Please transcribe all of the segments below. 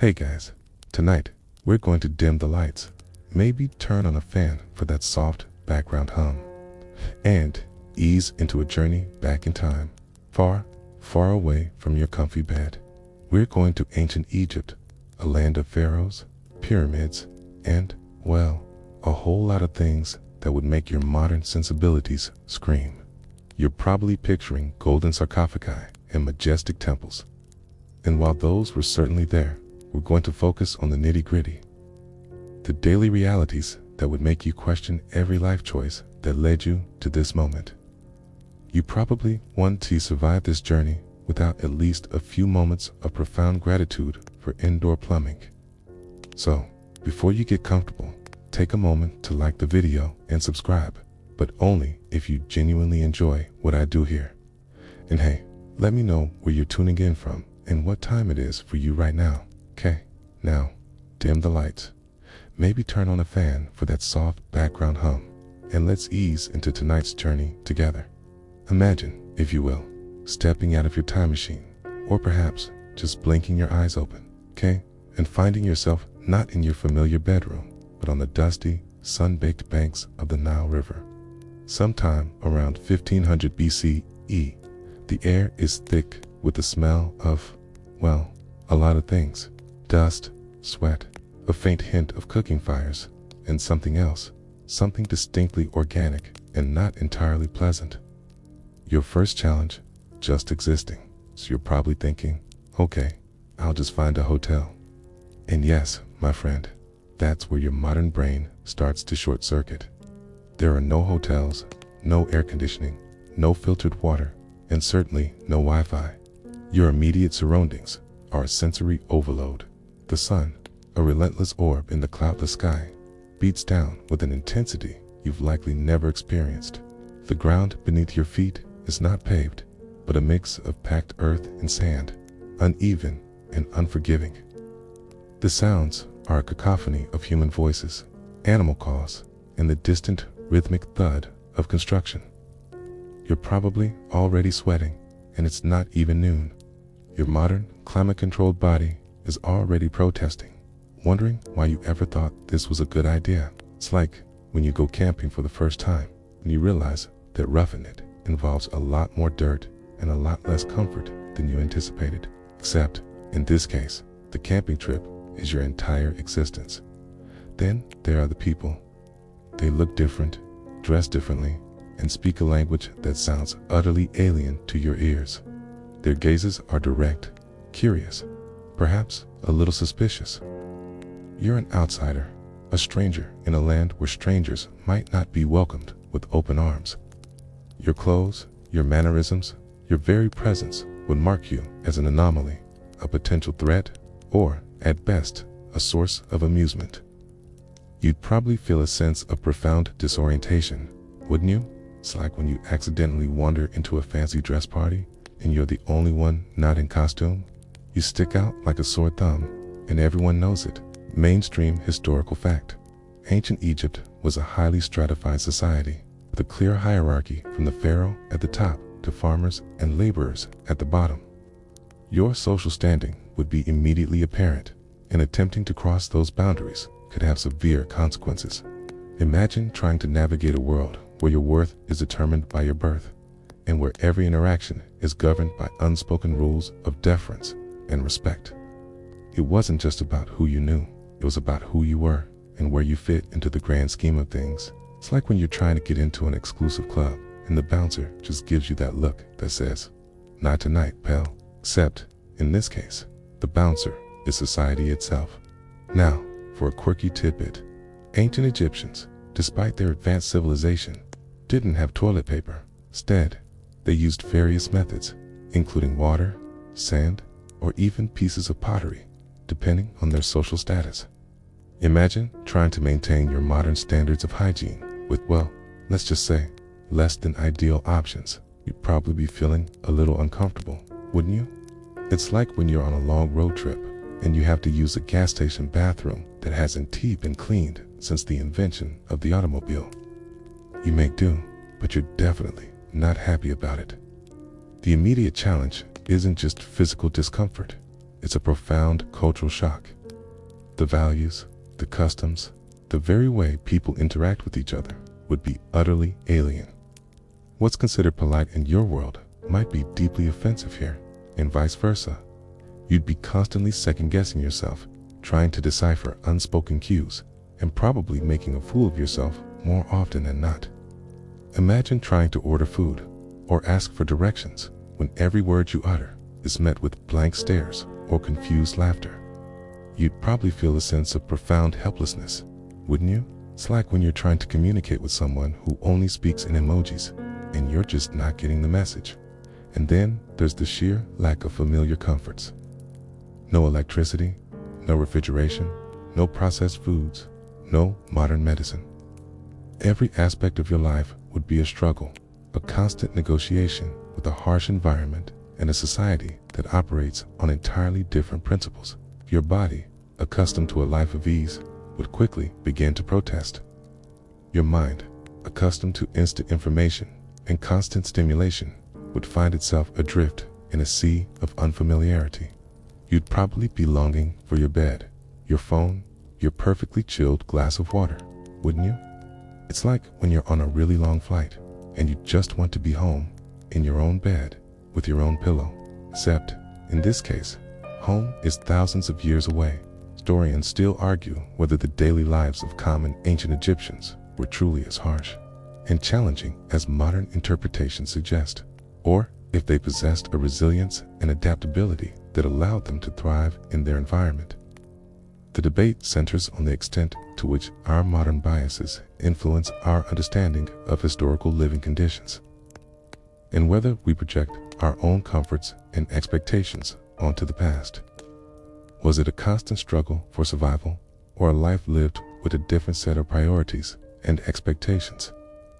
Hey guys, tonight we're going to dim the lights, maybe turn on a fan for that soft background hum, and ease into a journey back in time, far, far away from your comfy bed. We're going to ancient Egypt, a land of pharaohs, pyramids, and, well, a whole lot of things that would make your modern sensibilities scream. You're probably picturing golden sarcophagi and majestic temples. And while those were certainly there, we're going to focus on the nitty-gritty, the daily realities that would make you question every life choice that led you to this moment. You probably want to survive this journey without at least a few moments of profound gratitude for indoor plumbing. So, before you get comfortable, take a moment to like the video and subscribe, but only if you genuinely enjoy what I do here. And hey, let me know where you're tuning in from and what time it is for you right now. Okay, now, dim the lights. Maybe turn on a fan for that soft background hum, and let's ease into tonight's journey together. Imagine, if you will, stepping out of your time machine, or perhaps just blinking your eyes open, okay, and finding yourself not in your familiar bedroom, but on the dusty, sun-baked banks of the Nile River. Sometime around 1500 BCE, the air is thick with the smell of, well, a lot of things. Dust, sweat, a faint hint of cooking fires, and something else, something distinctly organic and not entirely pleasant. Your first challenge, just existing. So you're probably thinking, okay, I'll just find a hotel. And yes, my friend, that's where your modern brain starts to short circuit. There are no hotels, no air conditioning, no filtered water, and certainly no Wi-Fi. Your immediate surroundings are a sensory overload. The sun, a relentless orb in the cloudless sky, beats down with an intensity you've likely never experienced. The ground beneath your feet is not paved, but a mix of packed earth and sand, uneven and unforgiving. The sounds are a cacophony of human voices, animal calls, and the distant rhythmic thud of construction. You're probably already sweating, and it's not even noon. Your modern, climate-controlled body is already protesting, wondering why you ever thought this was a good idea. It's like when you go camping for the first time and you realize that roughing it involves a lot more dirt and a lot less comfort than you anticipated. Except, in this case, the camping trip is your entire existence. Then there are the people. They look different, dress differently, and speak a language that sounds utterly alien to your ears. Their gazes are direct, curious, perhaps a little suspicious. You're an outsider, a stranger in a land where strangers might not be welcomed with open arms. Your clothes, your mannerisms, your very presence would mark you as an anomaly, a potential threat, or, at best, a source of amusement. You'd probably feel a sense of profound disorientation, wouldn't you? It's like when you accidentally wander into a fancy dress party and you're the only one not in costume. You stick out like a sore thumb, and everyone knows it. Mainstream historical fact. Ancient Egypt was a highly stratified society, with a clear hierarchy from the pharaoh at the top to farmers and laborers at the bottom. Your social standing would be immediately apparent, and attempting to cross those boundaries could have severe consequences. Imagine trying to navigate a world where your worth is determined by your birth, and where every interaction is governed by unspoken rules of deference and respect. It wasn't just about who you knew, it was about who you were and where you fit into the grand scheme of things. It's like when you're trying to get into an exclusive club and the bouncer just gives you that look that says, "Not tonight, pal." Except, in this case, the bouncer is society itself. Now, for a quirky tidbit, ancient Egyptians, despite their advanced civilization, didn't have toilet paper. Instead, they used various methods, including water, sand, or even pieces of pottery, depending on their social status. Imagine trying to maintain your modern standards of hygiene with, well, let's just say, less than ideal options. You'd probably be feeling a little uncomfortable, wouldn't you? It's like when you're on a long road trip and you have to use a gas station bathroom that hasn't been cleaned since the invention of the automobile. You make do, but you're definitely not happy about it. The immediate challenge isn't just physical discomfort. It's a profound cultural shock. The values, the customs, the very way people interact with each other would be utterly alien. What's considered polite in your world might be deeply offensive here, and vice versa. You'd be constantly second-guessing yourself, trying to decipher unspoken cues, and probably making a fool of yourself more often than not. Imagine trying to order food or ask for directions when every word you utter is met with blank stares or confused laughter. You'd probably feel a sense of profound helplessness, wouldn't you? It's like when you're trying to communicate with someone who only speaks in emojis, and you're just not getting the message. And then there's the sheer lack of familiar comforts. No electricity, no refrigeration, no processed foods, no modern medicine. Every aspect of your life would be a struggle, a constant negotiation with a harsh environment and a society that operates on entirely different principles. Your body, accustomed to a life of ease, would quickly begin to protest. Your mind, accustomed to instant information and constant stimulation, would find itself adrift in a sea of unfamiliarity. You'd probably be longing for your bed, your phone, your perfectly chilled glass of water, wouldn't you? It's like when you're on a really long flight and you just want to be home, in your own bed, with your own pillow. Except, in this case, home is thousands of years away. Historians still argue whether the daily lives of common ancient Egyptians were truly as harsh and challenging as modern interpretations suggest, or if they possessed a resilience and adaptability that allowed them to thrive in their environment. The debate centers on the extent to which our modern biases influence our understanding of historical living conditions, and whether we project our own comforts and expectations onto the past. Was it a constant struggle for survival, or a life lived with a different set of priorities and expectations?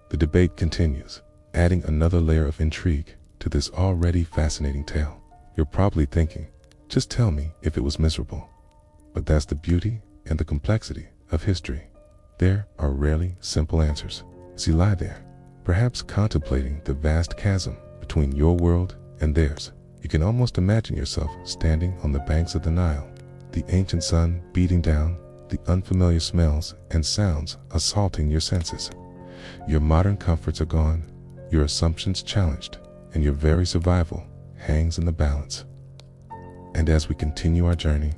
The debate continues, adding another layer of intrigue to this already fascinating tale. You're probably thinking, just tell me if it was miserable. But that's the beauty and the complexity of history. There are rarely simple answers. As you lie there, perhaps contemplating the vast chasm between your world and theirs, you can almost imagine yourself standing on the banks of the Nile, the ancient sun beating down, the unfamiliar smells and sounds assaulting your senses. Your modern comforts are gone, your assumptions challenged, and your very survival hangs in the balance. And as we continue our journey,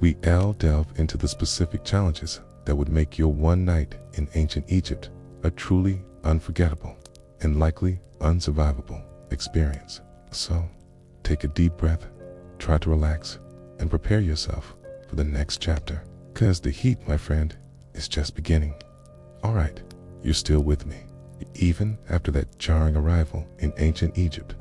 we delve into the specific challenges that would make your one night in ancient Egypt a truly unforgettable and likely unsurvivable experience. So, take a deep breath, try to relax, and prepare yourself for the next chapter. 'Cause the heat, my friend, is just beginning. Alright, you're still with me, even after that jarring arrival in ancient Egypt.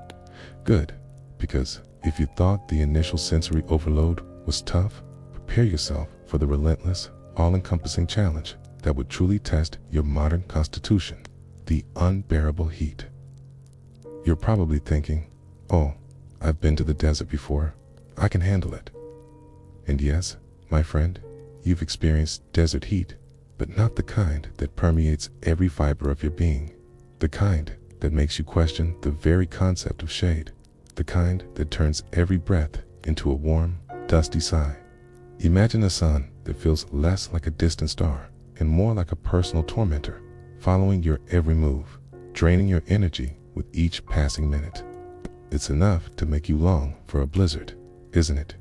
Good, because if you thought the initial sensory overload was tough, prepare yourself for the relentless, all-encompassing challenge that would truly test your modern constitution, the unbearable heat. You're probably thinking, oh, I've been to the desert before, I can handle it. And yes, my friend, you've experienced desert heat, but not the kind that permeates every fiber of your being, the kind that makes you question the very concept of shade, the kind that turns every breath into a warm, dusty sigh. Imagine a sun that feels less like a distant star and more like a personal tormentor, following your every move, draining your energy with each passing minute. It's enough to make you long for a blizzard, isn't it?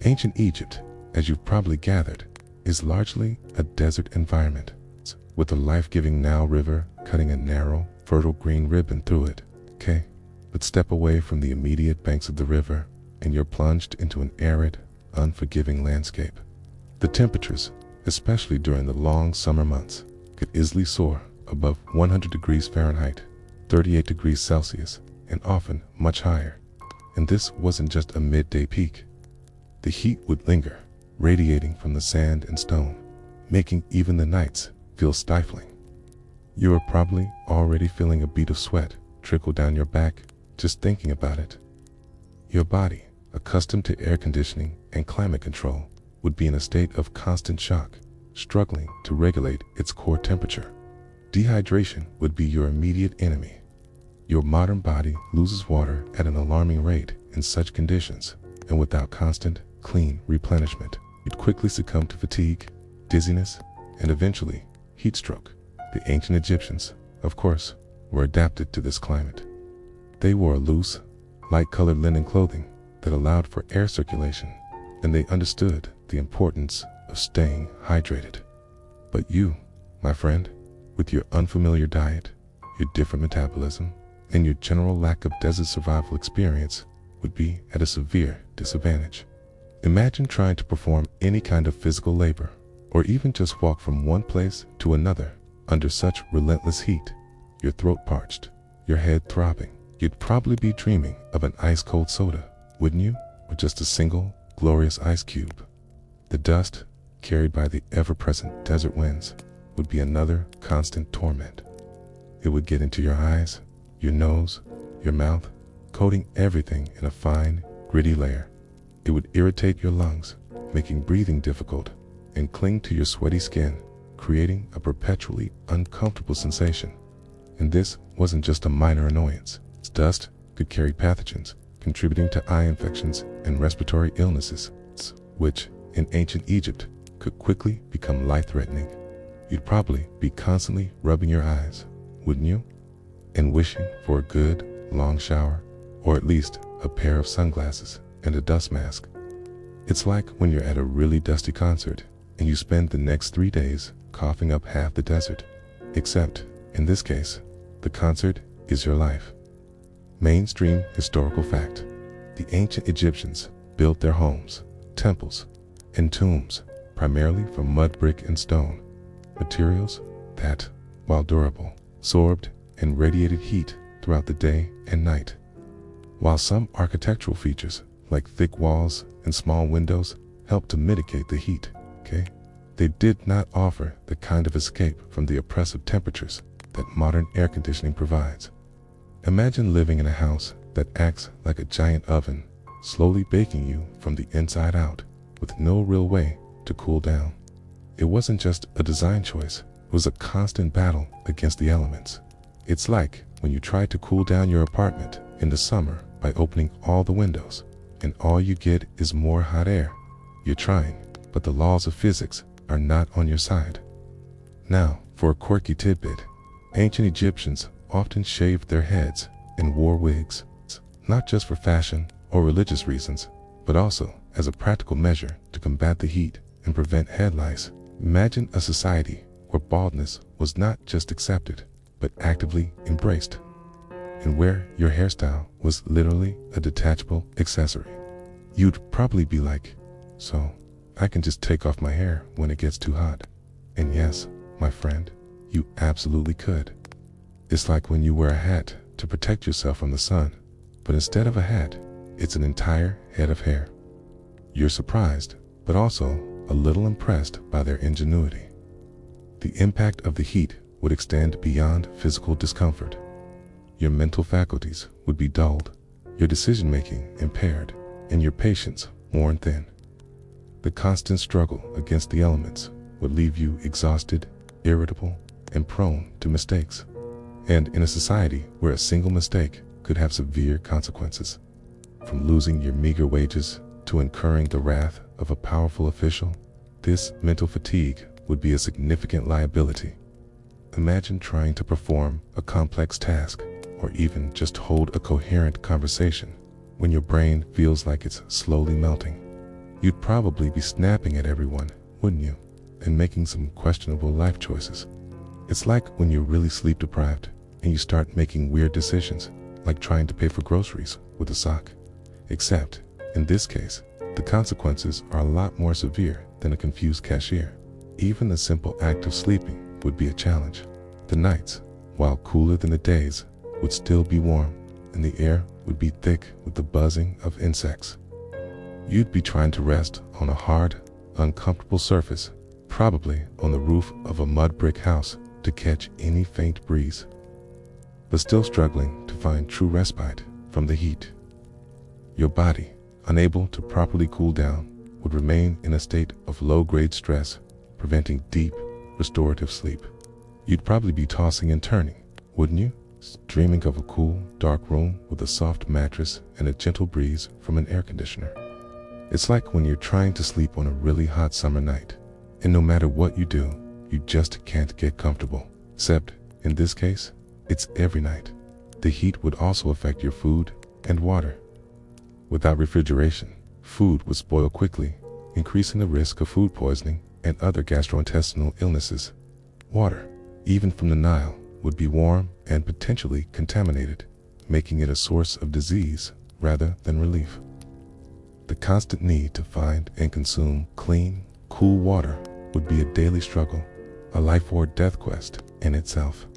Ancient Egypt, as you've probably gathered, is largely a desert environment, with the life-giving Nile River cutting a narrow, fertile green ribbon through it. Okay, but step away from the immediate banks of the river, and you're plunged into an arid, unforgiving landscape. The temperatures, especially during the long summer months, could easily soar above 100 degrees Fahrenheit, 38 degrees Celsius, and often much higher. And this wasn't just a midday peak. The heat would linger, radiating from the sand and stone, making even the nights feel stifling. You are probably already feeling a bead of sweat trickle down your back just thinking about it. Your body, accustomed to air conditioning and climate control, would be in a state of constant shock, struggling to regulate its core temperature. Dehydration would be your immediate enemy. Your modern body loses water at an alarming rate in such conditions, and without constant, clean replenishment. You'd quickly succumb to fatigue, dizziness, and eventually heat stroke. The ancient Egyptians, of course, were adapted to this climate. They wore loose, light-colored linen clothing that allowed for air circulation, and they understood the importance of staying hydrated. But you, my friend, with your unfamiliar diet, your different metabolism, and your general lack of desert survival experience, would be at a severe disadvantage. Imagine trying to perform any kind of physical labor, or even just walk from one place to another under such relentless heat. Your throat parched, your head throbbing. You'd probably be dreaming of an ice-cold soda, wouldn't you? Or just a single, glorious ice cube. The dust, carried by the ever-present desert winds, would be another constant torment. It would get into your eyes, your nose, your mouth, coating everything in a fine, gritty layer. It would irritate your lungs, making breathing difficult, and cling to your sweaty skin, creating a perpetually uncomfortable sensation. And this wasn't just a minor annoyance. Dust could carry pathogens, contributing to eye infections and respiratory illnesses, which, in ancient Egypt, could quickly become life-threatening. You'd probably be constantly rubbing your eyes, wouldn't you? And wishing for a good, long shower, or at least a pair of sunglasses and a dust mask. It's like when you're at a really dusty concert and you spend the next 3 days coughing up half the desert. Except, in this case, the concert is your life. Mainstream historical fact: the ancient Egyptians built their homes, temples, and tombs primarily from mud, brick, and stone, materials that, while durable, absorbed and radiated heat throughout the day and night. While some architectural features, like thick walls and small windows, helped to mitigate the heat, they did not offer the kind of escape from the oppressive temperatures that modern air conditioning provides. Imagine living in a house that acts like a giant oven, slowly baking you from the inside out, with no real way to cool down. It wasn't just a design choice, it was a constant battle against the elements. It's like when you try to cool down your apartment in the summer by opening all the windows, and all you get is more hot air. You're trying, but the laws of physics are not on your side. Now, for a quirky tidbit, ancient Egyptians often shaved their heads and wore wigs, not just for fashion or religious reasons, but also as a practical measure to combat the heat and prevent head lice. Imagine a society where baldness was not just accepted, but actively embraced, and where your hairstyle was literally a detachable accessory. You'd probably be like, so I can just take off my hair when it gets too hot. And yes, my friend, you absolutely could. It's like when you wear a hat to protect yourself from the sun, but instead of a hat, it's an entire head of hair. You're surprised, but also a little impressed by their ingenuity. The impact of the heat would extend beyond physical discomfort. Your mental faculties would be dulled, your decision-making impaired, and your patience worn thin. The constant struggle against the elements would leave you exhausted, irritable, and prone to mistakes. And in a society where a single mistake could have severe consequences, from losing your meager wages to incurring the wrath of a powerful official, this mental fatigue would be a significant liability. Imagine trying to perform a complex task, or even just hold a coherent conversation, when your brain feels like it's slowly melting. You'd probably be snapping at everyone, wouldn't you, and making some questionable life choices. It's like when you're really sleep deprived and you start making weird decisions, like trying to pay for groceries with a sock. Except, in this case, the consequences are a lot more severe than a confused cashier. Even the simple act of sleeping would be a challenge. The nights, while cooler than the days, would still be warm, and the air would be thick with the buzzing of insects. You'd be trying to rest on a hard, uncomfortable surface, probably on the roof of a mud brick house, to catch any faint breeze, but still struggling to find true respite from the heat. Your body, unable to properly cool down, would remain in a state of low-grade stress, preventing deep, restorative sleep. You'd probably be tossing and turning, wouldn't you? Dreaming of a cool, dark room with a soft mattress and a gentle breeze from an air conditioner. It's like when you're trying to sleep on a really hot summer night, and no matter what you do, you just can't get comfortable. Except, in this case, it's every night. The heat would also affect your food and water. Without refrigeration, food would spoil quickly, increasing the risk of food poisoning and other gastrointestinal illnesses. Water, even from the Nile, would be warm and potentially contaminated, making it a source of disease rather than relief. The constant need to find and consume clean, cool water would be a daily struggle, a life or death quest in itself.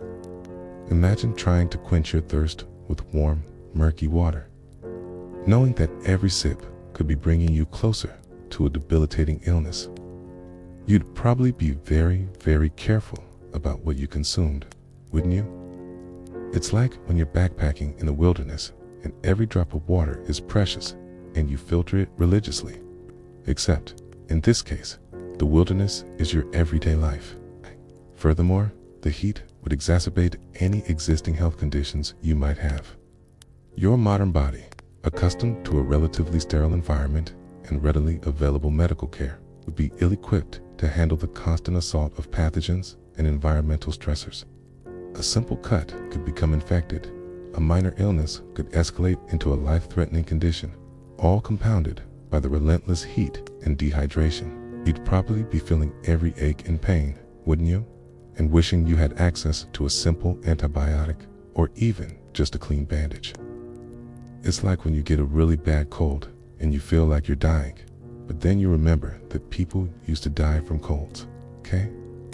Imagine trying to quench your thirst with warm, murky water, knowing that every sip could be bringing you closer to a debilitating illness. You'd probably be very, very careful about what you consumed, wouldn't you? It's like when you're backpacking in the wilderness and every drop of water is precious and you filter it religiously. Except, in this case, the wilderness is your everyday life. Furthermore, the heat would exacerbate any existing health conditions you might have. Your modern body, accustomed to a relatively sterile environment and readily available medical care, would be ill-equipped to handle the constant assault of pathogens and environmental stressors. A simple cut could become infected. A minor illness could escalate into a life-threatening condition, all compounded by the relentless heat and dehydration. You'd probably be feeling every ache and pain, wouldn't you? And wishing you had access to a simple antibiotic or even just a clean bandage. It's like when you get a really bad cold and you feel like you're dying, but then you remember that people used to die from colds, okay?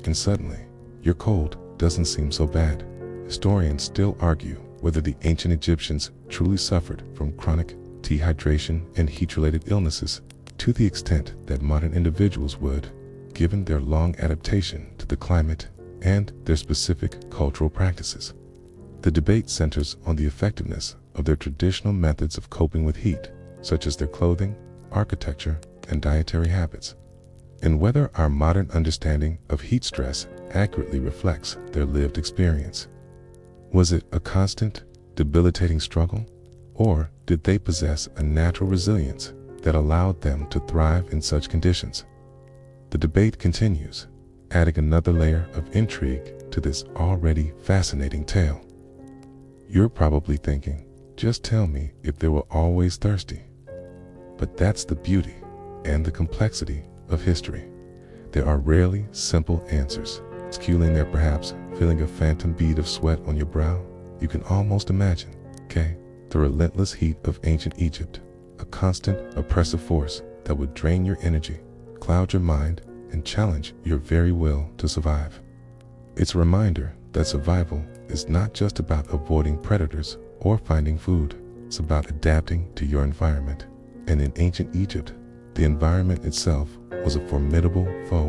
And suddenly, your cold doesn't seem so bad. Historians still argue whether the ancient Egyptians truly suffered from chronic dehydration and heat-related illnesses to the extent that modern individuals would, given their long adaptation to the climate and their specific cultural practices. The debate centers on the effectiveness of their traditional methods of coping with heat, such as their clothing, architecture, and dietary habits, and whether our modern understanding of heat stress accurately reflects their lived experience. Was it a constant, debilitating struggle, or did they possess a natural resilience that allowed them to thrive in such conditions? The debate continues, adding another layer of intrigue to this already fascinating tale. You're probably thinking, just tell me if they were always thirsty. But that's the beauty and the complexity of history. There are rarely simple answers. Skewing there, perhaps feeling a phantom bead of sweat on your brow. You can almost imagine, okay, the relentless heat of ancient Egypt, a constant oppressive force that would drain your energy, cloud your mind, and challenge your very will to survive. It's a reminder that survival is not just about avoiding predators or finding food. It's about adapting to your environment. And in ancient Egypt, the environment itself was a formidable foe.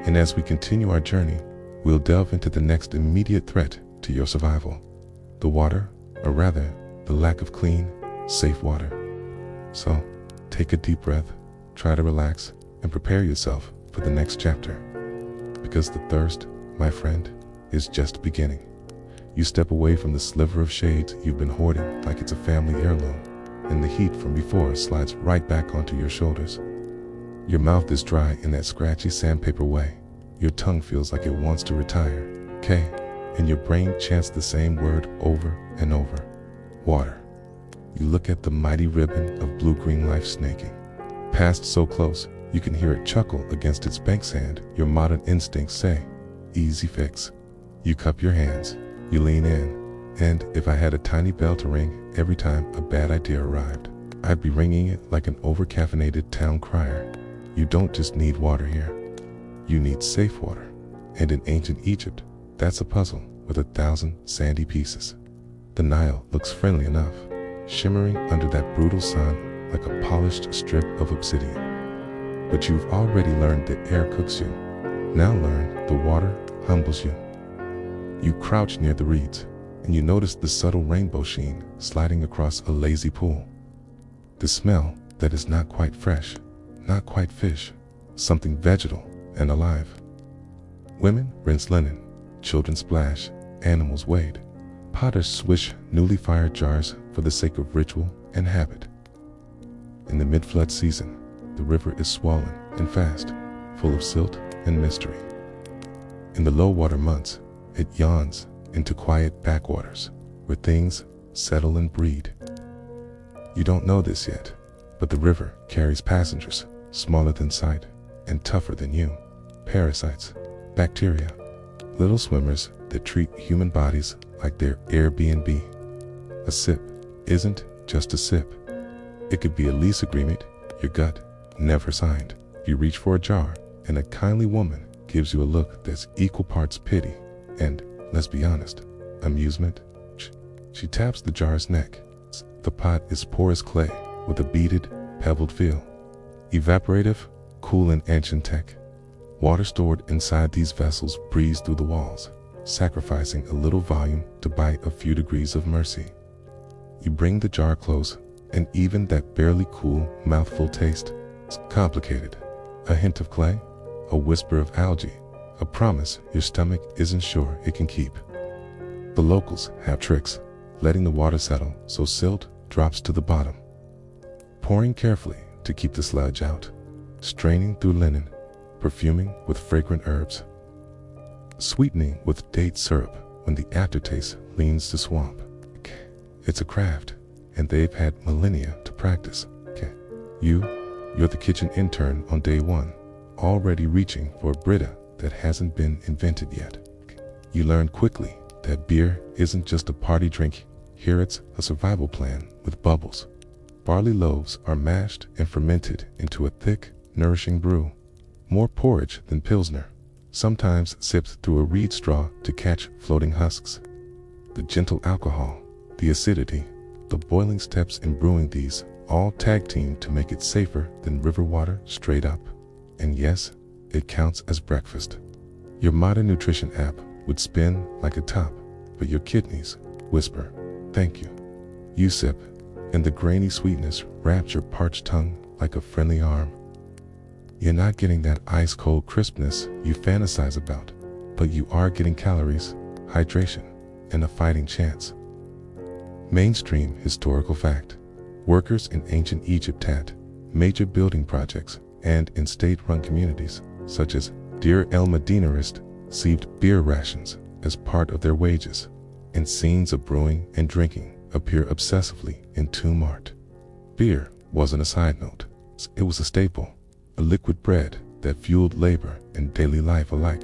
And as we continue our journey, we'll delve into the next immediate threat to your survival. The water, or rather, the lack of clean, safe water. So, take a deep breath, try to relax, and prepare yourself for the next chapter. Because the thirst, my friend, is just beginning. You step away from the sliver of shade you've been hoarding like it's a family heirloom, and the heat from before slides right back onto your shoulders. Your mouth is dry in that scratchy sandpaper way. Your tongue feels like it wants to retire, okay? And your brain chants the same word over and over. Water. You look at the mighty ribbon of blue-green life snaking. Past so close, you can hear it chuckle against its bank sand. Your modern instincts say, easy fix. You cup your hands, you lean in, and if I had a tiny bell to ring every time a bad idea arrived, I'd be ringing it like an over-caffeinated town crier. You don't just need water here. You need safe water. And in ancient Egypt, that's a puzzle with 1,000 sandy pieces. The Nile looks friendly enough, shimmering under that brutal sun like a polished strip of obsidian. But you've already learned that air cooks you. Now learn the water humbles you. You crouch near the reeds, and you notice the subtle rainbow sheen sliding across a lazy pool. The smell that is not quite fresh, not quite fish, something vegetal and alive. Women rinse linen, children splash, animals wade. Potters swish newly fired jars for the sake of ritual and habit. In the mid-flood season, the river is swollen and fast, full of silt and mystery. In the low water months, it yawns into quiet backwaters where things settle and breed. You don't know this yet, but the river carries passengers smaller than sight and tougher than you. Parasites, bacteria, little swimmers that treat human bodies like their Airbnb. A sip isn't just a sip. It could be a lease agreement your gut never signed. You reach for a jar and a kindly woman gives you a look that's equal parts pity and, let's be honest, amusement. She taps the jar's neck. The pot is porous clay with a beaded, pebbled feel. Evaporative, cool and ancient tech. Water stored inside these vessels breathes through the walls, sacrificing a little volume to buy a few degrees of mercy. You bring the jar close, and even that barely cool mouthful taste is complicated. A hint of clay, a whisper of algae, a promise your stomach isn't sure it can keep. The locals have tricks, letting the water settle so silt drops to the bottom. Pouring carefully to keep the sludge out, straining through linen, perfuming with fragrant herbs, sweetening with date syrup when the aftertaste leans to swamp. It's a craft, and they've had millennia to practice. You're the kitchen intern on day one, already reaching for a Brita that hasn't been invented yet. You learn quickly that beer isn't just a party drink. Here it's a survival plan with bubbles. Barley loaves are mashed and fermented into a thick, nourishing brew. More porridge than Pilsner, sometimes sipped through a reed straw to catch floating husks. The gentle alcohol, the acidity, the boiling steps in brewing these, all tag team to make it safer than river water straight up. And yes, it counts as breakfast. Your modern nutrition app would spin like a top, but your kidneys whisper, "Thank you." You sip, and the grainy sweetness wraps your parched tongue like a friendly arm. You're not getting that ice-cold crispness you fantasize about, but you are getting calories, hydration, and a fighting chance. Mainstream historical fact. Workers in ancient Egypt had major building projects and in state-run communities, such as Deir el-Medina, received beer rations as part of their wages, and scenes of brewing and drinking appear obsessively in tomb art. Beer wasn't a side note. It was a staple, a liquid bread that fueled labor and daily life alike,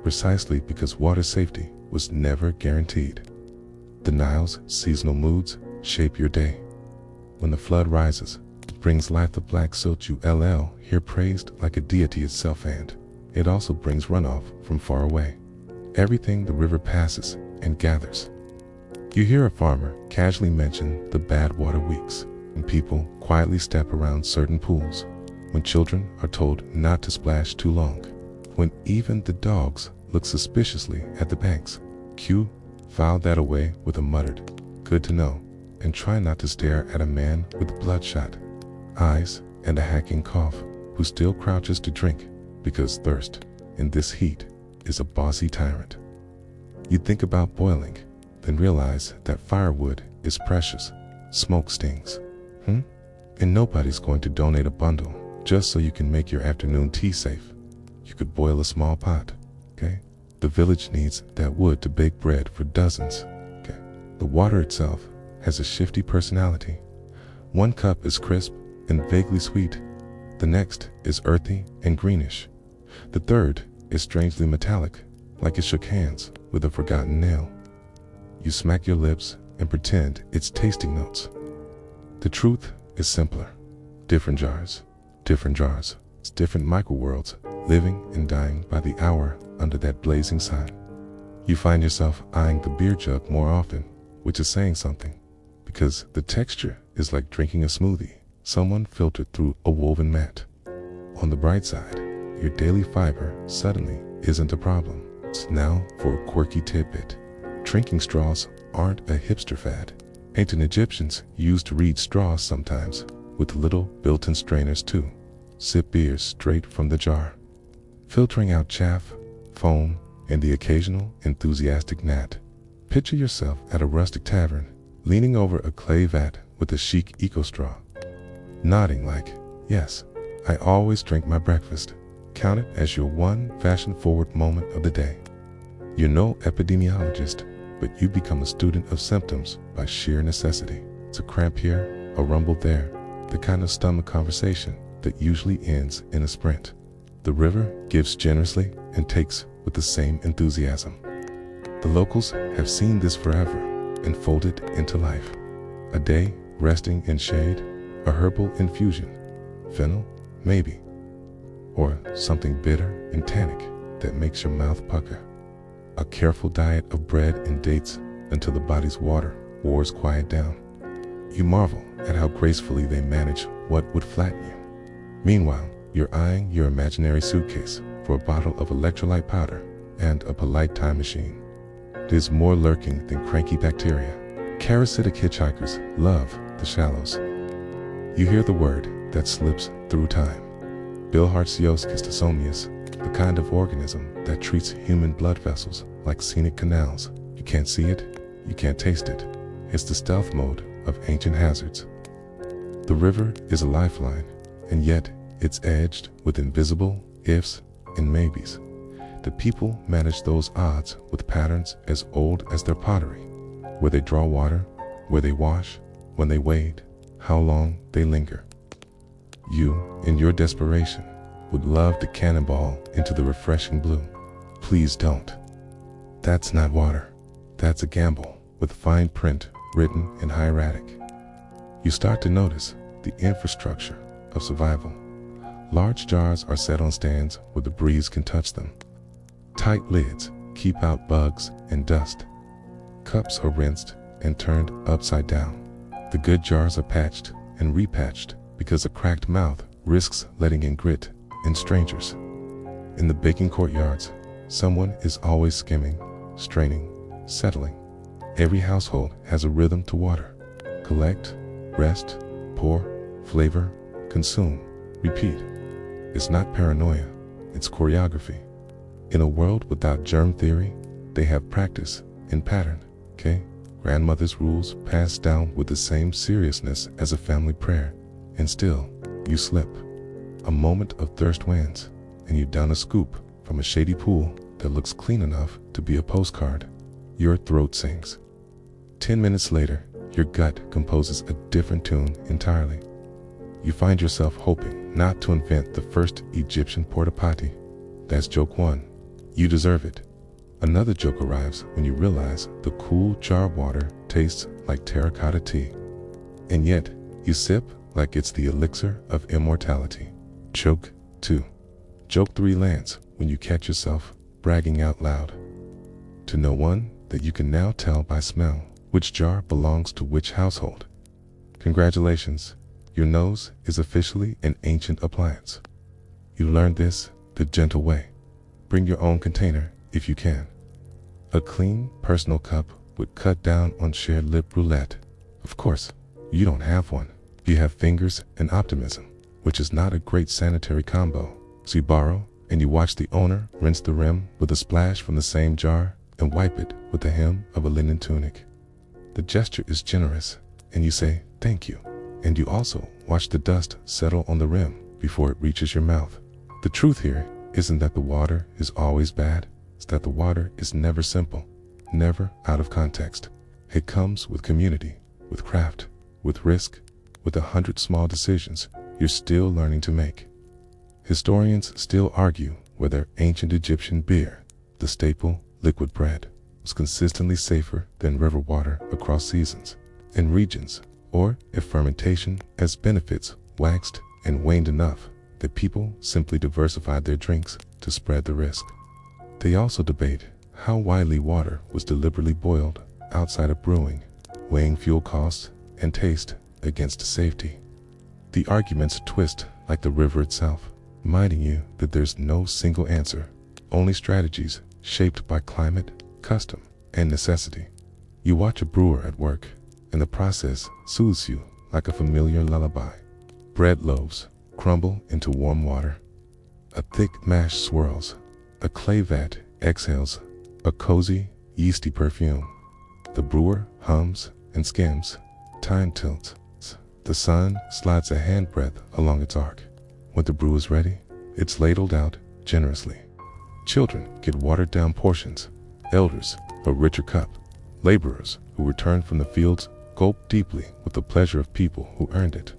precisely because water safety was never guaranteed. The Nile's seasonal moods shape your day. When the flood rises, it brings life the black silt ULL here praised like a deity itself, and it also brings runoff from far away. Everything the river passes and gathers. You hear a farmer casually mention the bad water weeks, when people quietly step around certain pools, when children are told not to splash too long, when even the dogs look suspiciously at the banks. File that away with a muttered, "Good to know," and try not to stare at a man with bloodshot eyes and a hacking cough who still crouches to drink because thirst, in this heat, is a bossy tyrant. You think about boiling, then realize that firewood is precious, smoke stings. And nobody's going to donate a bundle just so you can make your afternoon tea safe. You could boil a small pot, okay? The village needs that wood to bake bread for dozens, okay? The water itself has a shifty personality. One cup is crisp and vaguely sweet. The next is earthy and greenish. The third is strangely metallic, like it shook hands with a forgotten nail. You smack your lips and pretend it's tasting notes. The truth is simpler. Different jars. It's different microworlds, living and dying by the hour under that blazing sun. You find yourself eyeing the beer jug more often, which is saying something, because the texture is like drinking a smoothie someone filtered through a woven mat. On the bright side, your daily fiber suddenly isn't a problem. It's now for a quirky tidbit. Drinking straws aren't a hipster fad. Ancient Egyptians used to reed straws sometimes, with little built-in strainers too. Sip beers straight from the jar, filtering out chaff, foam, and the occasional enthusiastic gnat. Picture yourself at a rustic tavern, leaning over a clay vat with a chic eco straw, nodding like, "Yes, I always drink my breakfast. Count it as your one fashion-forward moment of the day. You're no epidemiologist, but you become a student of symptoms by sheer necessity. It's a cramp here, a rumble there, the kind of stomach conversation that usually ends in a sprint. The river gives generously and takes with the same enthusiasm. The locals have seen this forever and folded into life. A day resting in shade, a herbal infusion, fennel, maybe, or something bitter and tannic that makes your mouth pucker. A careful diet of bread and dates until the body's water wars quiet down. You marvel at how gracefully they manage what would flatten you. Meanwhile, you're eyeing your imaginary suitcase for a bottle of electrolyte powder and a polite time machine. There's more lurking than cranky bacteria. Parasitic hitchhikers love the shallows. You hear the word that slips through time. Bilharzioschistosomias, the kind of organism that treats human blood vessels like scenic canals. You can't see it, you can't taste it. It's the stealth mode of ancient hazards. The river is a lifeline, and yet it's edged with invisible ifs and maybes. The people manage those odds with patterns as old as their pottery. Where they draw water, where they wash, when they wade, how long they linger. You, in your desperation, would love to cannonball into the refreshing blue. Please don't. That's not water. That's a gamble with fine print written in hieratic. You start to notice the infrastructure of survival. Large jars are set on stands where the breeze can touch them. Tight lids keep out bugs and dust. Cups are rinsed and turned upside down. The good jars are patched and repatched because a cracked mouth risks letting in grit and strangers. In the baking courtyards, someone is always skimming, straining, settling. Every household has a rhythm to water. Collect, rest, pour, flavor, consume, repeat. It's not paranoia, it's choreography. In a world without germ theory, they have practice and pattern, okay? Grandmother's rules passed down with the same seriousness as a family prayer, and still, you slip. A moment of thirst wins, and you down a scoop from a shady pool that looks clean enough to be a postcard. Your throat sings. 10 minutes later, your gut composes a different tune entirely. You find yourself hoping not to invent the first Egyptian porta potty. That's joke one. You deserve it. Another joke arrives when you realize the cool jar water tastes like terracotta tea. And yet, you sip like it's the elixir of immortality. Joke 2. Joke 3 lands when you catch yourself bragging out loud. To no one that you can now tell by smell which jar belongs to which household. Congratulations, your nose is officially an ancient appliance. You learned this the gentle way. Bring your own container if you can. A clean, personal cup would cut down on shared lip roulette. Of course, you don't have one. You have fingers and optimism, which is not a great sanitary combo. So you borrow, and you watch the owner rinse the rim with a splash from the same jar and wipe it with the hem of a linen tunic. The gesture is generous, and you say, thank you. And you also watch the dust settle on the rim before it reaches your mouth. The truth here isn't that the water is always bad. It's that the water is never simple, never out of context. It comes with community, with craft, with risk, with 100 small decisions you're still learning to make. Historians still argue whether ancient Egyptian beer, the staple liquid bread, was consistently safer than river water across seasons and regions, or if fermentation as benefits waxed and waned enough that people simply diversified their drinks to spread the risk. They also debate how widely water was deliberately boiled outside of brewing, weighing fuel costs and taste against safety. The arguments twist like the river itself, reminding you that there's no single answer, only strategies shaped by climate, custom, and necessity. You watch a brewer at work, and the process soothes you like a familiar lullaby. Bread loaves crumble into warm water. A thick mash swirls. A clay vat exhales a cozy, yeasty perfume. The brewer hums and skims. Time tilts. The sun slides a handbreadth along its arc. When the brew is ready, it's ladled out generously. Children get watered-down portions, elders a richer cup, laborers who return from the fields gulp deeply with the pleasure of people who earned it.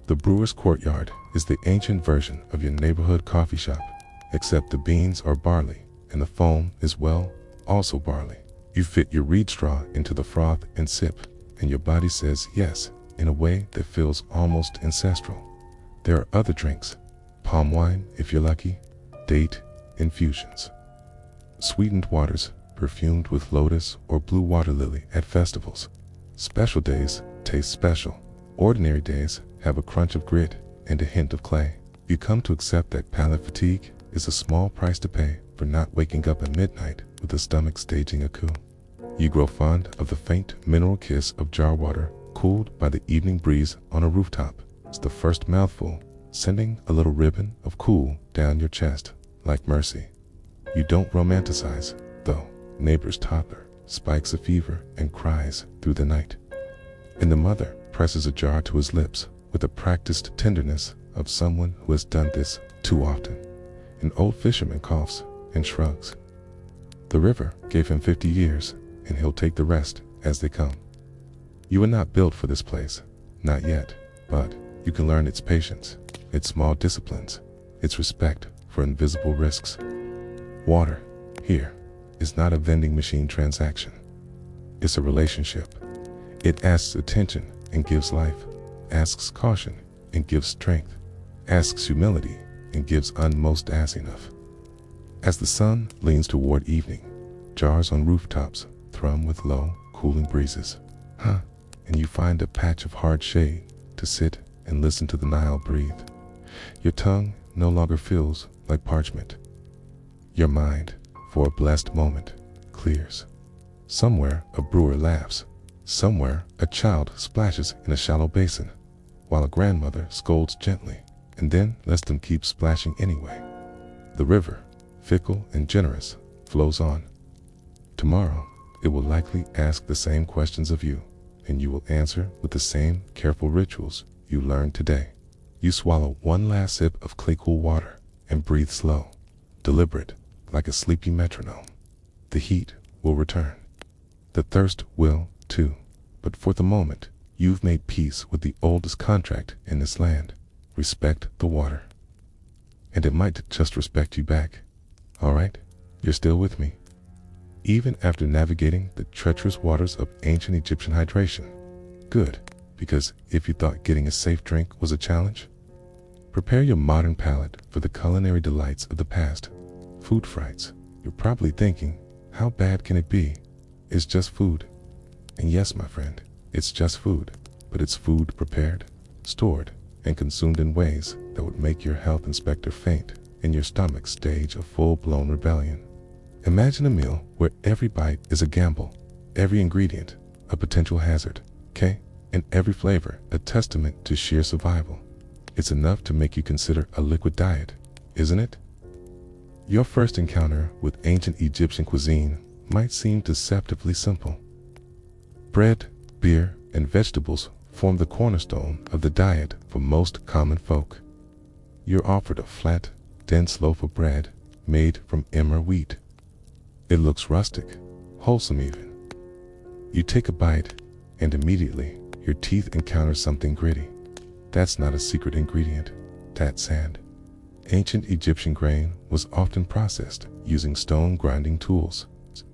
The brewer's courtyard is the ancient version of your neighborhood coffee shop, except the beans are barley and the foam is, well, also barley. You fit your reed straw into the froth and sip, and your body says yes in a way that feels almost ancestral. There are other drinks, palm wine if you're lucky, date infusions, sweetened waters perfumed with lotus or blue water lily at festivals. Special days taste special. Ordinary days have a crunch of grit and a hint of clay. You come to accept that palate fatigue is a small price to pay for not waking up at midnight with a stomach staging a coup. You grow fond of the faint mineral kiss of jar water cooled by the evening breeze on a rooftop. It's the first mouthful, sending a little ribbon of cool down your chest like mercy. You don't romanticize, though. Neighbor's toddler spikes a fever and cries through the night, and the mother presses a jar to his lips with the practiced tenderness of someone who has done this too often. An old fisherman coughs and shrugs. The river gave him 50 years, and he'll take the rest as they come. You are not built for this place, not yet, but you can learn its patience, its small disciplines, its respect for invisible risks. Water, here, is not a vending machine transaction. It's a relationship. It asks attention and gives life, asks caution and gives strength, asks humility and gives unmost ass enough. As the sun leans toward evening, jars on rooftops thrum with low, cooling breezes. And you find a patch of hard shade to sit and listen to the Nile breathe. Your tongue no longer feels like parchment. Your mind, for a blessed moment, clears. Somewhere a brewer laughs. Somewhere a child splashes in a shallow basin, while a grandmother scolds gently and then lets them keep splashing anyway. The river, fickle and generous, flows on. Tomorrow, it will likely ask the same questions of you, and you will answer with the same careful rituals you learned today. You swallow one last sip of clay-cool water and breathe slow, deliberate, like a sleepy metronome. The heat will return. The thirst will, too. But for the moment, you've made peace with the oldest contract in this land. Respect the water. And it might just respect you back. All right? You're still with me? Even after navigating the treacherous waters of ancient Egyptian hydration. Good, because if you thought getting a safe drink was a challenge, prepare your modern palate for the culinary delights of the past. Food frights. You're probably thinking, how bad can it be? It's just food. And yes, my friend, it's just food, but it's food prepared, stored, and consumed in ways that would make your health inspector faint and your stomach stage a full-blown rebellion. Imagine a meal where every bite is a gamble, every ingredient a potential hazard, okay? And every flavor a testament to sheer survival. It's enough to make you consider a liquid diet, isn't it? Your first encounter with ancient Egyptian cuisine might seem deceptively simple. Bread, beer, and vegetables form the cornerstone of the diet for most common folk. You're offered a flat, dense loaf of bread made from emmer wheat. It looks rustic, wholesome even. You take a bite, and immediately your teeth encounter something gritty. That's not a secret ingredient, that's sand. Ancient Egyptian grain was often processed using stone grinding tools,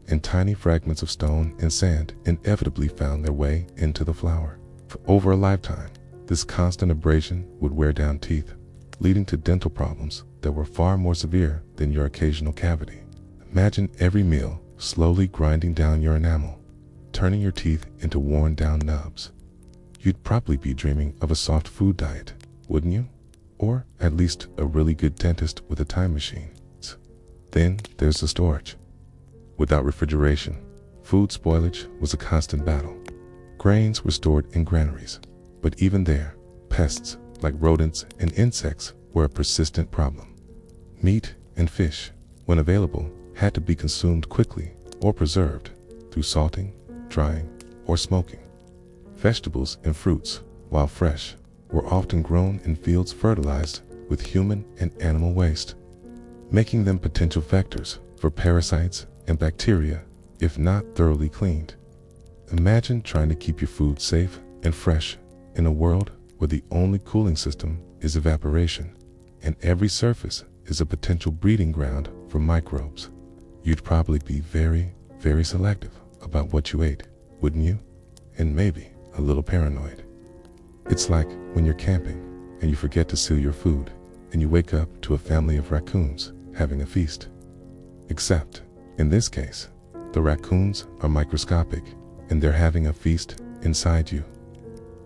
and tiny fragments of stone and sand inevitably found their way into the flour. For over a lifetime, this constant abrasion would wear down teeth, leading to dental problems that were far more severe than your occasional cavity. Imagine every meal slowly grinding down your enamel, turning your teeth into worn-down nubs. You'd probably be dreaming of a soft food diet, wouldn't you? Or at least a really good dentist with a time machine. Then there's the storage. Without refrigeration, food spoilage was a constant battle. Grains were stored in granaries, but even there, pests like rodents and insects were a persistent problem. Meat and fish, when available, had to be consumed quickly or preserved through salting, drying, or smoking. Vegetables and fruits, while fresh, were often grown in fields fertilized with human and animal waste, making them potential vectors for parasites and bacteria if not thoroughly cleaned. Imagine trying to keep your food safe and fresh in a world where the only cooling system is evaporation, and every surface is a potential breeding ground for microbes. You'd probably be very, very selective about what you ate, wouldn't you? And maybe a little paranoid. It's like when you're camping and you forget to seal your food, and you wake up to a family of raccoons having a feast. Except, in this case, the raccoons are microscopic and they're having a feast inside you.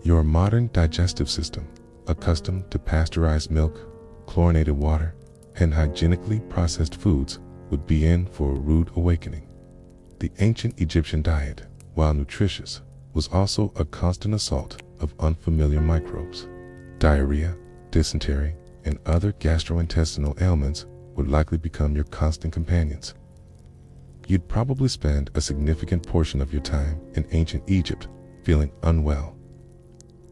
Your modern digestive system, accustomed to pasteurized milk, chlorinated water, and hygienically processed foods, would be in for a rude awakening. The ancient Egyptian diet, while nutritious, was also a constant assault of unfamiliar microbes. Diarrhea, dysentery, and other gastrointestinal ailments would likely become your constant companions. You'd probably spend a significant portion of your time in ancient Egypt feeling unwell,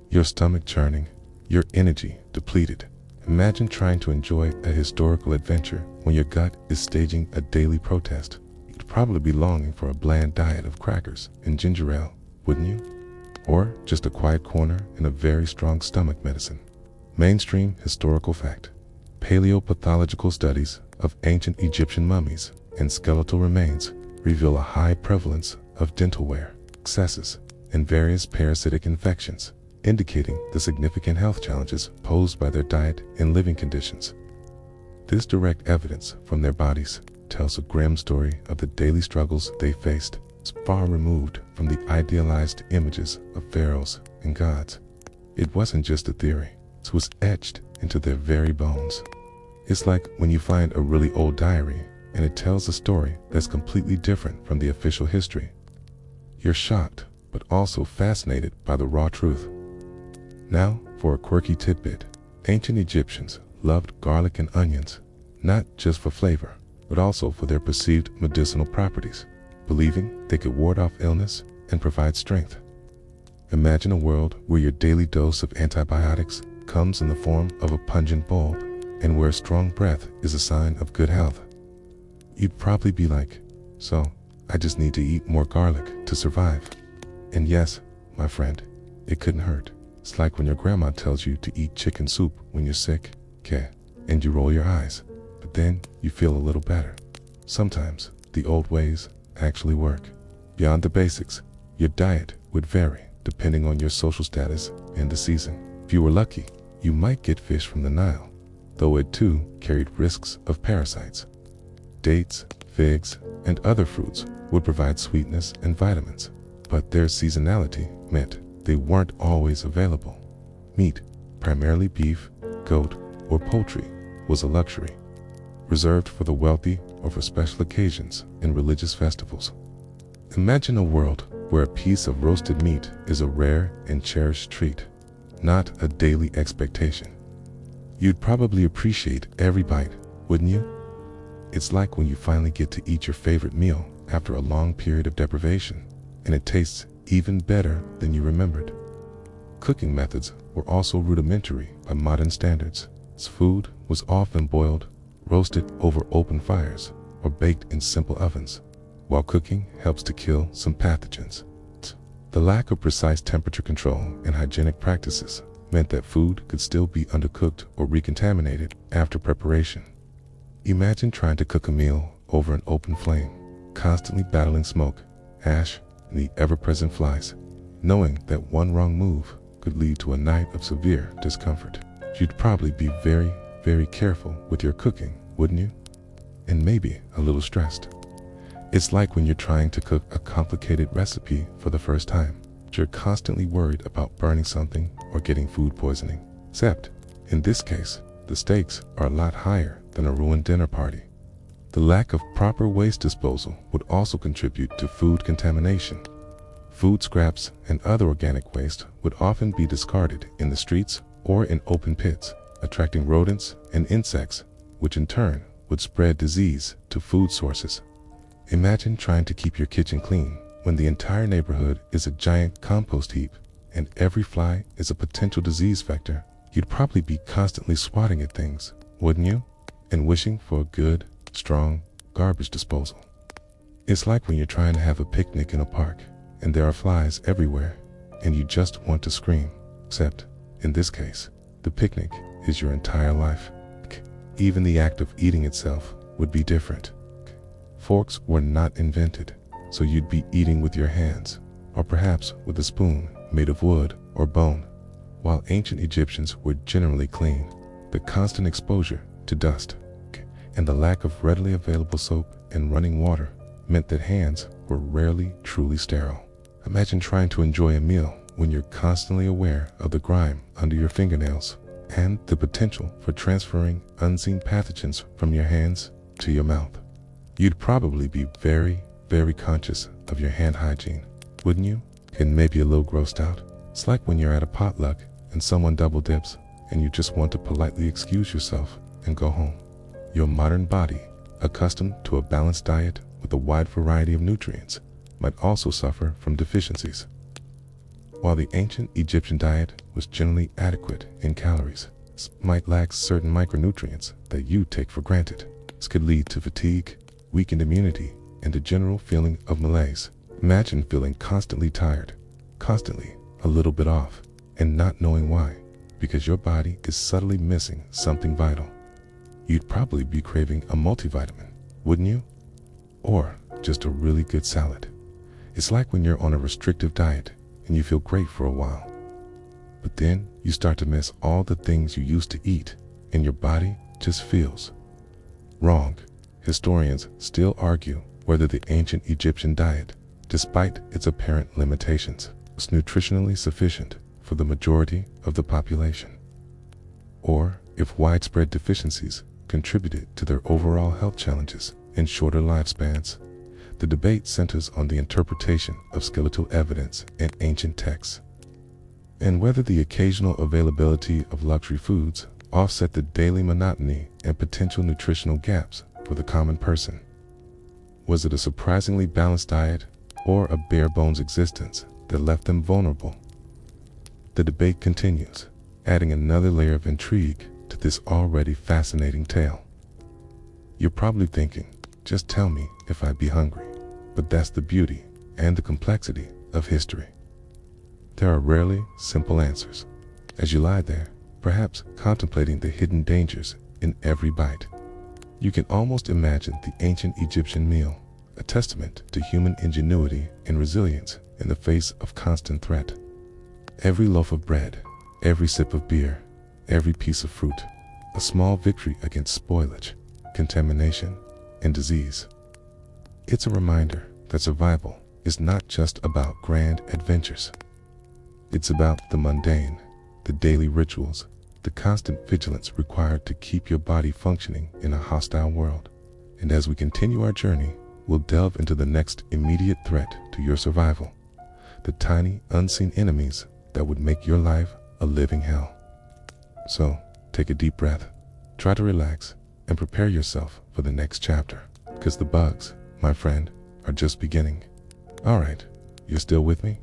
your stomach churning, your energy depleted. Imagine trying to enjoy a historical adventure when your gut is staging a daily protest. You'd probably be longing for a bland diet of crackers and ginger ale, wouldn't you? Or just a quiet corner in a very strong stomach medicine. Mainstream historical fact: paleopathological studies of ancient Egyptian mummies and skeletal remains reveal a high prevalence of dentalware, excesses, and various parasitic infections, indicating the significant health challenges posed by their diet and living conditions. This direct evidence from their bodies tells a grim story of the daily struggles they faced, far removed from the idealized images of pharaohs and gods. It wasn't just a theory, it was etched into their very bones. It's like when you find a really old diary and it tells a story that's completely different from the official history. You're shocked, but also fascinated by the raw truth. Now, for a quirky tidbit: ancient Egyptians loved garlic and onions, not just for flavor, but also for their perceived medicinal properties, believing they could ward off illness and provide strength. Imagine a world where your daily dose of antibiotics comes in the form of a pungent bulb, and where a strong breath is a sign of good health. You'd probably be like, so I just need to eat more garlic to survive. And yes, my friend, it couldn't hurt. It's like when your grandma tells you to eat chicken soup when you're sick, and you roll your eyes, but then you feel a little better. Sometimes the old ways actually work. Beyond the basics, your diet would vary depending on your social status and the season. If you were lucky, you might get fish from the Nile, though it too carried risks of parasites. Dates, figs, and other fruits would provide sweetness and vitamins, but their seasonality meant they weren't always available. Meat, primarily beef, goat, or poultry, was a luxury, reserved for the wealthy or for special occasions and religious festivals. Imagine a world where a piece of roasted meat is a rare and cherished treat, not a daily expectation. You'd probably appreciate every bite, wouldn't you? It's like when you finally get to eat your favorite meal after a long period of deprivation, and it tastes even better than you remembered. Cooking methods were also rudimentary by modern standards. Food was often boiled, roasted over open fires, or baked in simple ovens, while cooking helps to kill some pathogens. The lack of precise temperature control and hygienic practices meant that food could still be undercooked or recontaminated after preparation. Imagine trying to cook a meal over an open flame, constantly battling smoke, ash, and the ever-present flies, knowing that one wrong move could lead to a night of severe discomfort. You'd probably be very, very careful with your cooking, wouldn't you? And maybe a little stressed. It's like when you're trying to cook a complicated recipe for the first time. You're constantly worried about burning something or getting food poisoning. Except, in this case, the stakes are a lot higher than a ruined dinner party. The lack of proper waste disposal would also contribute to food contamination. Food scraps and other organic waste would often be discarded in the streets or in open pits, attracting rodents and insects, which in turn would spread disease to food sources. Imagine trying to keep your kitchen clean when the entire neighborhood is a giant compost heap and every fly is a potential disease vector You'd probably be constantly swatting at things, wouldn't you? And wishing for a good, strong garbage disposal. It's like when you're trying to have a picnic in a park and there are flies everywhere and you just want to scream, except, in this case, the picnic is your entire life. Even the act of eating itself would be different. Forks were not invented, so you'd be eating with your hands, or perhaps with a spoon made of wood or bone. While ancient Egyptians were generally clean, the constant exposure to dust and the lack of readily available soap and running water meant that hands were rarely truly sterile. Imagine trying to enjoy a meal when you're constantly aware of the grime under your fingernails and the potential for transferring unseen pathogens from your hands to your mouth. You'd probably be very, very conscious of your hand hygiene, wouldn't you? And maybe a little grossed out. It's like when you're at a potluck and someone double dips and you just want to politely excuse yourself and go home. Your modern body, accustomed to a balanced diet with a wide variety of nutrients, might also suffer from deficiencies. While the ancient Egyptian diet was generally adequate in calories, it might lack certain micronutrients that you take for granted. This could lead to fatigue, weakened immunity, and a general feeling of malaise. Imagine feeling constantly tired, constantly a little bit off, and not knowing why, because your body is subtly missing something vital. You'd probably be craving a multivitamin, wouldn't you? Or just a really good salad. It's like when you're on a restrictive diet and you feel great for a while, but then you start to miss all the things you used to eat and your body just feels wrong. Historians still argue whether the ancient Egyptian diet, despite its apparent limitations, was nutritionally sufficient for the majority of the population, or if widespread deficiencies contributed to their overall health challenges and shorter lifespans. The debate centers on the interpretation of skeletal evidence in ancient texts, and whether the occasional availability of luxury foods offset the daily monotony and potential nutritional gaps for the common person. Was it a surprisingly balanced diet or a bare-bones existence that left them vulnerable? The debate continues, adding another layer of intrigue to this already fascinating tale. You're probably thinking, just tell me if I'd be hungry. But that's the beauty and the complexity of history. There are rarely simple answers. As you lie there, perhaps contemplating the hidden dangers in every bite, you can almost imagine the ancient Egyptian meal, a testament to human ingenuity and resilience in the face of constant threat. Every loaf of bread, every sip of beer, every piece of fruit, a small victory against spoilage, contamination, and disease. It's a reminder that survival is not just about grand adventures. It's about the mundane, the daily rituals, the constant vigilance required to keep your body functioning in a hostile world. And as we continue our journey, we'll delve into the next immediate threat to your survival, the tiny, unseen enemies that would make your life a living hell. So, take a deep breath, try to relax, and prepare yourself for the next chapter, because the bugs, my friend, are just beginning. Alright, you're still with me?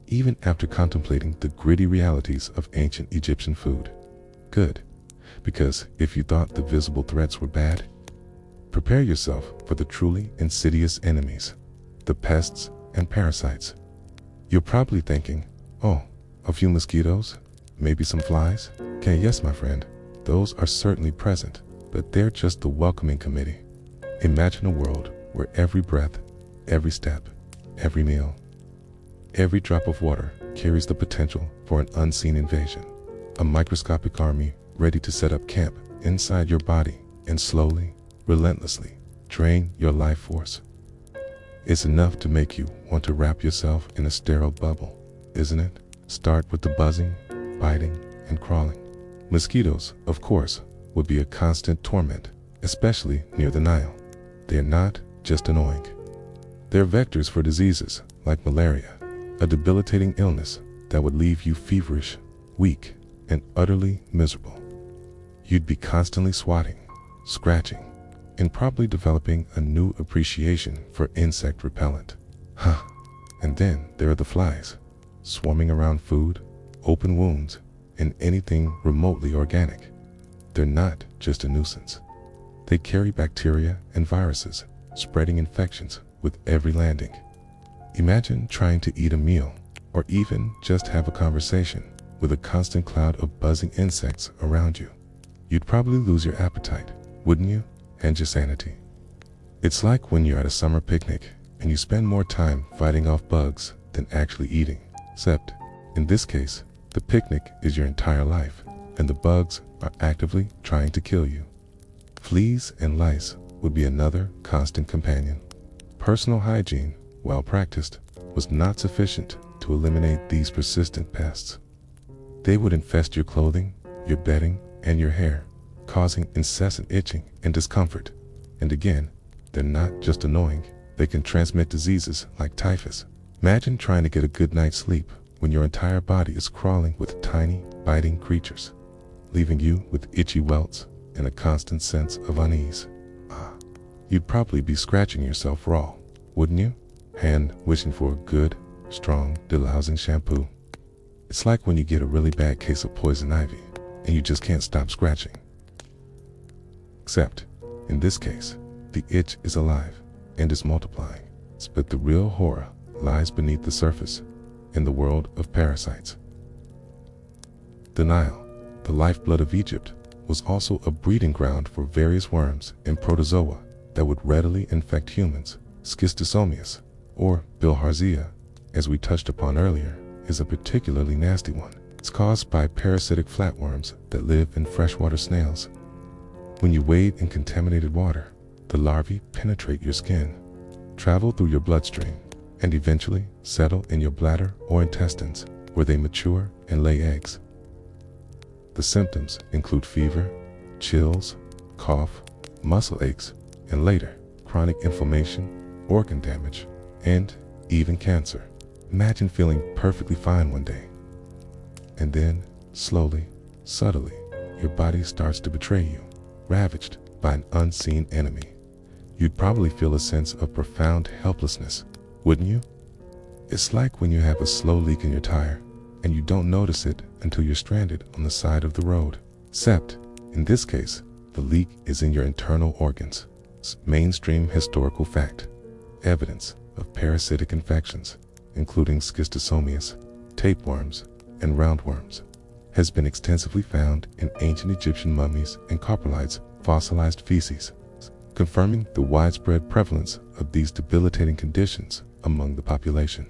Even after contemplating the gritty realities of ancient Egyptian food. Good, because if you thought the visible threats were bad, prepare yourself for the truly insidious enemies, the pests and parasites. You're probably thinking, oh, a few mosquitoes, maybe some flies? Okay, yes, my friend, those are certainly present, but they're just the welcoming committee. Imagine a world where every breath, every step, every meal, every drop of water carries the potential for an unseen invasion, a microscopic army ready to set up camp inside your body and slowly, relentlessly drain your life force. It's enough to make you want to wrap yourself in a sterile bubble, isn't it? Start with the buzzing, biting, and crawling. Mosquitoes, of course, would be a constant torment, especially near the Nile. They're not just annoying. They're vectors for diseases like malaria, a debilitating illness that would leave you feverish, weak, and utterly miserable. You'd be constantly swatting, scratching, and probably developing a new appreciation for insect repellent. And then there are the flies, swarming around food, open wounds, and anything remotely organic. They're not just a nuisance. They carry bacteria and viruses, spreading infections with every landing. Imagine trying to eat a meal, or even just have a conversation, with a constant cloud of buzzing insects around you. You'd probably lose your appetite, wouldn't you? And your sanity. It's like when you're at a summer picnic and you spend more time fighting off bugs than actually eating. Except, in this case, the picnic is your entire life, and the bugs are actively trying to kill you. Fleas and lice would be another constant companion. Personal hygiene, well practiced, was not sufficient to eliminate these persistent pests. They would infest your clothing, your bedding, and your hair, causing incessant itching and discomfort. And again, they're not just annoying, they can transmit diseases like typhus. Imagine trying to get a good night's sleep when your entire body is crawling with tiny, biting creatures, leaving you with itchy welts and a constant sense of unease. You'd probably be scratching yourself raw, wouldn't you? And wishing for a good, strong, delousing shampoo. It's like when you get a really bad case of poison ivy and you just can't stop scratching. Except, in this case, the itch is alive and is multiplying. But the real horror lies beneath the surface, in the world of parasites. The Nile, the lifeblood of Egypt, was also a breeding ground for various worms and protozoa that would readily infect humans. Schistosomiasis, or bilharzia, as we touched upon earlier, is a particularly nasty one. It's caused by parasitic flatworms that live in freshwater snails. When you wade in contaminated water, the larvae penetrate your skin, travel through your bloodstream, and eventually settle in your bladder or intestines, where they mature and lay eggs. The symptoms include fever, chills, cough, muscle aches, and later, chronic inflammation, organ damage, and even cancer. Imagine feeling perfectly fine one day, and then, slowly, subtly, your body starts to betray you, ravaged by an unseen enemy. You'd probably feel a sense of profound helplessness, wouldn't you? It's like when you have a slow leak in your tire, and you don't notice it until you're stranded on the side of the road. Except, in this case, the leak is in your internal organs. It's mainstream historical fact. Evidence of parasitic infections, including schistosomiasis, tapeworms, and roundworms, has been extensively found in ancient Egyptian mummies and coprolites, fossilized feces, confirming the widespread prevalence of these debilitating conditions among the population.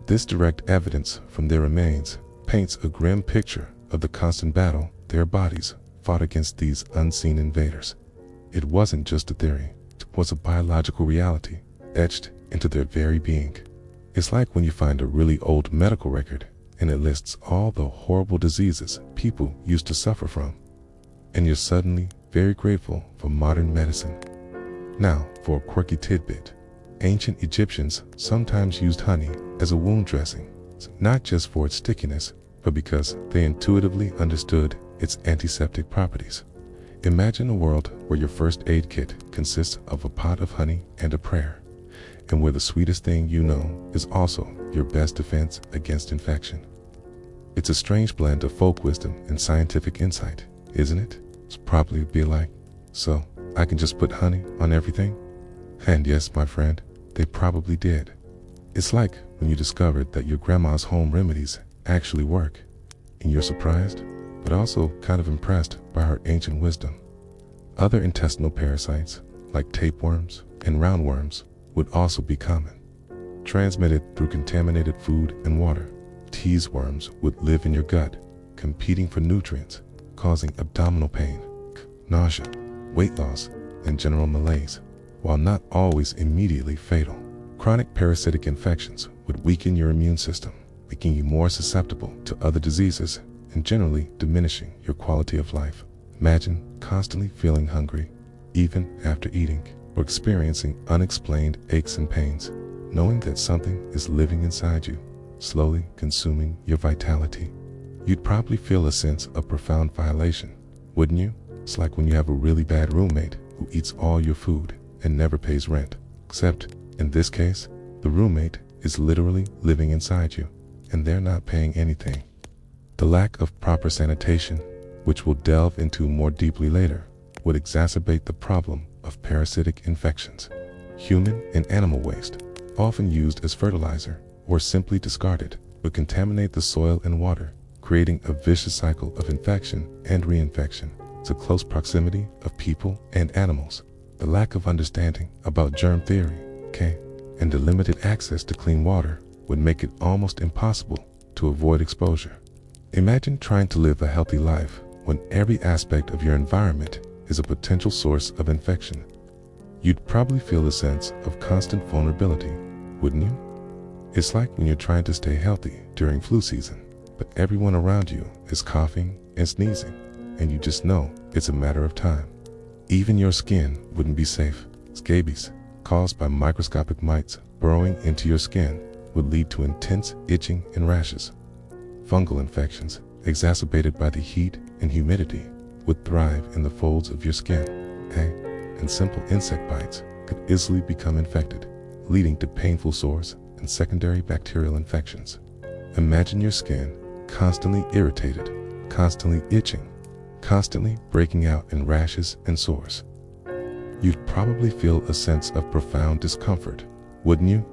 This direct evidence from their remains paints a grim picture of the constant battle their bodies fought against these unseen invaders. It wasn't just a theory, it was a biological reality etched into their very being. It's like when you find a really old medical record and it lists all the horrible diseases people used to suffer from, and you're suddenly very grateful for modern medicine. Now, for a quirky tidbit, ancient Egyptians sometimes used honey as a wound dressing, not just for its stickiness, but because they intuitively understood its antiseptic properties. Imagine a world where your first aid kit consists of a pot of honey and a prayer, and where the sweetest thing you know is also your best defense against infection. It's a strange blend of folk wisdom and scientific insight, isn't it? It's probably be like, so I can just put honey on everything? And yes, my friend, they probably did. It's like when you discovered that your grandma's home remedies actually work, and you're surprised, but also kind of impressed by her ancient wisdom. Other intestinal parasites, like tapeworms and roundworms, would also be common. Transmitted through contaminated food and water, tease worms would live in your gut, competing for nutrients, causing abdominal pain, nausea, weight loss, and general malaise. While not always immediately fatal, chronic parasitic infections would weaken your immune system, making you more susceptible to other diseases and generally diminishing your quality of life. Imagine constantly feeling hungry, even after eating, or experiencing unexplained aches and pains, knowing that something is living inside you, slowly consuming your vitality. You'd probably feel a sense of profound violation, wouldn't you? It's like when you have a really bad roommate who eats all your food and never pays rent. Except, in this case, the roommate is literally living inside you, and they're not paying anything. The lack of proper sanitation, which we'll delve into more deeply later, would exacerbate the problem of parasitic infections. Human and animal waste, often used as fertilizer or simply discarded, would contaminate the soil and water, creating a vicious cycle of infection and reinfection. The close proximity of people and animals, the lack of understanding about germ theory, and the limited access to clean water would make it almost impossible to avoid exposure. Imagine trying to live a healthy life when every aspect of your environment is a potential source of infection. You'd probably feel a sense of constant vulnerability, wouldn't you? It's like when you're trying to stay healthy during flu season, but everyone around you is coughing and sneezing, and you just know it's a matter of time. Even your skin wouldn't be safe. Scabies, caused by microscopic mites burrowing into your skin, would lead to intense itching and rashes. Fungal infections, exacerbated by the heat and humidity, would thrive in the folds of your skin, and simple insect bites could easily become infected, leading to painful sores and secondary bacterial infections. Imagine your skin constantly irritated, constantly itching, constantly breaking out in rashes and sores. You'd probably feel a sense of profound discomfort, wouldn't you?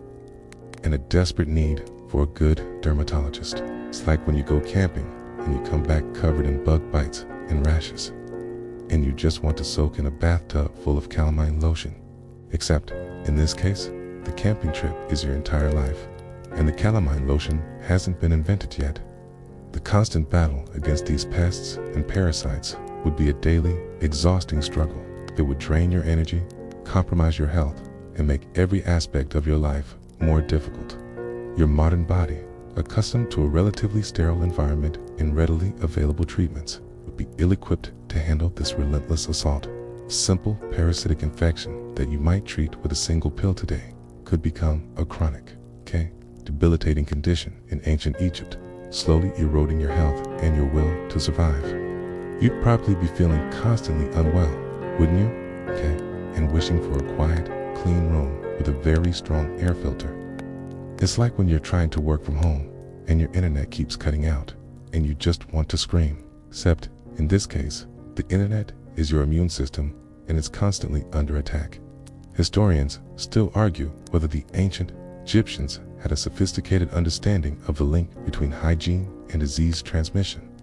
And a desperate need for a good dermatologist. It's like when you go camping and you come back covered in bug bites and rashes, and you just want to soak in a bathtub full of calamine lotion. Except, in this case, the camping trip is your entire life, and the calamine lotion hasn't been invented yet. The constant battle against these pests and parasites would be a daily, exhausting struggle that would drain your energy, compromise your health, and make every aspect of your life more difficult. Your modern body, accustomed to a relatively sterile environment and readily available treatments, would be ill-equipped to handle this relentless assault. Simple parasitic infection that you might treat with a single pill today could become a chronic, debilitating condition in ancient Egypt, slowly eroding your health and your will to survive. You'd probably be feeling constantly unwell, wouldn't you? And wishing for a quiet, clean room with a very strong air filter. It's like when you're trying to work from home and your internet keeps cutting out and you just want to scream. Except, in this case, the internet is your immune system and it's constantly under attack. Historians still argue whether the ancient Egyptians had a sophisticated understanding of the link between hygiene and disease transmission,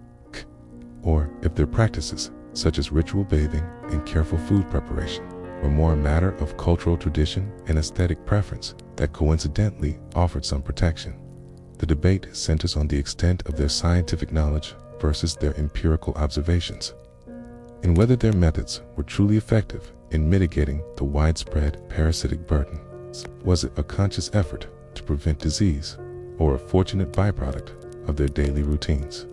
or if their practices, such as ritual bathing and careful food preparation, were more a matter of cultural tradition and aesthetic preference that coincidentally offered some protection. The debate centers on the extent of their scientific knowledge versus their empirical observations, and whether their methods were truly effective in mitigating the widespread parasitic burden. Was it a conscious effort to prevent disease, or a fortunate byproduct of their daily routines?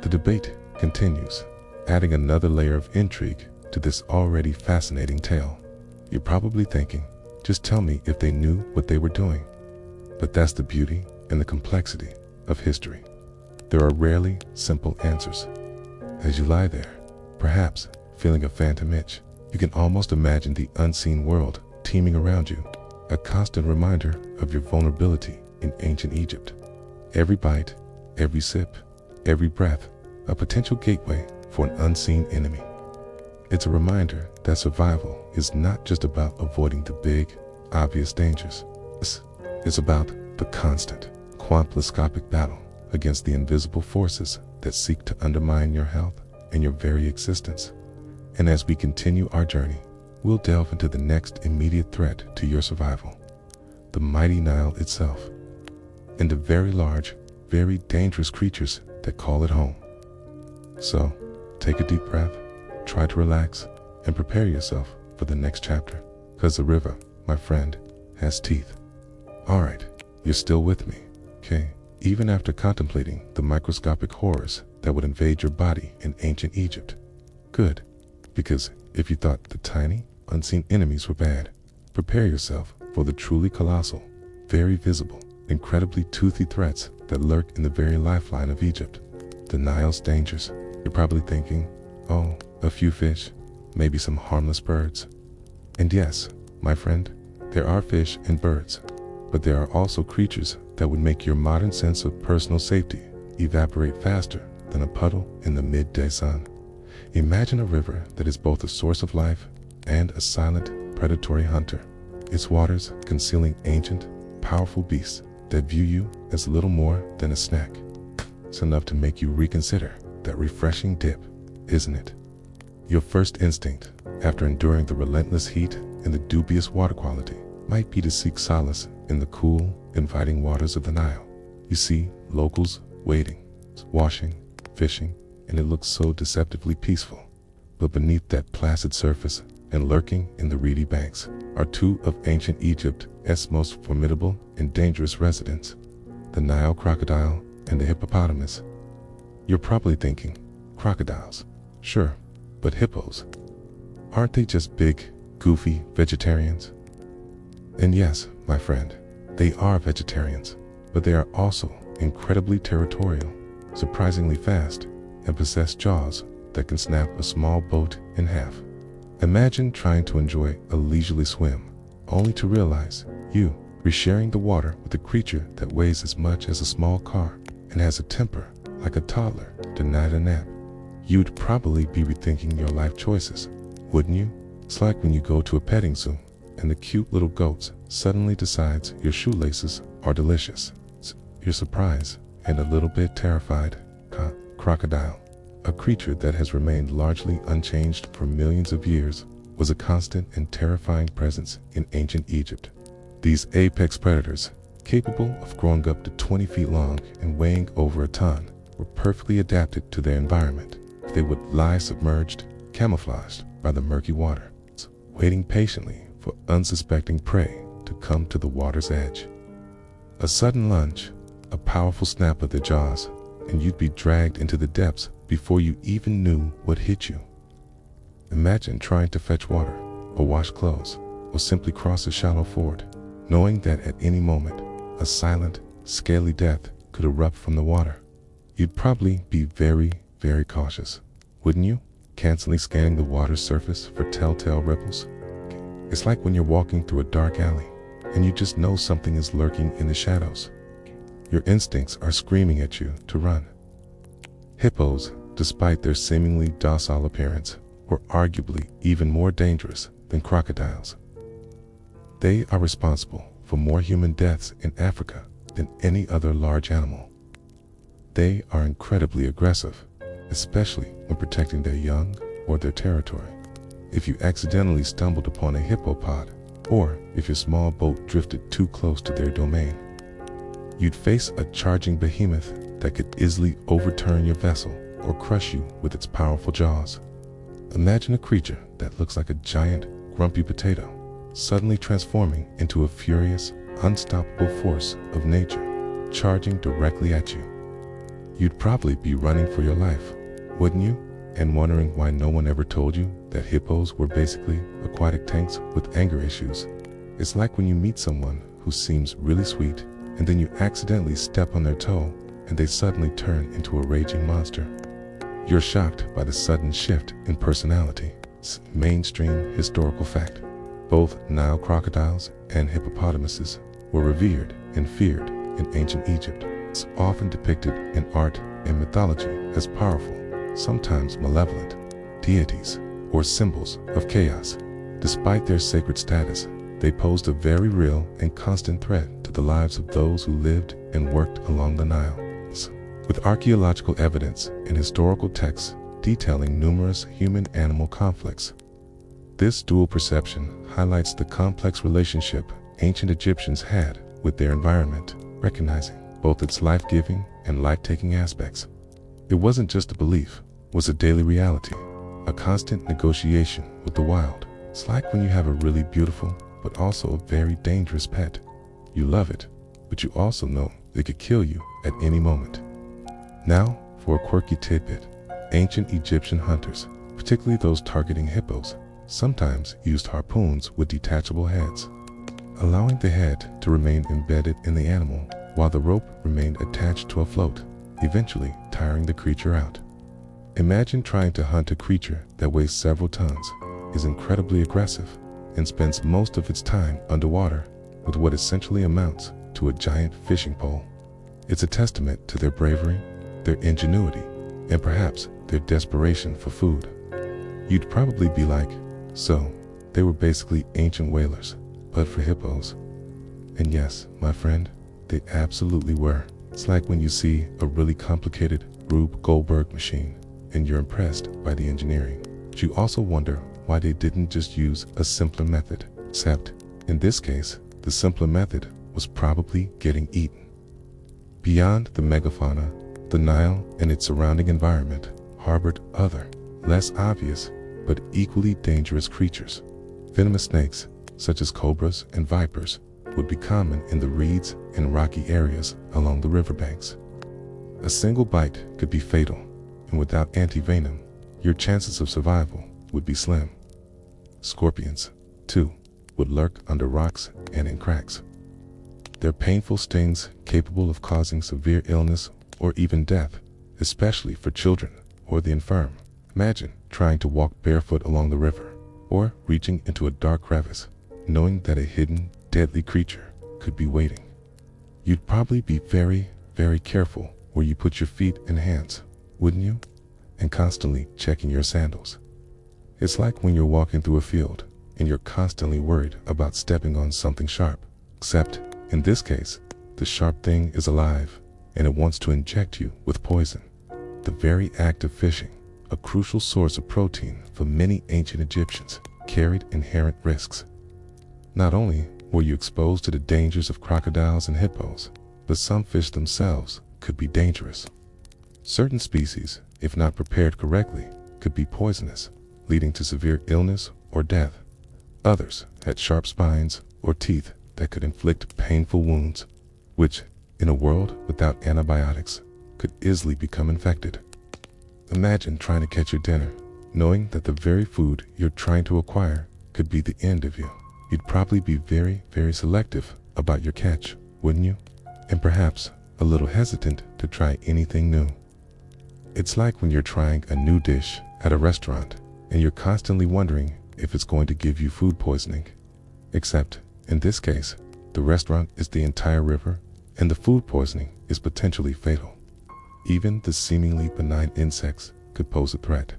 The debate continues, adding another layer of intrigue to this already fascinating tale. You're probably thinking, just tell me if they knew what they were doing. But that's the beauty and the complexity of history. There are rarely simple answers. As you lie there, perhaps feeling a phantom itch, you can almost imagine the unseen world teeming around you, a constant reminder of your vulnerability in ancient Egypt. Every bite, every sip, every breath, a potential gateway for an unseen enemy. It's a reminder that survival is not just about avoiding the big, obvious dangers. It's about the constant, quantumoscopic battle against the invisible forces that seek to undermine your health and your very existence. And as we continue our journey, we'll delve into the next immediate threat to your survival, the mighty Nile itself, and the very large, very dangerous creatures that call it home. So, take a deep breath, try to relax, and prepare yourself for the next chapter, because the river, my friend, has teeth. Alright, you're still with me, even after contemplating the microscopic horrors that would invade your body in ancient Egypt. Good, because if you thought the tiny, unseen enemies were bad, prepare yourself for the truly colossal, very visible, incredibly toothy threats that lurk in the very lifeline of Egypt, the Nile's dangers. You're probably thinking, oh, a few fish, maybe some harmless birds. And yes, my friend, there are fish and birds, but there are also creatures that would make your modern sense of personal safety evaporate faster than a puddle in the midday sun. Imagine a river that is both a source of life and a silent, predatory hunter, its waters concealing ancient, powerful beasts that view you as little more than a snack. It's enough to make you reconsider that refreshing dip, isn't it? Your first instinct, after enduring the relentless heat and the dubious water quality, might be to seek solace in the cool, inviting waters of the Nile. You see locals wading, washing, fishing, and it looks so deceptively peaceful. But beneath that placid surface and lurking in the reedy banks are two of ancient Egypt's most formidable and dangerous residents, the Nile crocodile and the hippopotamus. You're probably thinking, crocodiles, sure, but hippos, aren't they just big, goofy vegetarians? And yes, my friend, they are vegetarians, but they are also incredibly territorial, surprisingly fast, and possess jaws that can snap a small boat in half. Imagine trying to enjoy a leisurely swim, only to realize you are sharing the water with a creature that weighs as much as a small car and has a temper like a toddler denied a nap. You'd probably be rethinking your life choices, wouldn't you? It's like when you go to a petting zoo and the cute little goat suddenly decides your shoelaces are delicious. You're surprised and a little bit terrified. Crocodile, a creature that has remained largely unchanged for millions of years, was a constant and terrifying presence in ancient Egypt. These apex predators, capable of growing up to 20 feet long and weighing over a ton, were perfectly adapted to their environment. They would lie submerged, camouflaged by the murky water, waiting patiently for unsuspecting prey to come to the water's edge. A sudden lunge, a powerful snap of their jaws, and you'd be dragged into the depths before you even knew what hit you. Imagine trying to fetch water, or wash clothes, or simply cross a shallow ford, knowing that at any moment, a silent, scaly death could erupt from the water. You'd probably be very, very cautious, wouldn't you? Constantly scanning the water's surface for telltale ripples. It's like when you're walking through a dark alley, and you just know something is lurking in the shadows. Your instincts are screaming at you to run. Hippos, despite their seemingly docile appearance, were arguably even more dangerous than crocodiles. They are responsible for more human deaths in Africa than any other large animal. They are incredibly aggressive, especially when protecting their young or their territory. If you accidentally stumbled upon a hippopod, or if your small boat drifted too close to their domain, you'd face a charging behemoth that could easily overturn your vessel or crush you with its powerful jaws. Imagine a creature that looks like a giant, grumpy potato, suddenly transforming into a furious, unstoppable force of nature, charging directly at you. You'd probably be running for your life, wouldn't you? And wondering why no one ever told you that hippos were basically aquatic tanks with anger issues. It's like when you meet someone who seems really sweet, and then you accidentally step on their toe, and they suddenly turn into a raging monster. You're shocked by the sudden shift in personality. It's mainstream historical fact. Both Nile crocodiles and hippopotamuses were revered and feared in ancient Egypt. It's often depicted in art and mythology as powerful, sometimes malevolent, deities or symbols of chaos. Despite their sacred status, they posed a very real and constant threat to the lives of those who lived and worked along the Nile. With archaeological evidence and historical texts detailing numerous human-animal conflicts, this dual perception highlights the complex relationship ancient Egyptians had with their environment, recognizing both its life-giving and life-taking aspects. It wasn't just a belief, it was a daily reality, a constant negotiation with the wild. It's like when you have a really beautiful, but also a very dangerous pet. You love it, but you also know it could kill you at any moment. Now, for a quirky tidbit, ancient Egyptian hunters, particularly those targeting hippos, sometimes used harpoons with detachable heads, allowing the head to remain embedded in the animal while the rope remained attached to a float, eventually tiring the creature out. Imagine trying to hunt a creature that weighs several tons, is incredibly aggressive, and spends most of its time underwater with what essentially amounts to a giant fishing pole. It's a testament to their bravery, their ingenuity, and perhaps their desperation for food. You'd probably be like, so, they were basically ancient whalers, but for hippos. And yes, my friend, they absolutely were. It's like when you see a really complicated Rube Goldberg machine and you're impressed by the engineering. But you also wonder why they didn't just use a simpler method, except in this case, the simpler method was probably getting eaten. Beyond the megafauna, the Nile and its surrounding environment harbored other, less obvious, but equally dangerous creatures. Venomous snakes, such as cobras and vipers, would be common in the reeds and rocky areas along the riverbanks. A single bite could be fatal, and without anti-venom, your chances of survival would be slim. Scorpions, too, would lurk under rocks and in cracks. Their painful stings capable of causing severe illness or even death, especially for children or the infirm. Imagine trying to walk barefoot along the river, or reaching into a dark crevice, knowing that a hidden, deadly creature could be waiting. You'd probably be very, very careful where you put your feet and hands, wouldn't you? And constantly checking your sandals. It's like when you're walking through a field and you're constantly worried about stepping on something sharp, except in this case, the sharp thing is alive and it wants to inject you with poison. The very act of fishing, a crucial source of protein for many ancient Egyptians, carried inherent risks. Not only were you exposed to the dangers of crocodiles and hippos, but some fish themselves could be dangerous. Certain species, if not prepared correctly, could be poisonous, leading to severe illness or death. Others had sharp spines or teeth that could inflict painful wounds, which, in a world without antibiotics, could easily become infected. Imagine trying to catch your dinner, knowing that the very food you're trying to acquire could be the end of you. You'd probably be very, very selective about your catch, wouldn't you? And perhaps a little hesitant to try anything new. It's like when you're trying a new dish at a restaurant and you're constantly wondering if it's going to give you food poisoning. Except, in this case, the restaurant is the entire river and the food poisoning is potentially fatal. Even the seemingly benign insects could pose a threat.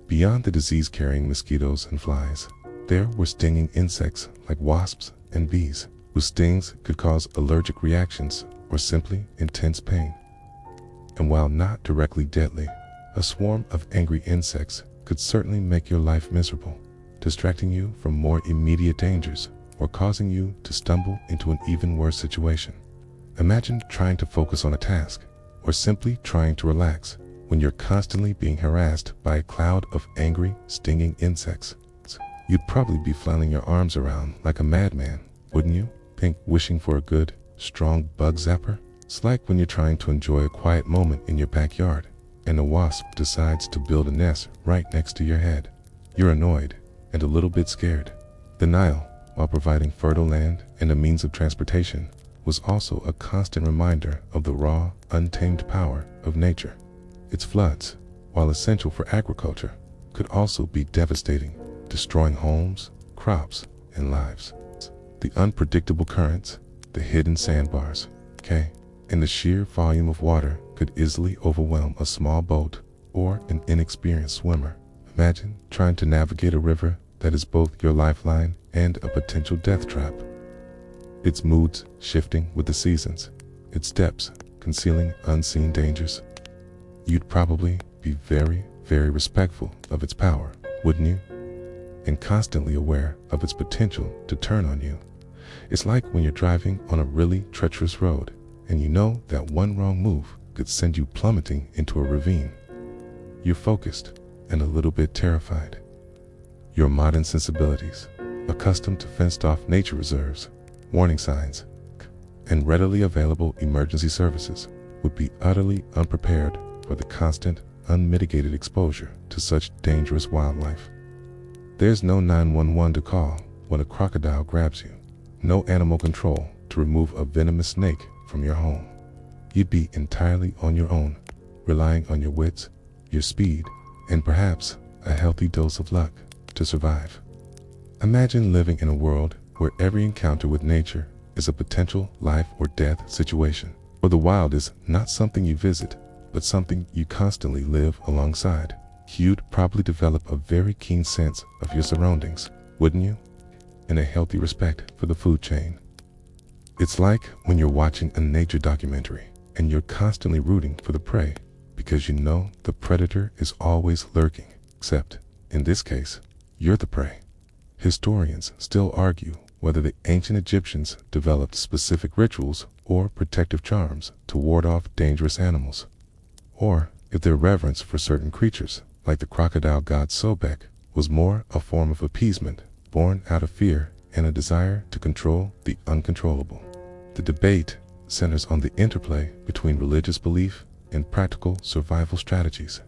Beyond the disease-carrying mosquitoes and flies, there were stinging insects like wasps and bees, whose stings could cause allergic reactions or simply intense pain. And while not directly deadly, a swarm of angry insects could certainly make your life miserable, distracting you from more immediate dangers or causing you to stumble into an even worse situation. Imagine trying to focus on a task or simply trying to relax when you're constantly being harassed by a cloud of angry, stinging insects. You'd probably be flailing your arms around like a madman, wouldn't you? Wishing for a good, strong bug zapper? It's like when you're trying to enjoy a quiet moment in your backyard and a wasp decides to build a nest right next to your head. You're annoyed and a little bit scared. The Nile, while providing fertile land and a means of transportation, was also a constant reminder of the raw, untamed power of nature. Its floods, while essential for agriculture, could also be devastating, destroying homes, crops, and lives. The unpredictable currents, the hidden sandbars, and the sheer volume of water could easily overwhelm a small boat or an inexperienced swimmer. Imagine trying to navigate a river that is both your lifeline and a potential death trap. Its moods shifting with the seasons, its depths concealing unseen dangers. You'd probably be very, very respectful of its power, wouldn't you? And constantly aware of its potential to turn on you. It's like when you're driving on a really treacherous road and you know that one wrong move could send you plummeting into a ravine. You're focused and a little bit terrified. Your modern sensibilities, accustomed to fenced-off nature reserves, warning signs, and readily available emergency services, would be utterly unprepared for the constant, unmitigated exposure to such dangerous wildlife. There's no 911 to call when a crocodile grabs you, no animal control to remove a venomous snake from your home. You'd be entirely on your own, relying on your wits, your speed, and perhaps a healthy dose of luck to survive. Imagine living in a world where every encounter with nature is a potential life or death situation, where the wild is not something you visit, but something you constantly live alongside. You'd probably develop a very keen sense of your surroundings, wouldn't you? And a healthy respect for the food chain. It's like when you're watching a nature documentary and you're constantly rooting for the prey because you know the predator is always lurking, except, in this case, you're the prey. Historians still argue whether the ancient Egyptians developed specific rituals or protective charms to ward off dangerous animals, or if their reverence for certain creatures, like the crocodile god Sobek, was more a form of appeasement born out of fear and a desire to control the uncontrollable. The debate centers on the interplay between religious belief and practical survival strategies,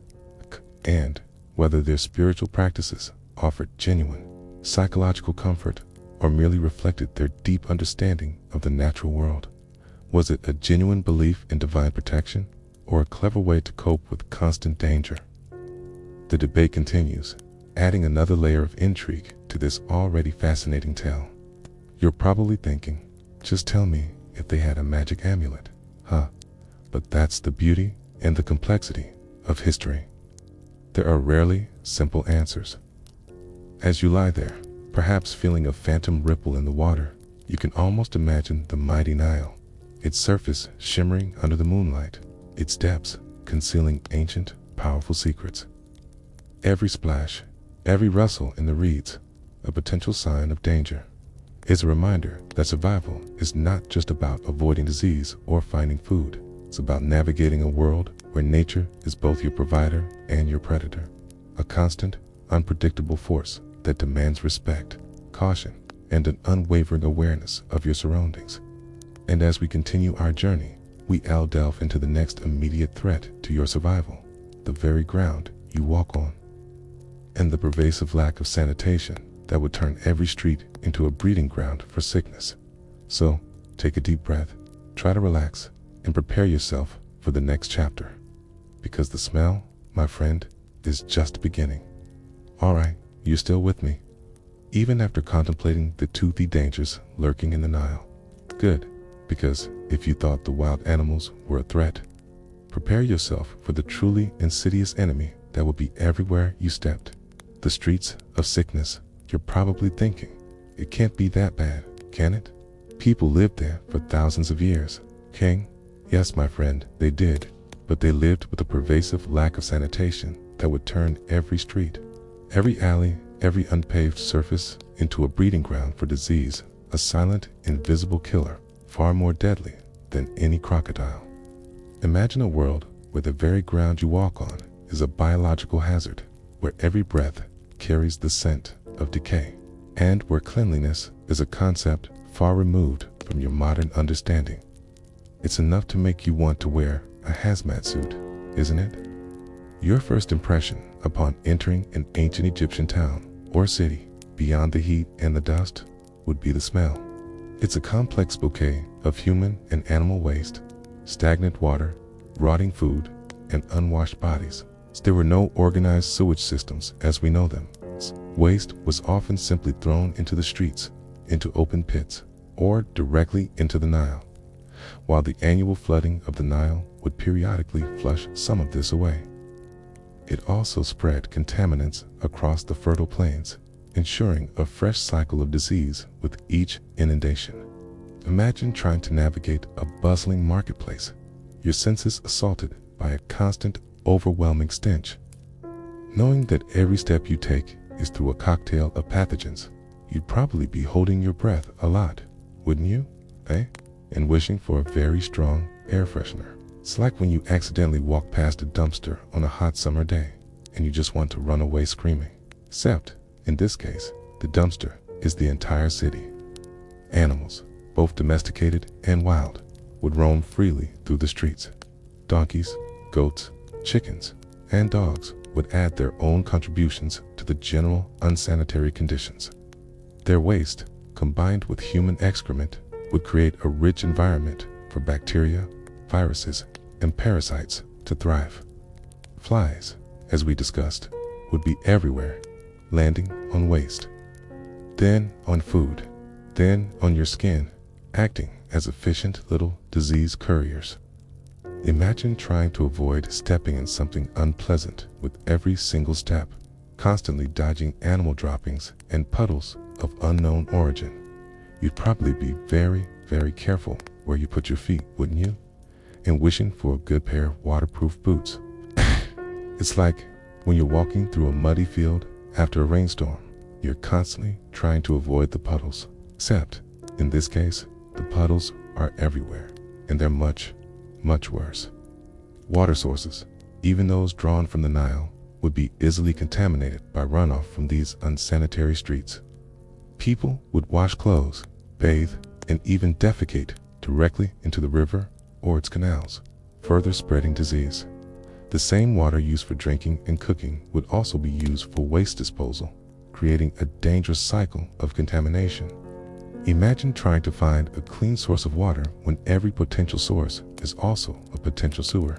and whether their spiritual practices offered genuine psychological comfort or merely reflected their deep understanding of the natural world. Was it a genuine belief in divine protection or a clever way to cope with constant danger? The debate continues, adding another layer of intrigue to this already fascinating tale. You're probably thinking, just tell me if they had a magic amulet, huh? But that's the beauty and the complexity of history. There are rarely simple answers. As you lie there, perhaps feeling a phantom ripple in the water, you can almost imagine the mighty Nile, its surface shimmering under the moonlight, its depths concealing ancient, powerful secrets. Every splash, every rustle in the reeds, a potential sign of danger, is a reminder that survival is not just about avoiding disease or finding food. It's about navigating a world where nature is both your provider and your predator, a constant, unpredictable force that demands respect, caution, and an unwavering awareness of your surroundings. And as we continue our journey, we'll delve into the next immediate threat to your survival, the very ground you walk on, and the pervasive lack of sanitation that would turn every street into a breeding ground for sickness. So, take a deep breath, try to relax, and prepare yourself for the next chapter. Because the smell, my friend, is just beginning. Alright, you still with me? Even after contemplating the toothy dangers lurking in the Nile? Good, because if you thought the wild animals were a threat, prepare yourself for the truly insidious enemy that will be everywhere you stepped. The streets of sickness. You're probably thinking, it can't be that bad, can it? People lived there for thousands of years. King? Yes, my friend, they did, but they lived with a pervasive lack of sanitation that would turn every street, every alley, every unpaved surface into a breeding ground for disease, a silent, invisible killer, far more deadly than any crocodile. Imagine a world where the very ground you walk on is a biological hazard, where every breath carries the scent of decay, and where cleanliness is a concept far removed from your modern understanding. It's enough to make you want to wear a hazmat suit, isn't it? Your first impression upon entering an ancient Egyptian town or city, beyond the heat and the dust, would be the smell. It's a complex bouquet of human and animal waste, stagnant water, rotting food, and unwashed bodies. There were no organized sewage systems as we know them. Waste was often simply thrown into the streets, into open pits, or directly into the Nile, while the annual flooding of the Nile would periodically flush some of this away. It also spread contaminants across the fertile plains, ensuring a fresh cycle of disease with each inundation. Imagine trying to navigate a bustling marketplace, your senses assaulted by a constant, overwhelming stench. Knowing that every step you take is through a cocktail of pathogens, you'd probably be holding your breath a lot, wouldn't you? And wishing for a very strong air freshener. It's like when you accidentally walk past a dumpster on a hot summer day and you just want to run away screaming. Except, in this case, the dumpster is the entire city. Animals, both domesticated and wild, would roam freely through the streets. Donkeys, goats, chickens, and dogs would add their own contributions to the general unsanitary conditions. Their waste, combined with human excrement, would create a rich environment for bacteria, viruses, and parasites to thrive. Flies, as we discussed, would be everywhere, landing on waste, then on food, then on your skin, acting as efficient little disease couriers. Imagine trying to avoid stepping in something unpleasant with every single step, constantly dodging animal droppings and puddles of unknown origin. You'd probably be very, very careful where you put your feet, wouldn't you? And wishing for a good pair of waterproof boots. It's like when you're walking through a muddy field after a rainstorm, you're constantly trying to avoid the puddles. Except, in this case, the puddles are everywhere, and they're much, much worse. Water sources, even those drawn from the Nile, would be easily contaminated by runoff from these unsanitary streets. People would wash clothes, bathe, and even defecate directly into the river or its canals, further spreading disease. The same water used for drinking and cooking would also be used for waste disposal, creating a dangerous cycle of contamination. Imagine trying to find a clean source of water when every potential source is also a potential sewer.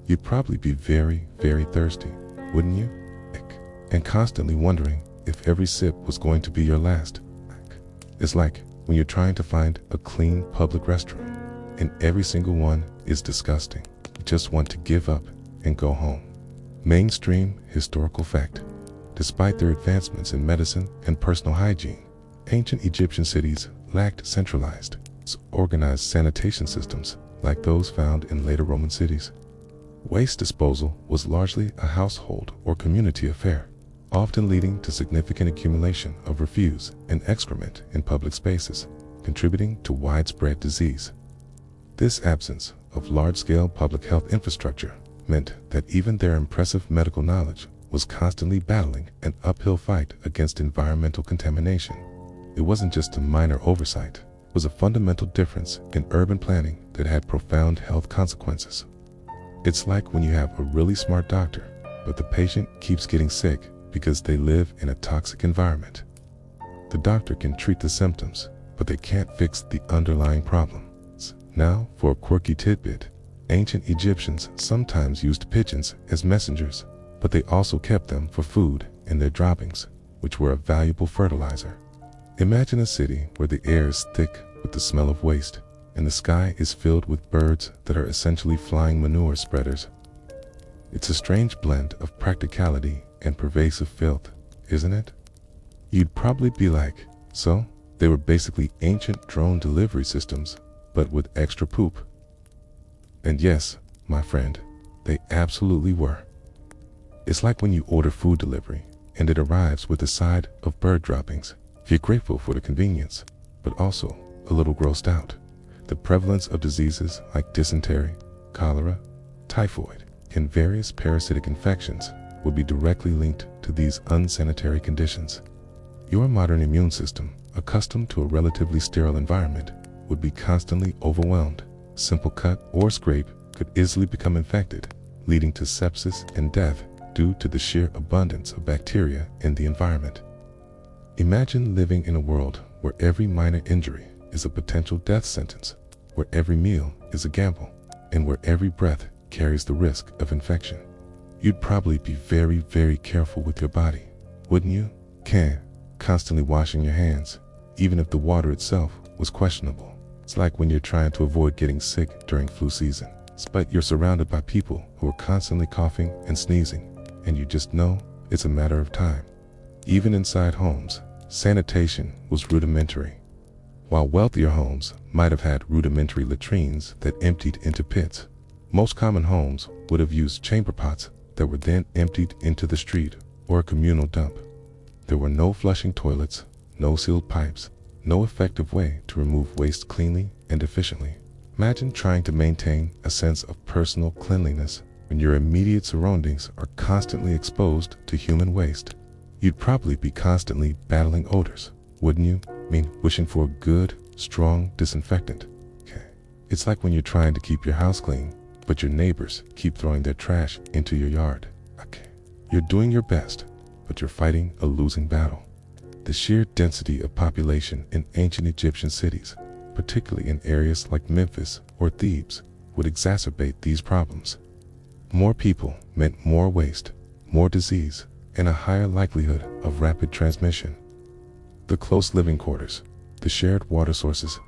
You'd probably be very, very thirsty, wouldn't you? And constantly wondering if every sip was going to be your last. It's like when you're trying to find a clean public restroom, and every single one is disgusting. You just want to give up and go home. Mainstream historical fact. Despite their advancements in medicine and personal hygiene, ancient Egyptian cities lacked centralized, organized sanitation systems like those found in later Roman cities. Waste disposal was largely a household or community affair, often leading to significant accumulation of refuse and excrement in public spaces, contributing to widespread disease. This absence of large-scale public health infrastructure meant that even their impressive medical knowledge was constantly battling an uphill fight against environmental contamination. It wasn't just a minor oversight, it was a fundamental difference in urban planning that had profound health consequences. It's like when you have a really smart doctor, but the patient keeps getting sick because they live in a toxic environment. The doctor can treat the symptoms, but they can't fix the underlying problems. Now, for a quirky tidbit, ancient Egyptians sometimes used pigeons as messengers, but they also kept them for food in their droppings, which were a valuable fertilizer. Imagine a city where the air is thick with the smell of waste, and the sky is filled with birds that are essentially flying manure spreaders. It's a strange blend of practicality and pervasive filth, isn't it? You'd probably be like, so they were basically ancient drone delivery systems, but with extra poop. And yes, my friend, they absolutely were. It's like when you order food delivery and it arrives with a side of bird droppings. You're grateful for the convenience, but also a little grossed out. The prevalence of diseases like dysentery, cholera, typhoid, and various parasitic infections would be directly linked to these unsanitary conditions. Your modern immune system, accustomed to a relatively sterile environment, would be constantly overwhelmed. A simple cut or scrape could easily become infected, leading to sepsis and death due to the sheer abundance of bacteria in the environment. Imagine living in a world where every minor injury is a potential death sentence, where every meal is a gamble, and where every breath carries the risk of infection. You'd probably be very, very careful with your body, wouldn't you? Constantly washing your hands, even if the water itself was questionable. It's like when you're trying to avoid getting sick during flu season, but you're surrounded by people who are constantly coughing and sneezing, and you just know it's a matter of time. Even inside homes, sanitation was rudimentary. While wealthier homes might have had rudimentary latrines that emptied into pits, most common homes would have used chamber pots that were then emptied into the street or a communal dump. There were no flushing toilets, no sealed pipes, no effective way to remove waste cleanly and efficiently. Imagine trying to maintain a sense of personal cleanliness when your immediate surroundings are constantly exposed to human waste. You'd probably be constantly battling odors, wouldn't you? Wishing for a good, strong disinfectant. It's like when you're trying to keep your house clean, but your neighbors keep throwing their trash into your yard. You're doing your best, but you're fighting a losing battle. The sheer density of population in ancient Egyptian cities, particularly in areas like Memphis or Thebes, would exacerbate these problems. More people meant more waste, more disease, and a higher likelihood of rapid transmission. The close living quarters, the shared water sources,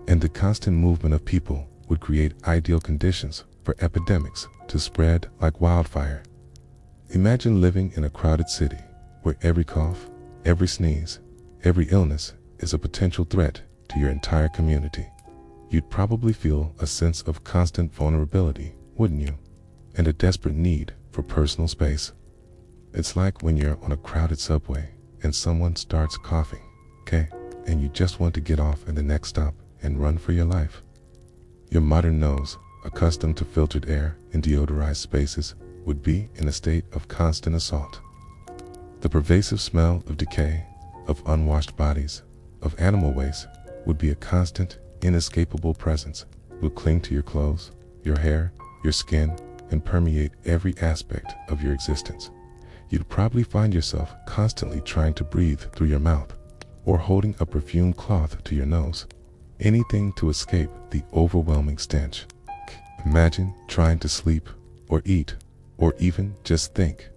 and the constant movement of people would create ideal conditions for epidemics to spread like wildfire. Imagine living in a crowded city where every cough, every sneeze, every illness is a potential threat to your entire community. You'd probably feel a sense of constant vulnerability, wouldn't you? And a desperate need for personal space. It's like when you're on a crowded subway and someone starts coughing, okay? And you just want to get off at the next stop and run for your life. Your modern nose, accustomed to filtered air and deodorized spaces, would be in a state of constant assault. The pervasive smell of decay, of unwashed bodies, of animal waste would be a constant, inescapable presence. It would cling to your clothes, your hair, your skin, and permeate every aspect of your existence. You'd probably find yourself constantly trying to breathe through your mouth, or holding a perfumed cloth to your nose, anything to escape the overwhelming stench. Imagine trying to sleep, or eat, or even just think,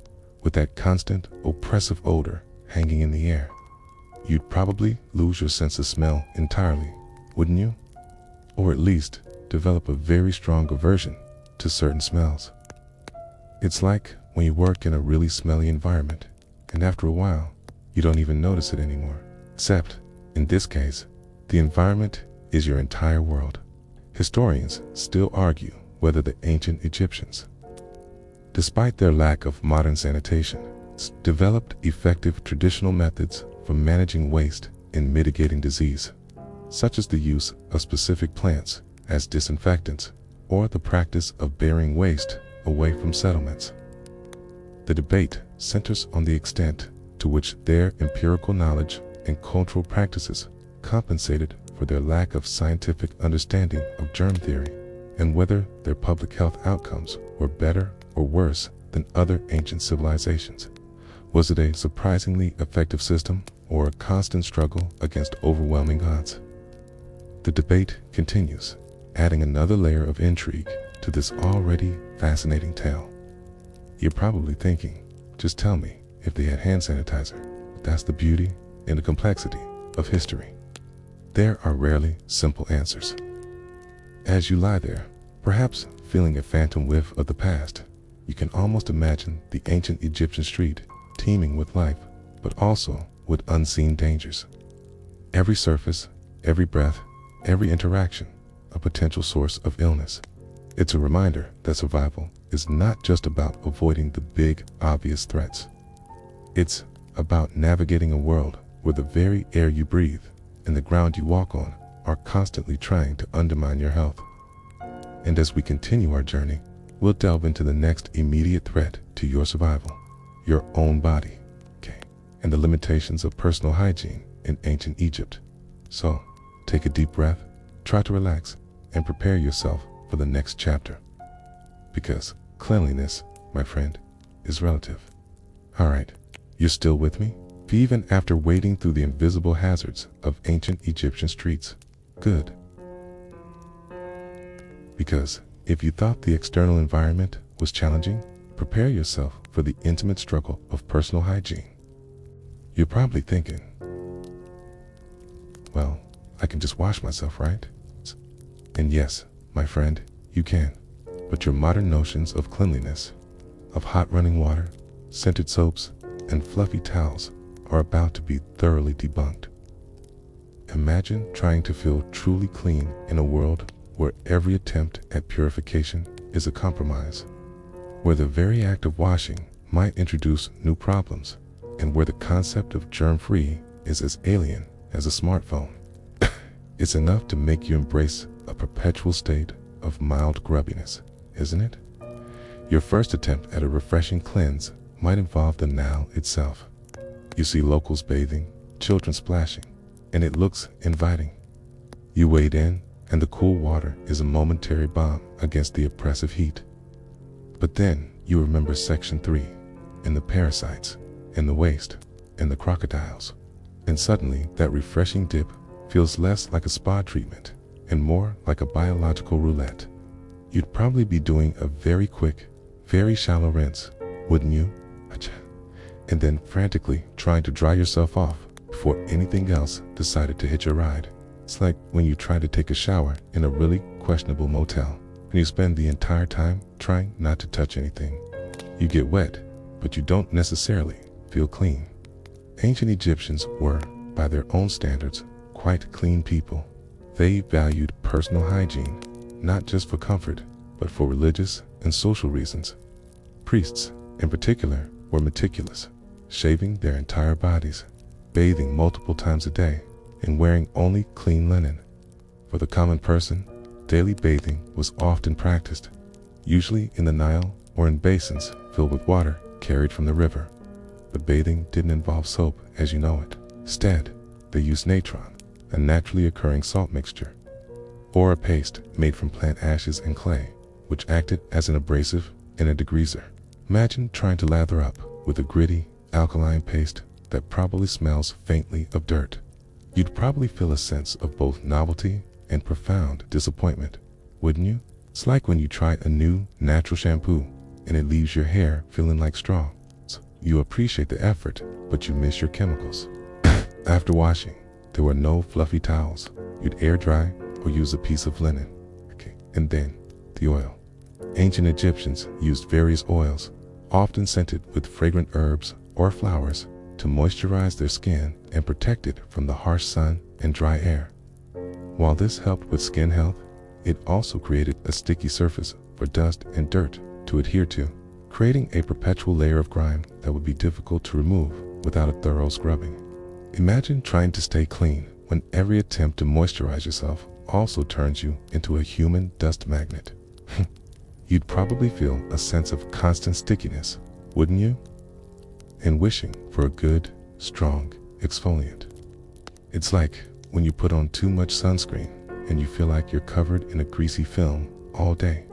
with that constant, oppressive odor hanging in the air. You'd probably lose your sense of smell entirely, wouldn't you? Or at least develop a very strong aversion to certain smells. It's like when you work in a really smelly environment, and after a while, you don't even notice it anymore. Except, in this case, the environment is your entire world. Historians still argue whether the ancient Egyptians, despite their lack of modern sanitation, developed effective traditional methods for managing waste and mitigating disease, such as the use of specific plants as disinfectants or the practice of burying waste away from settlements. The debate centers on the extent to which their empirical knowledge and cultural practices compensated for their lack of scientific understanding of germ theory, and whether their public health outcomes were better or worse than other ancient civilizations. Was it a surprisingly effective system or a constant struggle against overwhelming odds? The debate continues, adding another layer of intrigue to this already fascinating tale. You're probably thinking, just tell me if they had hand sanitizer. That's the beauty and the complexity of history. There are rarely simple answers. As you lie there, perhaps feeling a phantom whiff of the past, you can almost imagine the ancient Egyptian street teeming with life, but also with unseen dangers. Every surface, every breath, every interaction, a potential source of illness. It's a reminder that survival is not just about avoiding the big, obvious threats. It's about navigating a world where the very air you breathe and the ground you walk on are constantly trying to undermine your health. And as we continue our journey, we'll delve into the next immediate threat to your survival, your own body, okay, and the limitations of personal hygiene in ancient Egypt. So, take a deep breath, try to relax, and prepare yourself for the next chapter. Because cleanliness, my friend, is relative. Alright, you're still with me? Even after wading through the invisible hazards of ancient Egyptian streets. Good. Because if you thought the external environment was challenging, prepare yourself for the intimate struggle of personal hygiene. You're probably thinking, well, I can just wash myself, right? And yes, my friend, you can. But your modern notions of cleanliness, of hot running water, scented soaps, and fluffy towels are about to be thoroughly debunked. Imagine trying to feel truly clean in a world where every attempt at purification is a compromise, where the very act of washing might introduce new problems, and where the concept of germ-free is as alien as a smartphone. It's enough to make you embrace a perpetual state of mild grubbiness, isn't it? Your first attempt at a refreshing cleanse might involve the Nile itself. You see locals bathing, children splashing, and it looks inviting. You wade in, and the cool water is a momentary balm against the oppressive heat. But then you remember Section 3, and the parasites, and the waste, and the crocodiles. And suddenly that refreshing dip feels less like a spa treatment and more like a biological roulette. You'd probably be doing a very quick, very shallow rinse, wouldn't you? And then frantically trying to dry yourself off before anything else decided to hitch a ride. It's like when you try to take a shower in a really questionable motel and you spend the entire time trying not to touch anything. You get wet, but you don't necessarily feel clean. Ancient Egyptians were, by their own standards, quite clean people. They valued personal hygiene, not just for comfort, but for religious and social reasons. Priests, in particular, were meticulous, shaving their entire bodies, bathing multiple times a day, and wearing only clean linen. For the common person, daily bathing was often practiced, usually in the Nile or in basins filled with water carried from the river. But bathing didn't involve soap as you know it. Instead, they used natron, a naturally occurring salt mixture, or a paste made from plant ashes and clay, which acted as an abrasive and a degreaser. Imagine trying to lather up with a gritty, alkaline paste that probably smells faintly of dirt. You'd probably feel a sense of both novelty and profound disappointment, wouldn't you? It's like when you try a new natural shampoo and it leaves your hair feeling like straw. So you appreciate the effort, but you miss your chemicals. After washing, there were no fluffy towels. You'd air dry or use a piece of linen. And then, the oil. Ancient Egyptians used various oils, often scented with fragrant herbs or flowers, to moisturize their skin and protect it from the harsh sun and dry air. While this helped with skin health, it also created a sticky surface for dust and dirt to adhere to, creating a perpetual layer of grime that would be difficult to remove without a thorough scrubbing. Imagine trying to stay clean when every attempt to moisturize yourself also turns you into a human dust magnet. You'd probably feel a sense of constant stickiness, wouldn't you? And wishing for a good, strong exfoliant. It's like when you put on too much sunscreen and you feel like you're covered in a greasy film all day.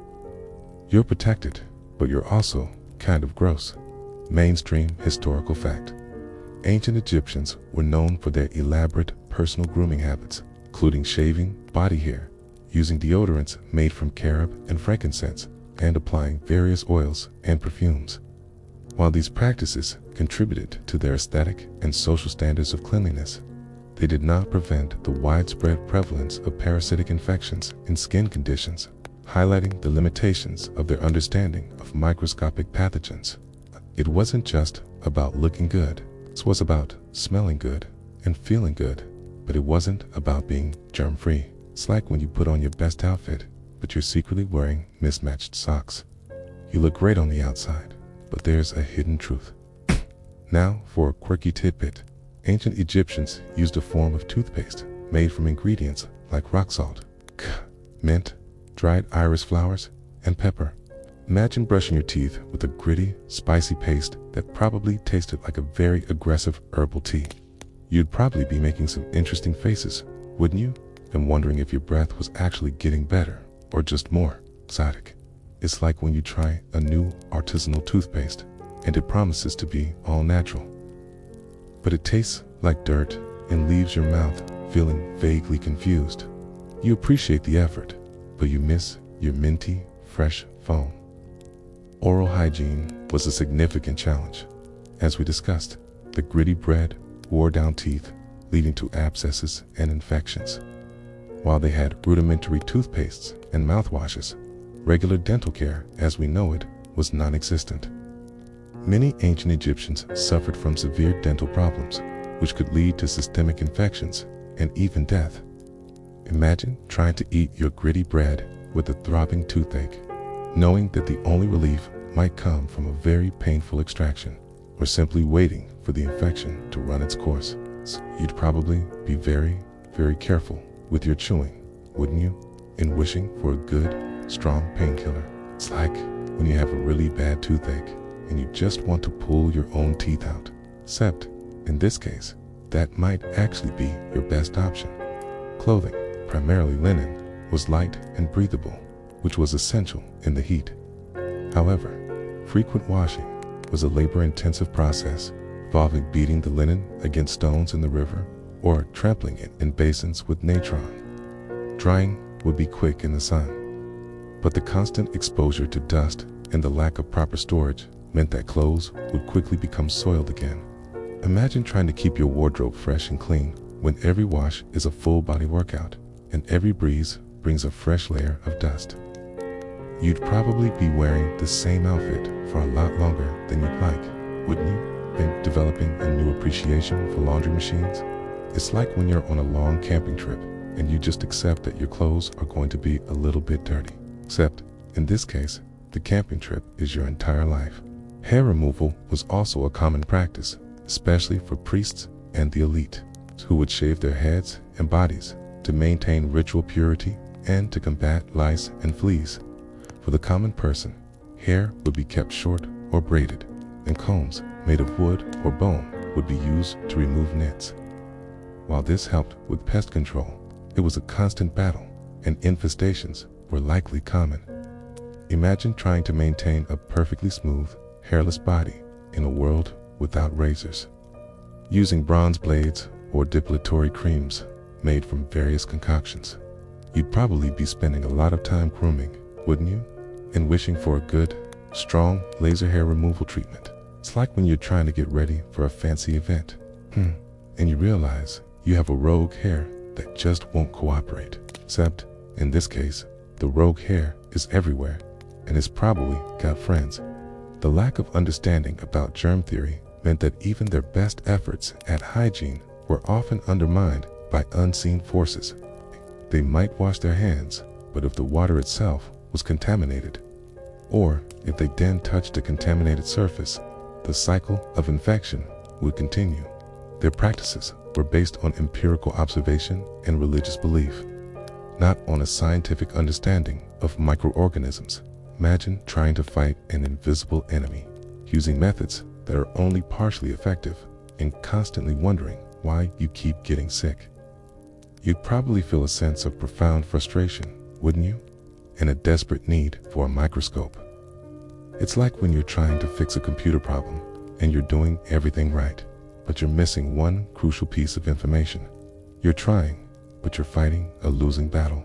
You're protected, but you're also kind of gross. Mainstream historical fact. Ancient Egyptians were known for their elaborate personal grooming habits, including shaving body hair, using deodorants made from carob and frankincense, and applying various oils and perfumes. While these practices contributed to their aesthetic and social standards of cleanliness, they did not prevent the widespread prevalence of parasitic infections and skin conditions, highlighting the limitations of their understanding of microscopic pathogens. It wasn't just about looking good. This was about smelling good and feeling good, but it wasn't about being germ-free. It's like when you put on your best outfit, but you're secretly wearing mismatched socks. You look great on the outside, but there's a hidden truth. Now for a quirky tidbit. Ancient Egyptians used a form of toothpaste made from ingredients like rock salt, mint, dried iris flowers, and pepper. Imagine brushing your teeth with a gritty, spicy paste that probably tasted like a very aggressive herbal tea. You'd probably be making some interesting faces, wouldn't you? And wondering if your breath was actually getting better or just more exotic. It's like when you try a new artisanal toothpaste and it promises to be all natural, but it tastes like dirt and leaves your mouth feeling vaguely confused. You appreciate the effort, but you miss your minty, fresh foam. Oral hygiene was a significant challenge. As we discussed, the gritty bread wore down teeth, leading to abscesses and infections. While they had rudimentary toothpastes and mouthwashes, regular dental care, as we know it, was non-existent. Many ancient Egyptians suffered from severe dental problems, which could lead to systemic infections and even death. Imagine trying to eat your gritty bread with a throbbing toothache, knowing that the only relief might come from a very painful extraction, or simply waiting for the infection to run its course. So you'd probably be very, very careful with your chewing, wouldn't you? In wishing for a good, strong painkiller. It's like when you have a really bad toothache and you just want to pull your own teeth out. Except, in this case, that might actually be your best option. Clothing, primarily linen, was light and breathable, which was essential in the heat. However, frequent washing was a labor-intensive process involving beating the linen against stones in the river or trampling it in basins with natron. Drying would be quick in the sun, but the constant exposure to dust and the lack of proper storage meant that clothes would quickly become soiled again. Imagine trying to keep your wardrobe fresh and clean when every wash is a full body workout and every breeze brings a fresh layer of dust. You'd probably be wearing the same outfit for a lot longer than you'd like, wouldn't you? And developing a new appreciation for laundry machines? It's like when you're on a long camping trip and you just accept that your clothes are going to be a little bit dirty. Except, in this case, the camping trip is your entire life. Hair removal was also a common practice, especially for priests and the elite, who would shave their heads and bodies to maintain ritual purity and to combat lice and fleas. For the common person, hair would be kept short or braided, and combs made of wood or bone would be used to remove nits. While this helped with pest control, it was a constant battle, and infestations were likely common. Imagine trying to maintain a perfectly smooth, hairless body in a world without razors. Using bronze blades or depilatory creams made from various concoctions, you'd probably be spending a lot of time grooming, wouldn't you? And wishing for a good, strong laser hair removal treatment. It's like when you're trying to get ready for a fancy event, and you realize you have a rogue hair that just won't cooperate. Except, in this case, the rogue hair is everywhere and has probably got friends. The lack of understanding about germ theory meant that even their best efforts at hygiene were often undermined by unseen forces. They might wash their hands, but if the water itself was contaminated, or if they then touched a contaminated surface, the cycle of infection would continue. Their practices were based on empirical observation and religious belief, not on a scientific understanding of microorganisms. Imagine trying to fight an invisible enemy using methods that are only partially effective and constantly wondering why you keep getting sick. You'd probably feel a sense of profound frustration, wouldn't you? And a desperate need for a microscope. It's like when you're trying to fix a computer problem and you're doing everything right, but you're missing one crucial piece of information. You're trying, but you're fighting a losing battle.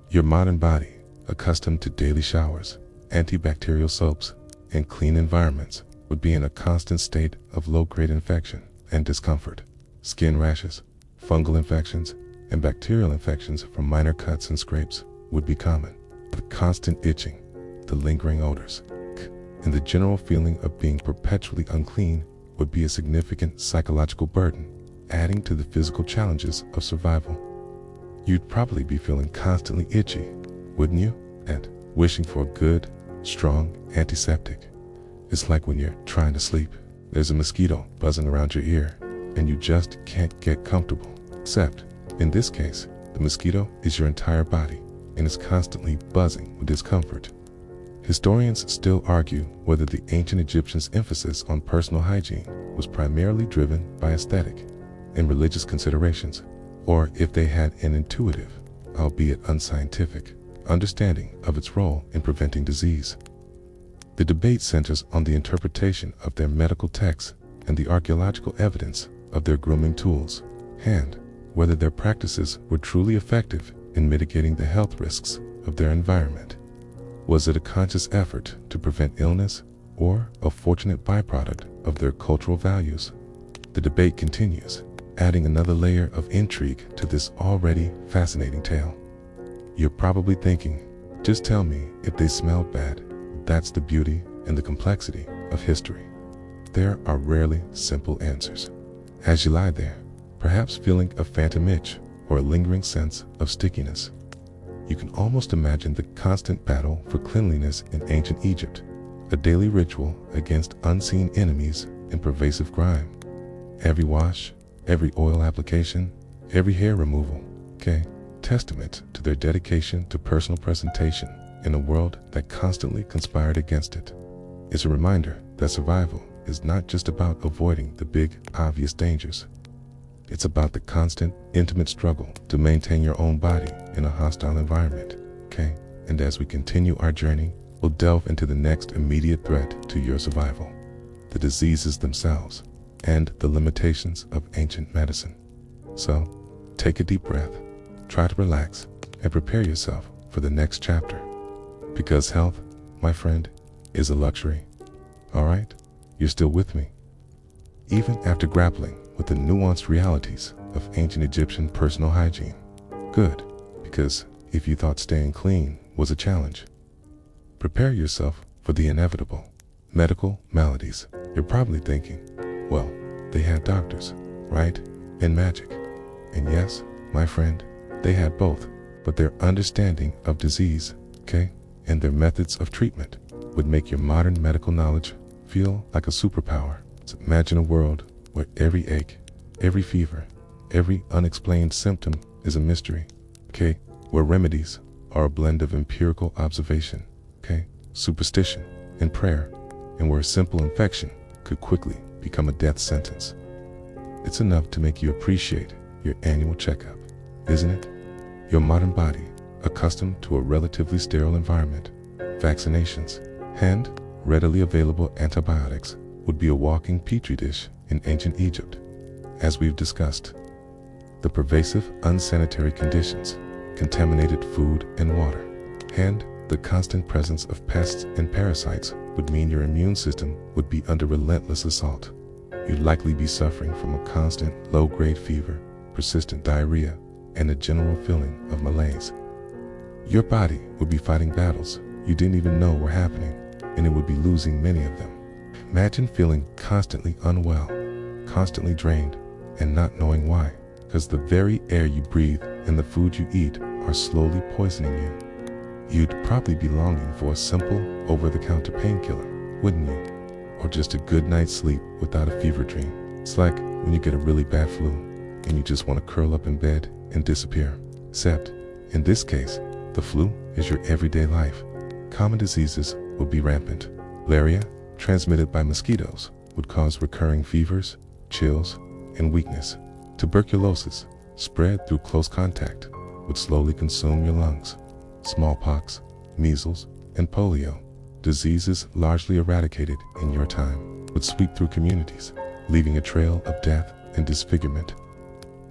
Your modern body, accustomed to daily showers, antibacterial soaps, and clean environments, would be in a constant state of low-grade infection and discomfort. Skin rashes, fungal infections, and bacterial infections from minor cuts and scrapes would be common. The constant itching, the lingering odors, and the general feeling of being perpetually unclean would be a significant psychological burden, adding to the physical challenges of survival. You'd probably be feeling constantly itchy, wouldn't you? And wishing for a good, strong antiseptic. It's like when you're trying to sleep, there's a mosquito buzzing around your ear, and you just can't get comfortable. Except, in this case, the mosquito is your entire body, and is constantly buzzing with discomfort. Historians still argue whether the ancient Egyptians' emphasis on personal hygiene was primarily driven by aesthetic and religious considerations, or if they had an intuitive, albeit unscientific, understanding of its role in preventing disease. The debate centers on the interpretation of their medical texts and the archaeological evidence of their grooming tools, and whether their practices were truly effective in mitigating the health risks of their environment. Was it a conscious effort to prevent illness or a fortunate byproduct of their cultural values? The debate continues, adding another layer of intrigue to this already fascinating tale. You're probably thinking, just tell me if they smelled bad. That's the beauty and the complexity of history. There are rarely simple answers. As you lie there, perhaps feeling a phantom itch or a lingering sense of stickiness, you can almost imagine the constant battle for cleanliness in ancient Egypt, a daily ritual against unseen enemies and pervasive grime. Every wash, every oil application, every hair removal, testament to their dedication to personal presentation in a world that constantly conspired against it. It's a reminder that survival is not just about avoiding the big, obvious dangers. It's about the constant, intimate struggle to maintain your own body in a hostile environment, And as we continue our journey, we'll delve into the next immediate threat to your survival, the diseases themselves, and the limitations of ancient medicine. So, take a deep breath, try to relax, and prepare yourself for the next chapter. Because health, my friend, is a luxury. All right? You're still with me? Even after grappling with the nuanced realities of of ancient Egyptian personal hygiene. Good, because if you thought staying clean was a challenge, prepare yourself for the inevitable. Medical maladies. You're probably thinking, well, they had doctors, right? And magic. And yes, my friend, they had both, but their understanding of disease, okay, and their methods of treatment would make your modern medical knowledge feel like a superpower. So imagine a world where every ache, every fever, every unexplained symptom is a mystery, okay, where remedies are a blend of empirical observation, okay, superstition, and prayer, and where a simple infection could quickly become a death sentence. It's enough to make you appreciate your annual checkup, isn't it? Your modern body, accustomed to a relatively sterile environment, vaccinations, and readily available antibiotics, would be a walking petri dish in ancient Egypt. As we've discussed, the pervasive unsanitary conditions, contaminated food and water, and the constant presence of pests and parasites would mean your immune system would be under relentless assault. You'd likely be suffering from a constant low-grade fever, persistent diarrhea, and a general feeling of malaise. Your body would be fighting battles you didn't even know were happening, and it would be losing many of them. Imagine feeling constantly unwell, constantly drained, and not knowing why, because the very air you breathe and the food you eat are slowly poisoning you. You'd probably be longing for a simple, over-the-counter painkiller, wouldn't you? Or just a good night's sleep without a fever dream. It's like when you get a really bad flu, and you just want to curl up in bed and disappear. Except, in this case, the flu is your everyday life. Common diseases would be rampant. Malaria, transmitted by mosquitoes, would cause recurring fevers, chills, and weakness. Tuberculosis, spread through close contact, would slowly consume your lungs. Smallpox, measles, and polio, diseases largely eradicated in your time, would sweep through communities, leaving a trail of death and disfigurement.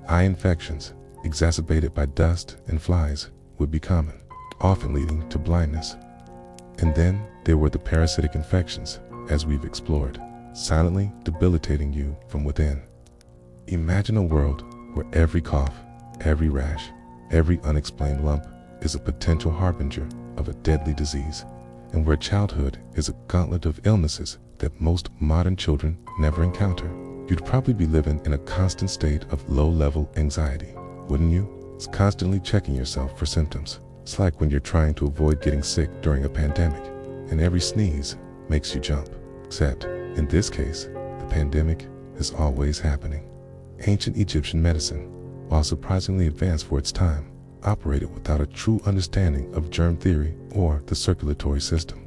Eye infections, exacerbated by dust and flies, would be common, often leading to blindness. And then there were the parasitic infections, as we've explored, silently debilitating you from within. Imagine a world where every cough, every rash, every unexplained lump is a potential harbinger of a deadly disease, and where childhood is a gauntlet of illnesses that most modern children never encounter. You'd probably be living in a constant state of low-level anxiety, wouldn't you? It's constantly checking yourself for symptoms. It's like when you're trying to avoid getting sick during a pandemic, and every sneeze makes you jump. Except, in this case, the pandemic is always happening. Ancient Egyptian medicine, while surprisingly advanced for its time, operated without a true understanding of germ theory or the circulatory system.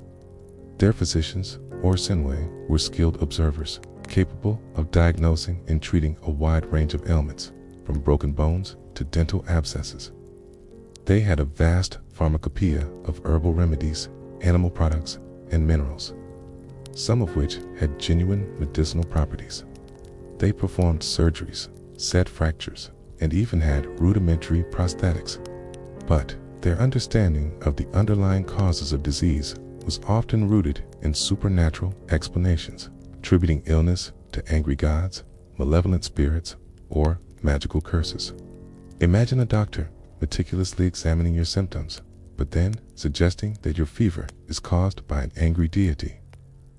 Their physicians, or Sinway, were skilled observers, capable of diagnosing and treating a wide range of ailments, from broken bones to dental abscesses. They had a vast pharmacopoeia of herbal remedies, animal products, and minerals, some of which had genuine medicinal properties. They performed surgeries, set fractures, and even had rudimentary prosthetics. But their understanding of the underlying causes of disease was often rooted in supernatural explanations, attributing illness to angry gods, malevolent spirits, or magical curses. Imagine a doctor meticulously examining your symptoms, but then suggesting that your fever is caused by an angry deity,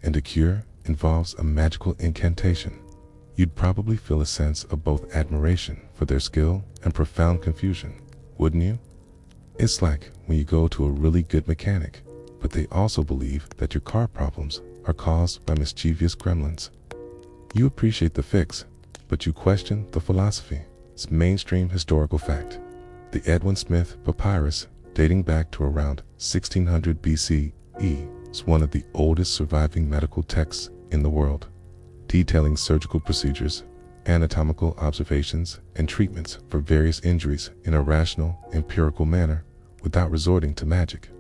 and a cure involves a magical incantation. You'd probably feel a sense of both admiration for their skill and profound confusion, wouldn't you? It's like when you go to a really good mechanic, but they also believe that your car problems are caused by mischievous gremlins. You appreciate the fix, but you question the philosophy. It's mainstream historical fact. The Edwin Smith Papyrus, dating back to around 1600 BCE, is one of the oldest surviving medical texts in the world, detailing surgical procedures, anatomical observations, and treatments for various injuries in a rational, empirical manner without resorting to magic.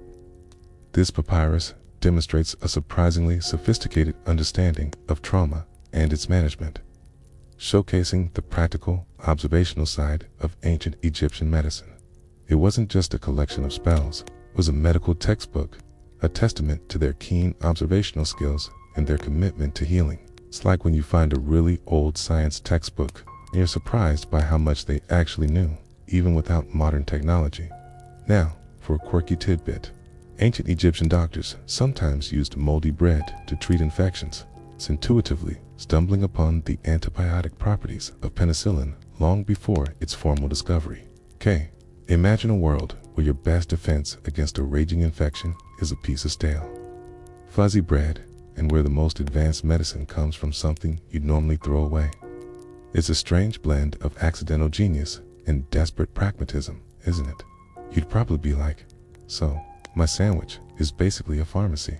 This papyrus demonstrates a surprisingly sophisticated understanding of trauma and its management, showcasing the practical, observational side of ancient Egyptian medicine. It wasn't just a collection of spells, it was a medical textbook, a testament to their keen observational skills and their commitment to healing. It's like when you find a really old science textbook, and you're surprised by how much they actually knew, even without modern technology. Now, for a quirky tidbit. Ancient Egyptian doctors sometimes used moldy bread to treat infections, intuitively stumbling upon the antibiotic properties of penicillin long before its formal discovery. Okay, imagine a world where your best defense against a raging infection is a piece of stale, fuzzy bread, and where the most advanced medicine comes from something you'd normally throw away. It's a strange blend of accidental genius and desperate pragmatism, isn't it? You'd probably be like, so, my sandwich is basically a pharmacy.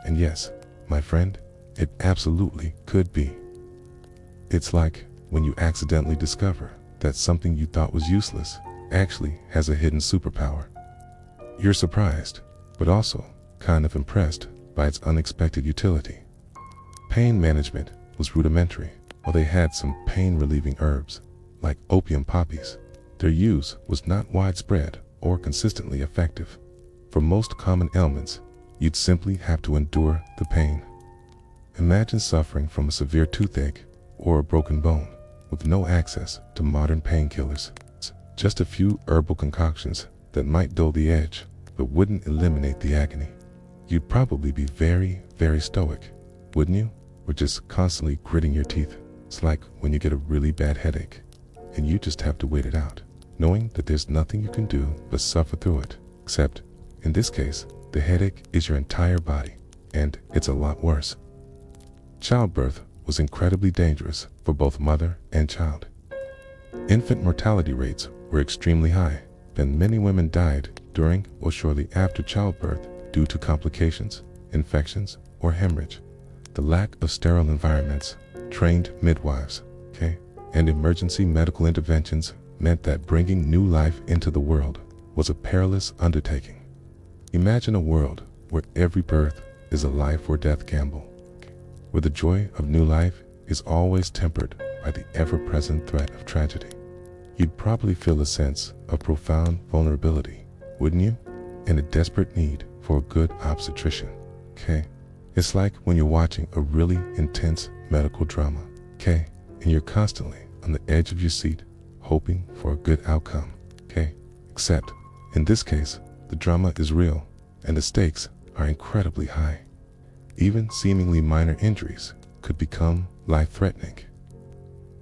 And yes, my friend, it absolutely could be. It's like when you accidentally discover that something you thought was useless actually has a hidden superpower. You're surprised, but also kind of impressed by its unexpected utility. Pain management was rudimentary, while they had some pain-relieving herbs, like opium poppies. Their use was not widespread or consistently effective. For most common ailments, you'd simply have to endure the pain. Imagine suffering from a severe toothache or a broken bone with no access to modern painkillers. Just a few herbal concoctions that might dull the edge but wouldn't eliminate the agony. You'd probably be very, very stoic, wouldn't you? Or just constantly gritting your teeth. It's like when you get a really bad headache and you just have to wait it out, knowing that there's nothing you can do but suffer through it. Except, in this case, the headache is your entire body, and it's a lot worse. Childbirth was incredibly dangerous for both mother and child. Infant mortality rates were extremely high, and many women died during or shortly after childbirth due to complications, infections, or hemorrhage. The lack of sterile environments, trained midwives, and emergency medical interventions meant that bringing new life into the world was a perilous undertaking. Imagine a world where every birth is a life or death gamble, where the joy of new life is always tempered by the ever-present threat of tragedy. You'd probably feel a sense of profound vulnerability, wouldn't you? And a desperate need for a good obstetrician, It's like when you're watching a really intense medical drama, and you're constantly on the edge of your seat, hoping for a good outcome, Except, in this case, the drama is real, and the stakes are incredibly high. Even seemingly minor injuries could become life-threatening.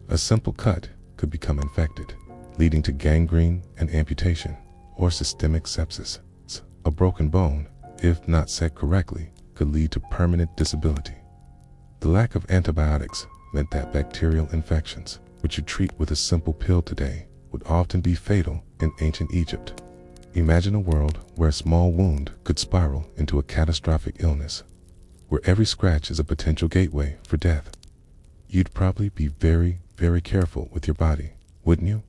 A simple cut could become infected, leading to gangrene and amputation, or systemic sepsis. A broken bone, if not set correctly, could lead to permanent disability. The lack of antibiotics meant that bacterial infections, which you treat with a simple pill today, would often be fatal in ancient Egypt. Imagine a world where a small wound could spiral into a catastrophic illness, where every scratch is a potential gateway for death. You'd probably be very, very careful with your body, wouldn't you?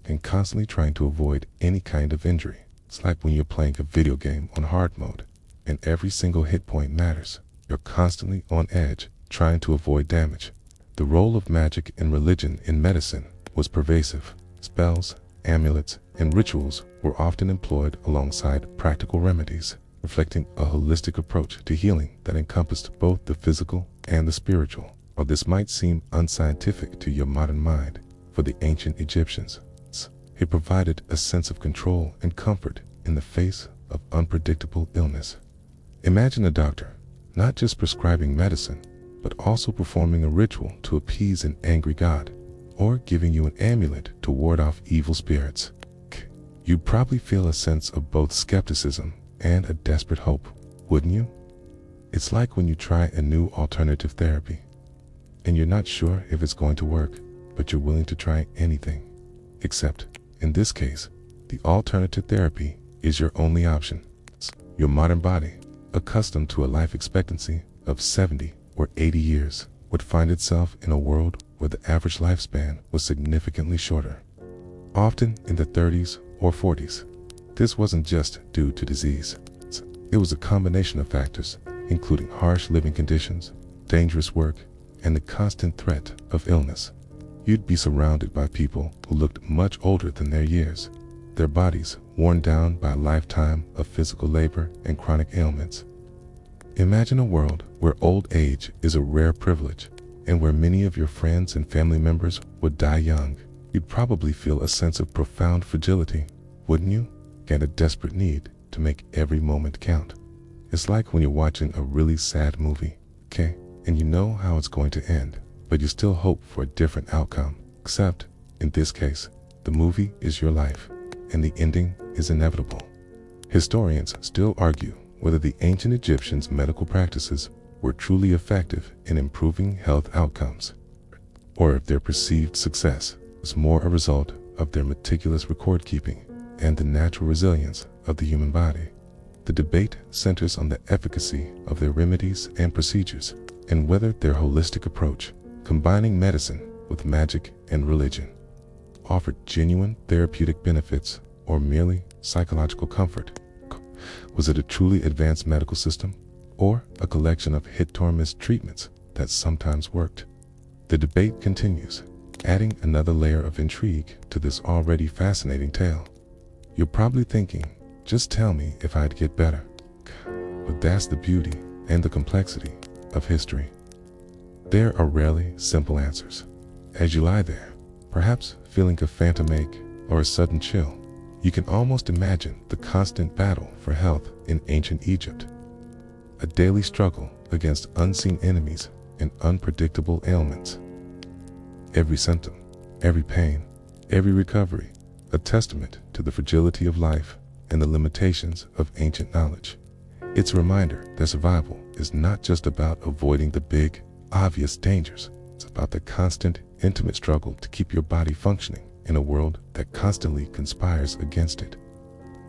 And constantly trying to avoid any kind of injury. It's like when you're playing a video game on hard mode, and every single hit point matters. You're constantly on edge, trying to avoid damage. The role of magic and religion in medicine was pervasive. Spells, amulets, and rituals were often employed alongside practical remedies, reflecting a holistic approach to healing that encompassed both the physical and the spiritual. While this might seem unscientific to your modern mind, for the ancient Egyptians, it provided a sense of control and comfort in the face of unpredictable illness. Imagine a doctor not just prescribing medicine, but also performing a ritual to appease an angry god, or giving you an amulet to ward off evil spirits. You'd probably feel a sense of both skepticism and a desperate hope, wouldn't you? It's like when you try a new alternative therapy, and you're not sure if it's going to work, but you're willing to try anything. Except, in this case, the alternative therapy is your only option. Your modern body, accustomed to a life expectancy of 70 or 80 years, would find itself in a world where the average lifespan was significantly shorter, often in the 30s or 40s. This wasn't just due to disease. It was a combination of factors, including harsh living conditions, dangerous work, and the constant threat of illness. You'd be surrounded by people who looked much older than their years, their bodies worn down by a lifetime of physical labor and chronic ailments. Imagine a world where old age is a rare privilege, and where many of your friends and family members would die young, you'd probably feel a sense of profound fragility, wouldn't you? And a desperate need to make every moment count. It's like when you're watching a really sad movie, okay, and you know how it's going to end, but you still hope for a different outcome. Except, in this case, the movie is your life, and the ending is inevitable. Historians still argue whether the ancient Egyptians' medical practices were truly effective in improving health outcomes, or if their perceived success was more a result of their meticulous record-keeping and the natural resilience of the human body. The debate centers on the efficacy of their remedies and procedures, and whether their holistic approach, combining medicine with magic and religion, offered genuine therapeutic benefits or merely psychological comfort. Was it a truly advanced medical system, or a collection of hit-or-miss treatments that sometimes worked? The debate continues, adding another layer of intrigue to this already fascinating tale. You're probably thinking, just tell me if I'd get better. But that's the beauty and the complexity of history. There are rarely simple answers. As you lie there, perhaps feeling a phantom ache or a sudden chill, you can almost imagine the constant battle for health in ancient Egypt. A daily struggle against unseen enemies and unpredictable ailments. Every symptom, every pain, every recovery, a testament to the fragility of life and the limitations of ancient knowledge. It's a reminder that survival is not just about avoiding the big, obvious dangers. It's about the constant, intimate struggle to keep your body functioning in a world that constantly conspires against it.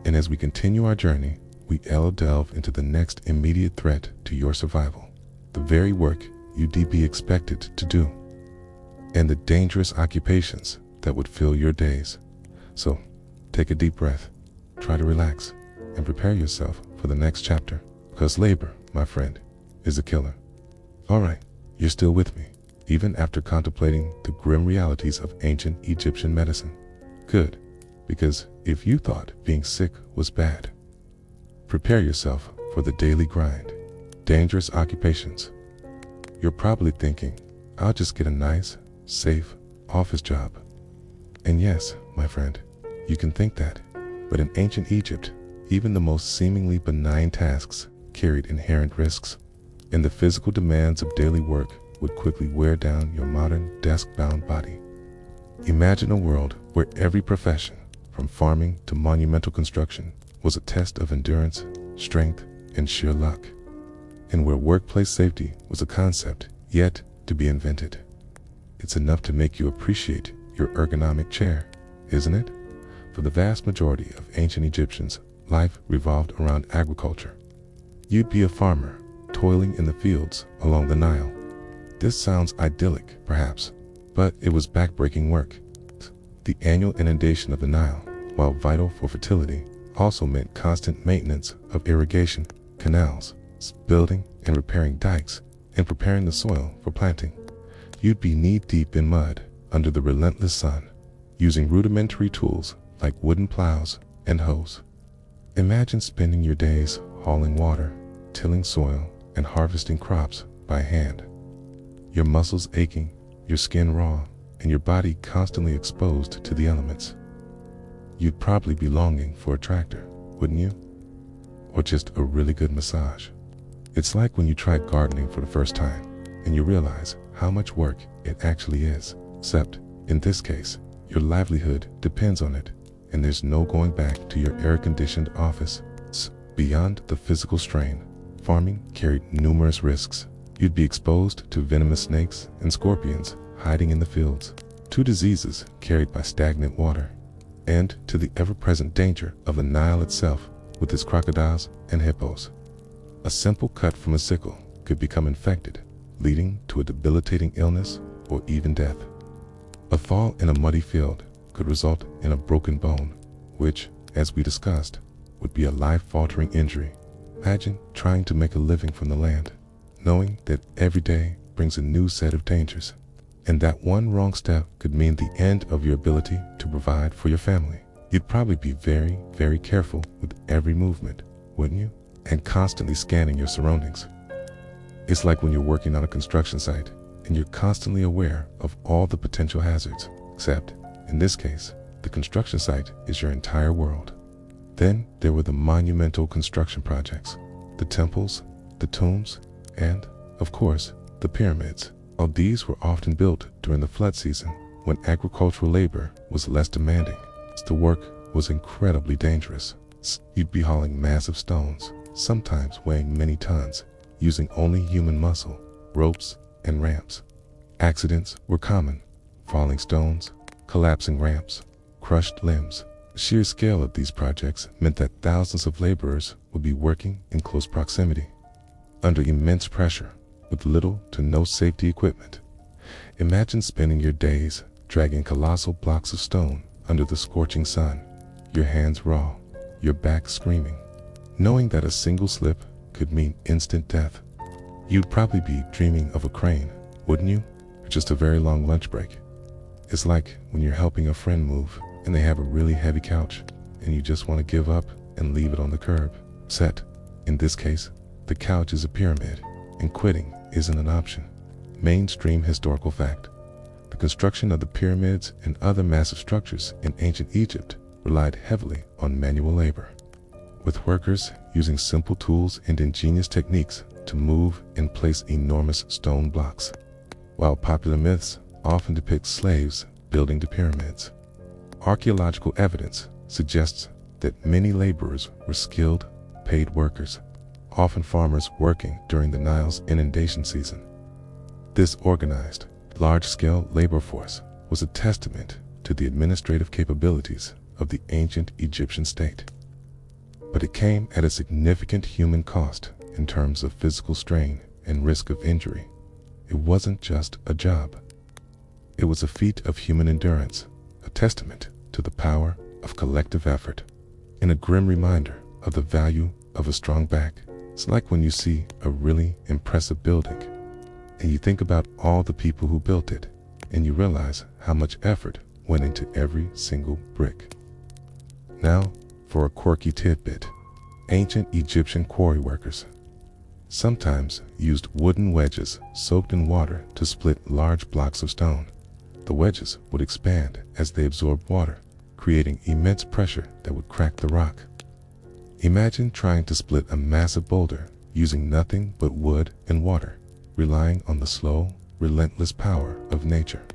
And as we continue our journey, we delve into the next immediate threat to your survival, the very work you'd be expected to do, and the dangerous occupations that would fill your days. So, take a deep breath, try to relax, and prepare yourself for the next chapter, because labor, my friend, is a killer. Alright, you're still with me, even after contemplating the grim realities of ancient Egyptian medicine. Good, because if you thought being sick was bad, prepare yourself for the daily grind, dangerous occupations. You're probably thinking, I'll just get a nice, safe office job. And yes, my friend, you can think that, but in ancient Egypt, even the most seemingly benign tasks carried inherent risks, and the physical demands of daily work would quickly wear down your modern desk-bound body. Imagine a world where every profession, from farming to monumental construction, was a test of endurance, strength, and sheer luck, and where workplace safety was a concept yet to be invented. It's enough to make you appreciate your ergonomic chair, isn't it? For the vast majority of ancient Egyptians, life revolved around agriculture. You'd be a farmer, toiling in the fields along the Nile. This sounds idyllic, perhaps, but it was backbreaking work. The annual inundation of the Nile, while vital for fertility, also meant constant maintenance of irrigation, canals, building and repairing dikes, and preparing the soil for planting. You'd be knee-deep in mud under the relentless sun, using rudimentary tools like wooden plows and hoes. Imagine spending your days hauling water, tilling soil, and harvesting crops by hand. Your muscles aching, your skin raw, and your body constantly exposed to the elements. You'd probably be longing for a tractor, wouldn't you? Or just a really good massage. It's like when you try gardening for the first time, and you realize how much work it actually is. Except, in this case, your livelihood depends on it, and there's no going back to your air-conditioned office. Beyond the physical strain, farming carried numerous risks. You'd be exposed to venomous snakes and scorpions hiding in the fields, to diseases carried by stagnant water, and to the ever-present danger of the Nile itself with its crocodiles and hippos. A simple cut from a sickle could become infected, leading to a debilitating illness or even death. A fall in a muddy field could result in a broken bone, which, as we discussed, would be a life-altering injury. Imagine trying to make a living from the land, knowing that every day brings a new set of dangers, and that one wrong step could mean the end of your ability to provide for your family. You'd probably be very, very careful with every movement, wouldn't you? And constantly scanning your surroundings. It's like when you're working on a construction site and you're constantly aware of all the potential hazards, except, in this case, the construction site is your entire world. Then there were the monumental construction projects, the temples, the tombs, and, of course, the pyramids. All these were often built during the flood season when agricultural labor was less demanding. The work was incredibly dangerous. You'd be hauling massive stones, sometimes weighing many tons, using only human muscle, ropes, and ramps. Accidents were common: falling stones, collapsing ramps, crushed limbs. The sheer scale of these projects meant that thousands of laborers would be working in close proximity, under immense pressure, with little to no safety equipment. Imagine spending your days dragging colossal blocks of stone under the scorching sun, your hands raw, your back screaming, knowing that a single slip could mean instant death. You'd probably be dreaming of a crane, wouldn't you? Or just a very long lunch break. It's like when you're helping a friend move and they have a really heavy couch and you just want to give up and leave it on the curb. Except, in this case, the couch is a pyramid and quitting isn't an option. Mainstream historical fact: the construction of the pyramids and other massive structures in ancient Egypt relied heavily on manual labor, with workers using simple tools and ingenious techniques to move and place enormous stone blocks, while popular myths often depict slaves building the pyramids. Archaeological evidence suggests that many laborers were skilled, paid workers, often farmers working during the Nile's inundation season. This organized, large-scale labor force was a testament to the administrative capabilities of the ancient Egyptian state. But it came at a significant human cost in terms of physical strain and risk of injury. It wasn't just a job. It was a feat of human endurance, a testament to the power of collective effort, and a grim reminder of the value of a strong back. It's like when you see a really impressive building, and you think about all the people who built it, and you realize how much effort went into every single brick. Now, for a quirky tidbit: ancient Egyptian quarry workers sometimes used wooden wedges soaked in water to split large blocks of stone. The wedges would expand as they absorbed water, creating immense pressure that would crack the rock. Imagine trying to split a massive boulder using nothing but wood and water, relying on the slow, relentless power of nature.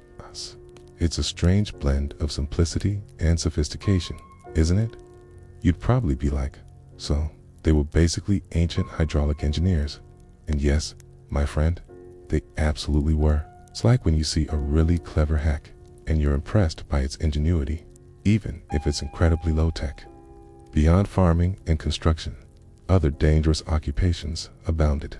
It's a strange blend of simplicity and sophistication, isn't it? You'd probably be like, so they were basically ancient hydraulic engineers. And yes, my friend, they absolutely were. It's like when you see a really clever hack and you're impressed by its ingenuity, even if it's incredibly low-tech. Beyond farming and construction, other dangerous occupations abounded.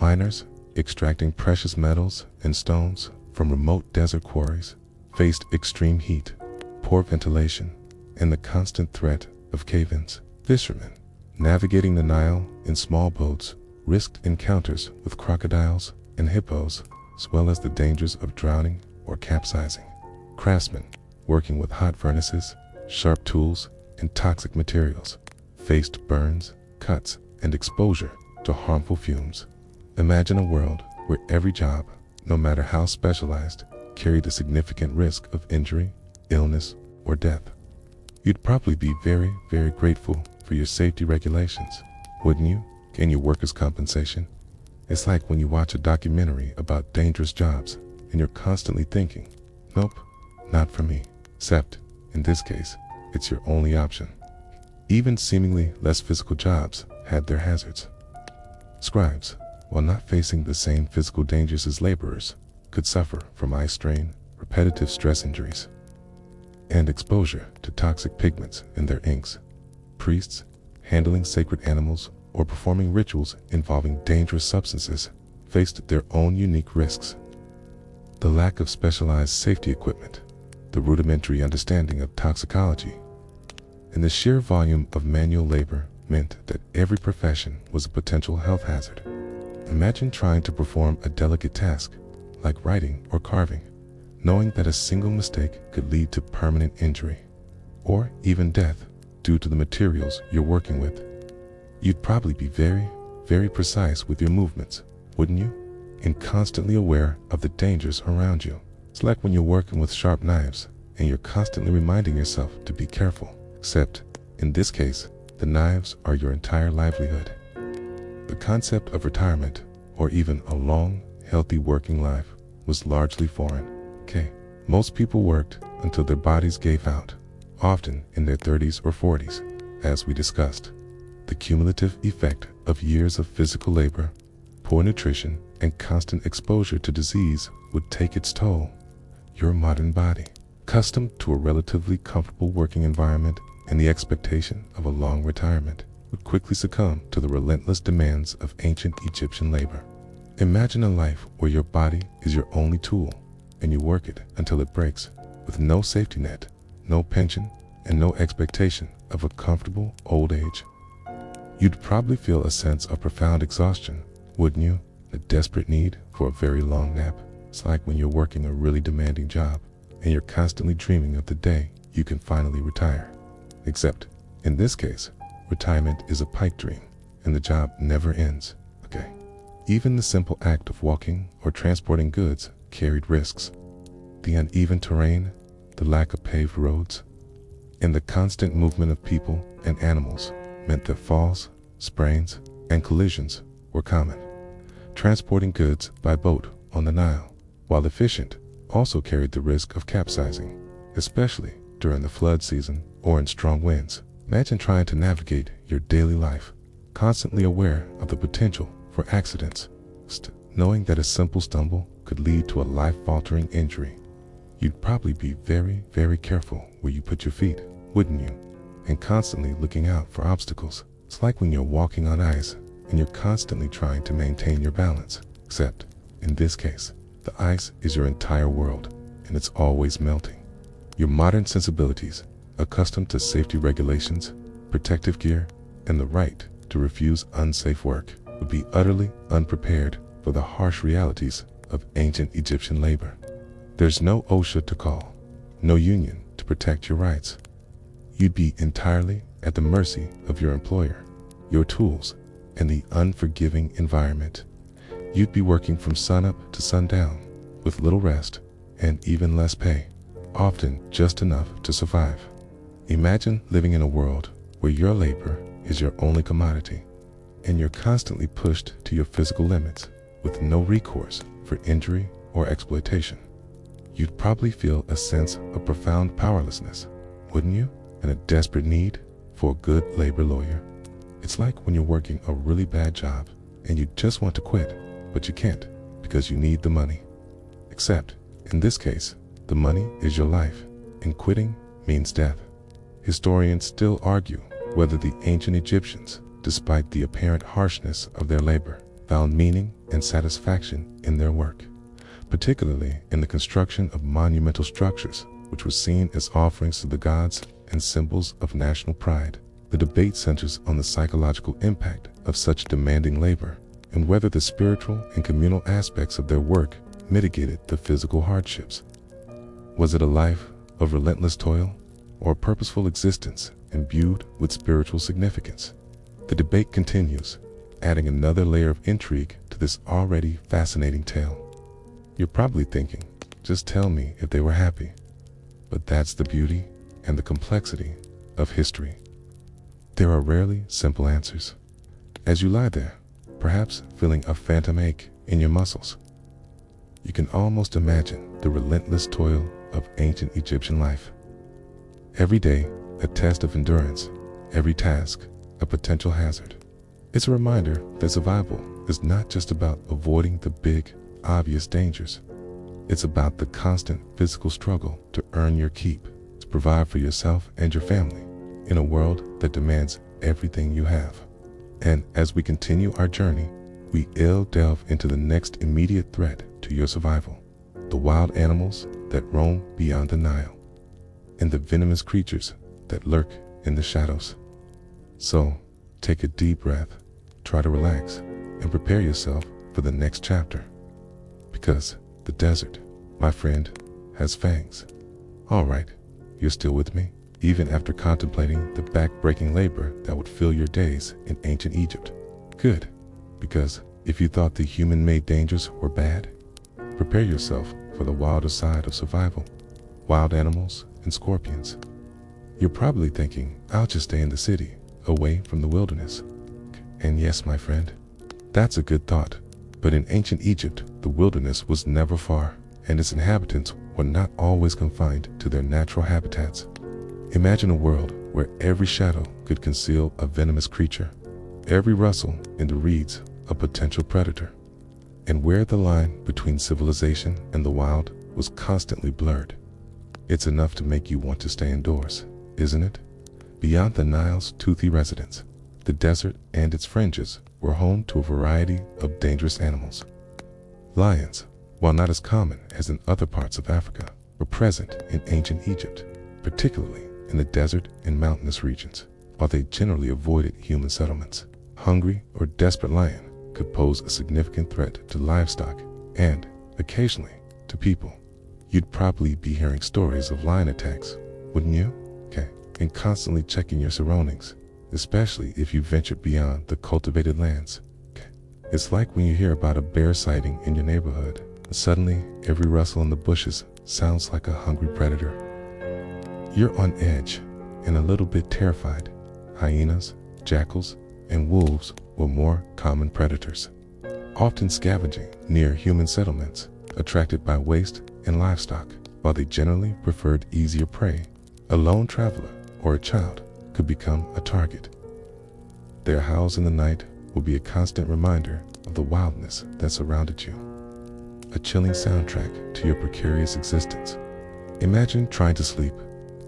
Miners, extracting precious metals and stones from remote desert quarries, faced extreme heat, poor ventilation, and the constant threat of cave-ins. Fishermen, navigating the Nile in small boats, risked encounters with crocodiles and hippos, as well as the dangers of drowning or capsizing. Craftsmen, working with hot furnaces, sharp tools, and toxic materials, faced burns, cuts, and exposure to harmful fumes. Imagine a world where every job, no matter how specialized, carried a significant risk of injury, illness, or death. You'd probably be very, very grateful for your safety regulations, wouldn't you? And your workers' compensation. It's like when you watch a documentary about dangerous jobs and you're constantly thinking, nope, not for me. Except, in this case, it's your only option. Even seemingly less physical jobs had their hazards. Scribes, while not facing the same physical dangers as laborers, could suffer from eye strain, repetitive stress injuries, and exposure to toxic pigments in their inks. Priests, handling sacred animals or performing rituals involving dangerous substances, faced their own unique risks. The lack of specialized safety equipment, the rudimentary understanding of toxicology, and the sheer volume of manual labor meant that every profession was a potential health hazard. Imagine trying to perform a delicate task, like writing or carving, knowing that a single mistake could lead to permanent injury, or even death, due to the materials you're working with. You'd probably be very, very precise with your movements, wouldn't you? and constantly aware of the dangers around you. It's like when you're working with sharp knives and you're constantly reminding yourself to be careful. Except, in this case, the knives are your entire livelihood. The concept of retirement, or even a long, healthy working life, was largely foreign. Most people worked until their bodies gave out, often in their 30s or 40s. As we discussed, the cumulative effect of years of physical labor, poor nutrition, and constant exposure to disease would take its toll. Your modern body, accustomed to a relatively comfortable working environment and the expectation of a long retirement, would quickly succumb to the relentless demands of ancient Egyptian labor. Imagine a life where your body is your only tool and you work it until it breaks, with no safety net, no pension, and no expectation of a comfortable old age. You'd probably feel a sense of profound exhaustion, wouldn't you? A desperate need for a very long nap. It's like when you're working a really demanding job and you're constantly dreaming of the day you can finally retire. Except, in this case, retirement is a pipe dream and the job never ends. Even the simple act of walking or transporting goods carried risks. The uneven terrain, the lack of paved roads, and the constant movement of people and animals meant that falls, sprains, and collisions were common. Transporting goods by boat on the Nile, while efficient, also carried the risk of capsizing, especially during the flood season or in strong winds. Imagine trying to navigate your daily life, constantly aware of the potential for accidents, knowing that a simple stumble could lead to a life-altering injury. You'd probably be very, very careful where you put your feet, wouldn't you? And constantly looking out for obstacles. It's like when you're walking on ice and you're constantly trying to maintain your balance. Except, in this case, the ice is your entire world and it's always melting. Your modern sensibilities, accustomed to safety regulations, protective gear, and the right to refuse unsafe work, would be utterly unprepared for the harsh realities of ancient Egyptian labor. There's no OSHA to call, no union to protect your rights. You'd be entirely at the mercy of your employer, your tools, and the unforgiving environment. You'd be working from sunup to sundown, with little rest and even less pay, often just enough to survive. Imagine living in a world where your labor is your only commodity, and you're constantly pushed to your physical limits with no recourse for injury or exploitation. You'd probably feel a sense of profound powerlessness, wouldn't you? And a desperate need for a good labor lawyer. It's like when you're working a really bad job and you just want to quit, but you can't because you need the money. Except, in this case, the money is your life, and quitting means death. Historians still argue whether the ancient Egyptians, despite the apparent harshness of their labor, found meaning and satisfaction in their work, particularly in the construction of monumental structures, which were seen as offerings to the gods and symbols of national pride. The debate centers on the psychological impact of such demanding labor and whether the spiritual and communal aspects of their work mitigated the physical hardships. Was it a life of relentless toil or a purposeful existence imbued with spiritual significance? The debate continues, adding another layer of intrigue to this already fascinating tale. You're probably thinking, just tell me if they were happy. But that's the beauty and the complexity of history. There are rarely simple answers. As you lie there, perhaps feeling a phantom ache in your muscles, you can almost imagine the relentless toil of ancient Egyptian life. Every day, a test of endurance, every task, a potential hazard. It's a reminder that survival is not just about avoiding the big, obvious dangers. It's about the constant physical struggle to earn your keep, to provide for yourself and your family in a world that demands everything you have. And as we continue our journey, we delve into the next immediate threat to your survival: the wild animals that roam beyond the Nile, and the venomous creatures that lurk in the shadows. So, take a deep breath, try to relax, and prepare yourself for the next chapter. Because the desert, my friend, has fangs. All right, you're still with me, even after contemplating the back-breaking labor that would fill your days in ancient Egypt. Good, because If you thought the human-made dangers were bad, prepare yourself for the wilder side of survival. Wild animals and scorpions. You're probably thinking, I'll just stay in the city, away from the wilderness. And yes, my friend, that's a good thought. But in ancient Egypt, the wilderness was never far, and its inhabitants were not always confined to their natural habitats. Imagine a world where every shadow could conceal a venomous creature, every rustle in the reeds a potential predator, and where the line between civilization and the wild was constantly blurred. It's enough to make you want to stay indoors, isn't it? Beyond the Nile's toothy residents, the desert and its fringes were home to a variety of dangerous animals. Lions, while not as common as in other parts of Africa, were present in ancient Egypt, particularly in the desert and mountainous regions. While they generally avoided human settlements, hungry or desperate lion could pose a significant threat to livestock and, occasionally, to people. You'd probably be hearing stories of lion attacks, wouldn't you? And constantly checking your surroundings, especially if you ventured beyond the cultivated lands. It's like when you hear about a bear sighting in your neighborhood, and suddenly every rustle in the bushes sounds like a hungry predator. You're on edge and a little bit terrified. Hyenas, jackals, and wolves were more common predators, often scavenging near human settlements, attracted by waste and livestock. While they generally preferred easier prey, a lone traveler or a child could become a target. Their howls in the night will be a constant reminder of the wildness that surrounded you, a chilling soundtrack to your precarious existence. Imagine trying to sleep,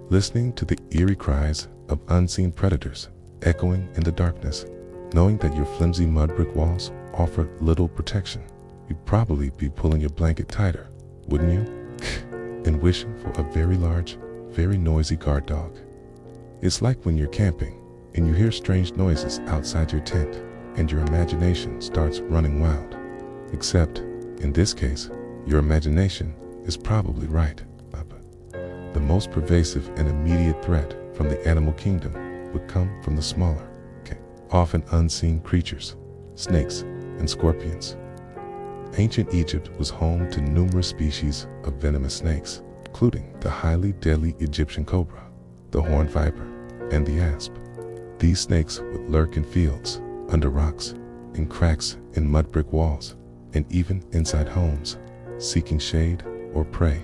listening to the eerie cries of unseen predators echoing in the darkness, knowing that your flimsy mud brick walls offer little protection. You'd probably be pulling your blanket tighter, wouldn't you? And wishing for a very large, very noisy guard dog. It's like when you're camping and you hear strange noises outside your tent and your imagination starts running wild. Except, in this case, your imagination is probably right. The most pervasive and immediate threat from the animal kingdom would come from the smaller, often unseen creatures, snakes and scorpions. Ancient Egypt was home to numerous species of venomous snakes, including the highly deadly Egyptian cobra, the horned viper, and the asp. These snakes would lurk in fields, under rocks, in cracks in mud brick walls, and even inside homes, seeking shade or prey.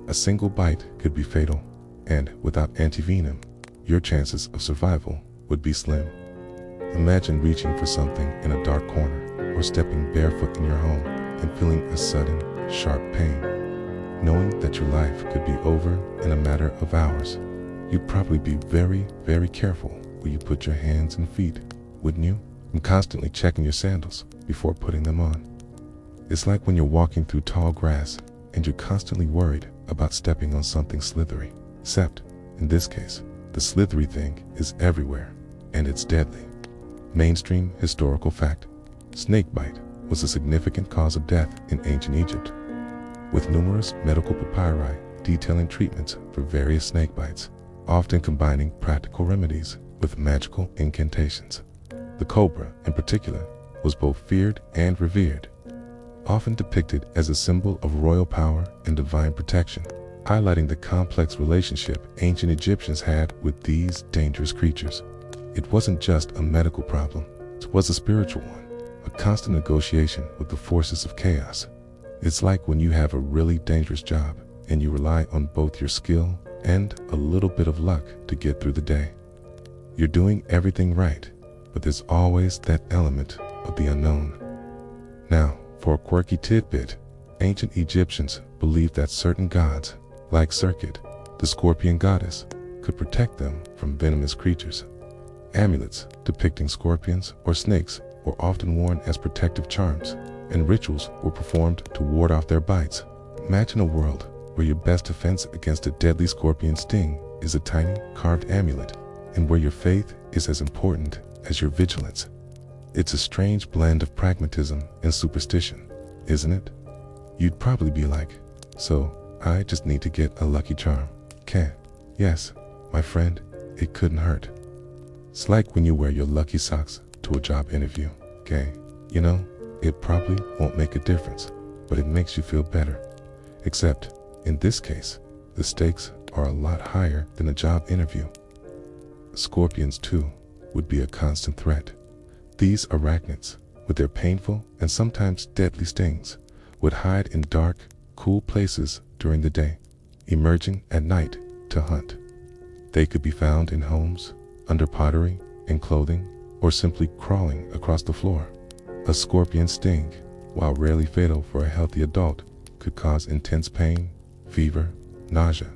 A single bite could be fatal, and without antivenom, your chances of survival would be slim. Imagine reaching for something in a dark corner or stepping barefoot in your home and feeling a sudden, sharp pain. Knowing that your life could be over in a matter of hours, you'd probably be very, very careful where you put your hands and feet, wouldn't you? And constantly checking your sandals before putting them on. It's like when you're walking through tall grass and you're constantly worried about stepping on something slithery. Except, in this case, the slithery thing is everywhere, and it's deadly. Mainstream historical fact: snakebite was a significant cause of death in ancient Egypt, with numerous medical papyri detailing treatments for various snake bites, often combining practical remedies with magical incantations. The cobra, in particular, was both feared and revered, often depicted as a symbol of royal power and divine protection, highlighting the complex relationship ancient Egyptians had with these dangerous creatures. It wasn't just a medical problem, it was a spiritual one, a constant negotiation with the forces of chaos. It's like when you have a really dangerous job and you rely on both your skill and a little bit of luck to get through the day. You're doing everything right, but there's always that element of the unknown. Now, for a quirky tidbit, ancient Egyptians believed that certain gods, like Serket, the scorpion goddess, could protect them from venomous creatures. Amulets depicting scorpions or snakes were often worn as protective charms, and rituals were performed to ward off their bites. Imagine a world where your best defense against a deadly scorpion sting is a tiny carved amulet, and where your faith is as important as your vigilance. It's a strange blend of pragmatism and superstition, isn't it? You'd probably be like, so I just need to get a lucky charm. Yes, my friend, it couldn't hurt. It's like when you wear your lucky socks to a job interview, You know, it probably won't make a difference, but it makes you feel better. Except, in this case, the stakes are a lot higher than a job interview. Scorpions, too, would be a constant threat. These arachnids, with their painful and sometimes deadly stings, would hide in dark, cool places during the day, emerging at night to hunt. They could be found in homes, under pottery, in clothing, or simply crawling across the floor. A scorpion sting, while rarely fatal for a healthy adult, could cause intense pain, fever, nausea,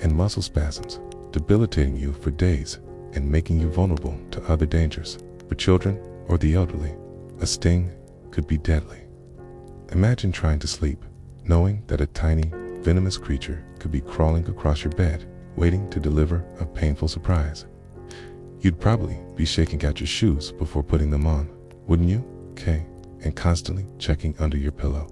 and muscle spasms, debilitating you for days and making you vulnerable to other dangers. For children or the elderly, a sting could be deadly. Imagine trying to sleep, knowing that a tiny, venomous creature could be crawling across your bed, waiting to deliver a painful surprise. You'd probably be shaking out your shoes before putting them on, wouldn't you? Okay, and constantly checking under your pillow.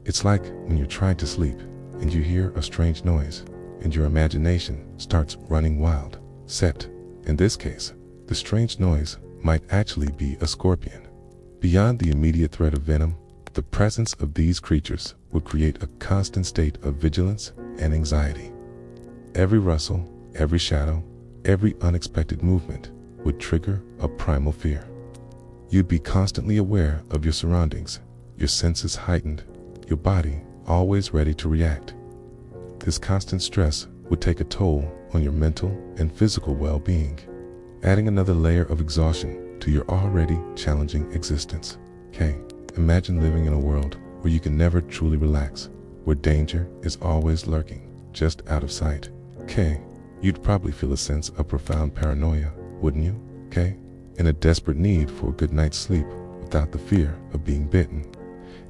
It's like when you're trying to sleep and you hear a strange noise and your imagination starts running wild. Except, in this case, the strange noise might actually be a scorpion. Beyond the immediate threat of venom, the presence of these creatures would create a constant state of vigilance and anxiety. Every rustle, every shadow, every unexpected movement would trigger a primal fear. You'd be constantly aware of your surroundings, your senses heightened, your body always ready to react. This constant stress would take a toll on your mental and physical well-being, adding another layer of exhaustion to your already challenging existence. Okay, imagine living in a world where you can never truly relax, where danger is always lurking, just out of sight. Okay, you'd probably feel a sense of profound paranoia, wouldn't you? Okay, and a desperate need for a good night's sleep without the fear of being bitten.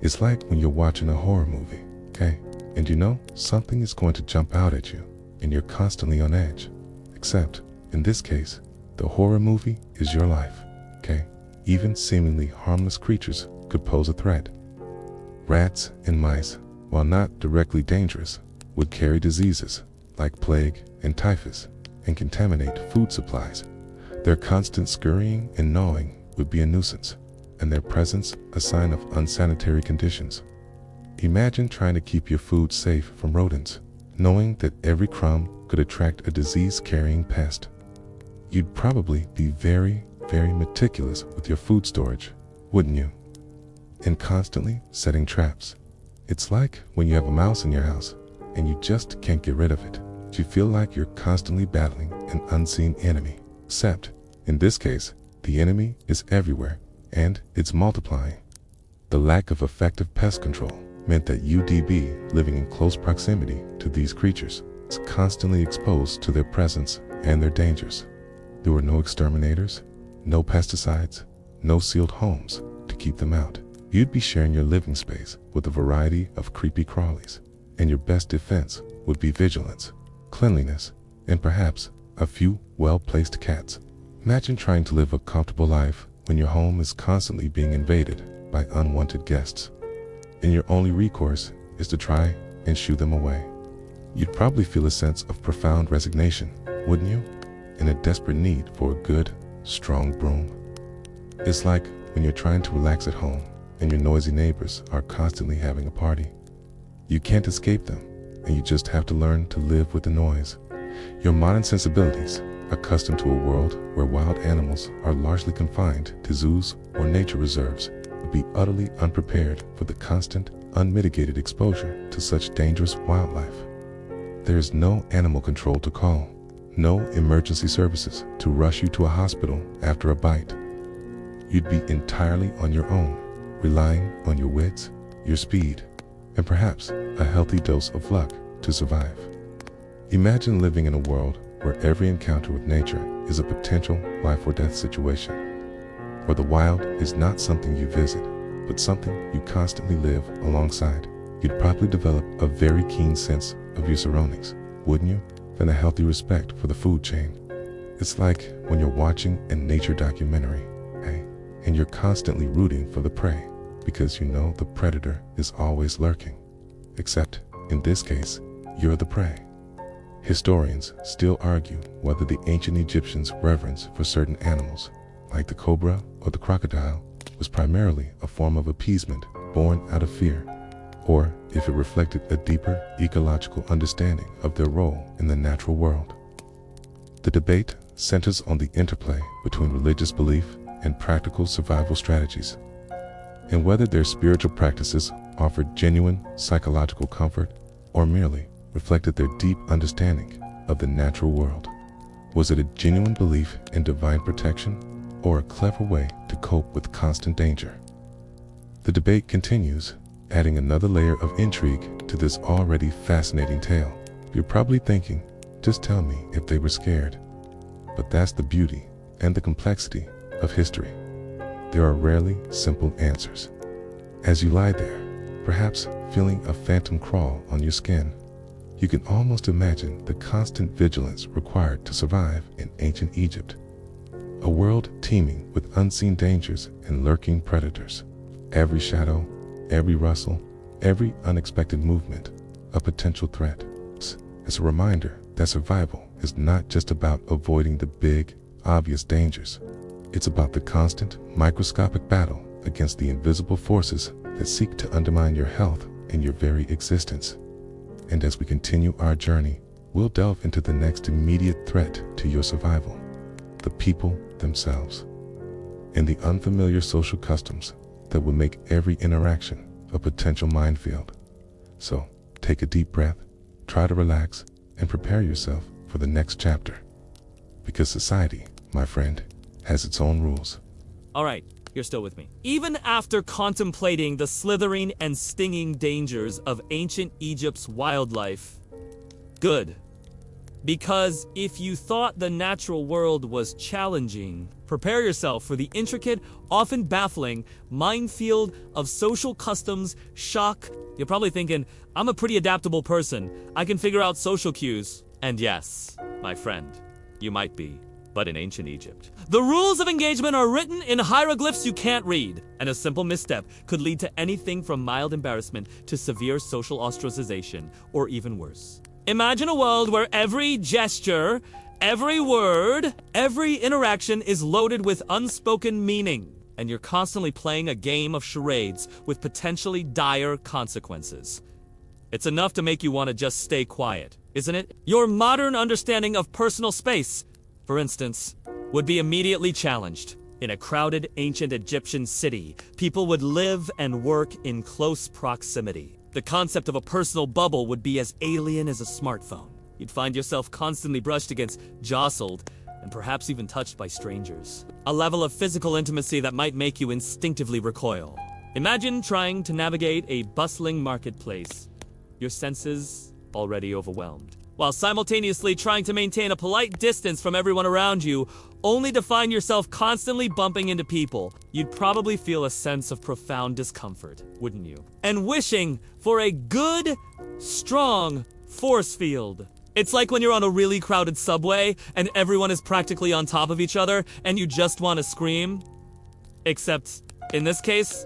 It's like when you're watching a horror movie, okay, and you know something is going to jump out at you, and you're constantly on edge. Except, in this case, the horror movie is your life, okay? Even seemingly harmless creatures could pose a threat. Rats and mice, while not directly dangerous, would carry diseases like plague and typhus and contaminate food supplies. Their constant scurrying and gnawing would be a nuisance, and their presence a sign of unsanitary conditions. Imagine trying to keep your food safe from rodents, knowing that every crumb could attract a disease-carrying pest. You'd probably be very, very meticulous with your food storage, wouldn't you? And constantly setting traps. It's like when you have a mouse in your house and you just can't get rid of it. You feel like you're constantly battling an unseen enemy. Except, in this case, the enemy is everywhere and it's multiplying. The lack of effective pest control meant that you'd be living in close proximity to these creatures, constantly exposed to their presence and their dangers. There were no exterminators, no pesticides, no sealed homes to keep them out. You'd be sharing your living space with a variety of creepy crawlies, and your best defense would be vigilance, cleanliness, and perhaps a few well-placed cats. Imagine trying to live a comfortable life when your home is constantly being invaded by unwanted guests, and your only recourse is to try and shoo them away. You'd probably feel a sense of profound resignation, wouldn't you? And a desperate need for a good, strong broom. It's like when you're trying to relax at home and your noisy neighbors are constantly having a party. You can't escape them, and you just have to learn to live with the noise. Your modern sensibilities, accustomed to a world where wild animals are largely confined to zoos or nature reserves, would be utterly unprepared for the constant, unmitigated exposure to such dangerous wildlife. There is no animal control to call, no emergency services to rush you to a hospital after a bite. You'd be entirely on your own, relying on your wits, your speed, and perhaps a healthy dose of luck to survive. Imagine living in a world where every encounter with nature is a potential life or death situation, where the wild is not something you visit, but something you constantly live alongside. You'd probably develop a very keen sense of your surroundings, wouldn't you? And a healthy respect for the food chain. It's like when you're watching a nature documentary, okay, and you're constantly rooting for the prey because you know the predator is always lurking. Except, in this case, you're the prey. Historians still argue whether the ancient Egyptians' reverence for certain animals, like the cobra or the crocodile, was primarily a form of appeasement born out of fear, or if it reflected a deeper ecological understanding of their role in the natural world. The debate centers on the interplay between religious belief and practical survival strategies, and whether their spiritual practices offered genuine psychological comfort or merely reflected their deep understanding of the natural world. Was it a genuine belief in divine protection or a clever way to cope with constant danger? The debate continues, adding another layer of intrigue to this already fascinating tale. You're probably thinking, just tell me if they were scared. But that's the beauty and the complexity of history. There are rarely simple answers. As you lie there, perhaps feeling a phantom crawl on your skin, you can almost imagine the constant vigilance required to survive in ancient Egypt. A world teeming with unseen dangers and lurking predators. Every shadow, every rustle, every unexpected movement, a potential threat. It's a reminder that survival is not just about avoiding the big, obvious dangers. It's about the constant, microscopic battle against the invisible forces that seek to undermine your health and your very existence. And as we continue our journey, we'll delve into the next immediate threat to your survival: the people themselves, and the unfamiliar social customs that will make every interaction a potential minefield. So, take a deep breath, try to relax, and prepare yourself for the next chapter. Because society, my friend, has its own rules. All right, you're still with me. Even after contemplating the slithering and stinging dangers of ancient Egypt's wildlife, good. Because if you thought the natural world was challenging, prepare yourself for the intricate, often baffling minefield of social customs, shock. You're probably thinking, I'm a pretty adaptable person. I can figure out social cues. And yes, my friend, you might be, but in ancient Egypt. The rules of engagement are written in hieroglyphs you can't read, and a simple misstep could lead to anything from mild embarrassment to severe social ostracization, or even worse. Imagine a world where every gesture, every word, every interaction is loaded with unspoken meaning, and you're constantly playing a game of charades with potentially dire consequences. It's enough to make you want to just stay quiet, isn't it? Your modern understanding of personal space, for instance, would be immediately challenged. In a crowded ancient Egyptian city, people would live and work in close proximity. The concept of a personal bubble would be as alien as a smartphone. You'd find yourself constantly brushed against, jostled, and perhaps even touched by strangers. A level of physical intimacy that might make you instinctively recoil. Imagine trying to navigate a bustling marketplace, your senses already overwhelmed, while simultaneously trying to maintain a polite distance from everyone around you, only to find yourself constantly bumping into people. You'd probably feel a sense of profound discomfort, wouldn't you? And wishing for a good, strong force field. It's like when you're on a really crowded subway and everyone is practically on top of each other and you just want to scream. Except, in this case,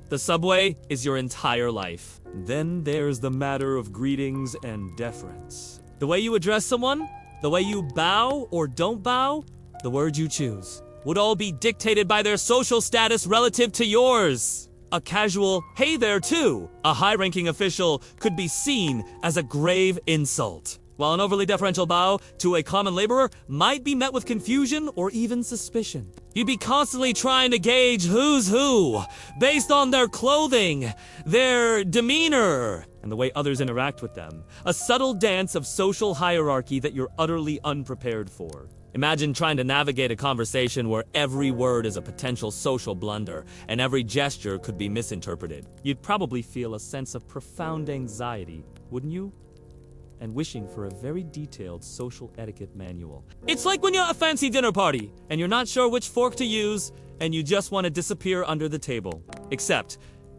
the subway is your entire life. Then there's the matter of greetings and deference. The way you address someone, the way you bow or don't bow, the words you choose, would all be dictated by their social status relative to yours. A casual, hey there too, a high-ranking official could be seen as a grave insult, while an overly deferential bow to a common laborer might be met with confusion or even suspicion. You'd be constantly trying to gauge who's who, based on their clothing, their demeanor, and the way others interact with them. A subtle dance of social hierarchy that you're utterly unprepared for. Imagine trying to navigate a conversation where every word is a potential social blunder and every gesture could be misinterpreted. You'd probably feel a sense of profound anxiety, wouldn't you? And wishing for a very detailed social etiquette manual. It's like when you're at a fancy dinner party and you're not sure which fork to use and you just want to disappear under the table. Except,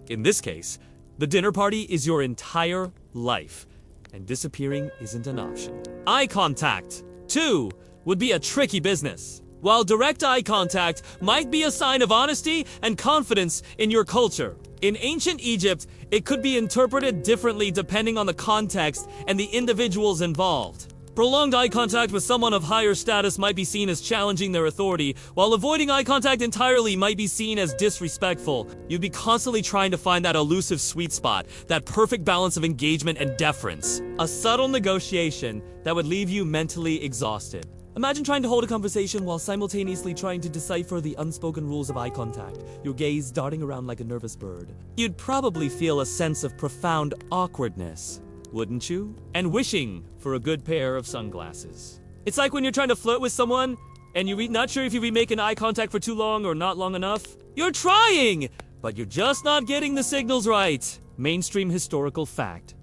in this case, the dinner party is your entire life, and disappearing isn't an option. Eye contact, too, would be a tricky business. While direct eye contact might be a sign of honesty and confidence in your culture, in ancient Egypt, it could be interpreted differently depending on the context and the individuals involved. Prolonged eye contact with someone of higher status might be seen as challenging their authority, while avoiding eye contact entirely might be seen as disrespectful. You'd be constantly trying to find that elusive sweet spot, that perfect balance of engagement and deference. A subtle negotiation that would leave you mentally exhausted. Imagine trying to hold a conversation while simultaneously trying to decipher the unspoken rules of eye contact, your gaze darting around like a nervous bird. You'd probably feel a sense of profound awkwardness, wouldn't you? And wishing for a good pair of sunglasses. It's like when you're trying to flirt with someone, and you're not sure if you'll be making eye contact for too long or not long enough. You're trying, but you're just not getting the signals right. Mainstream historical fact.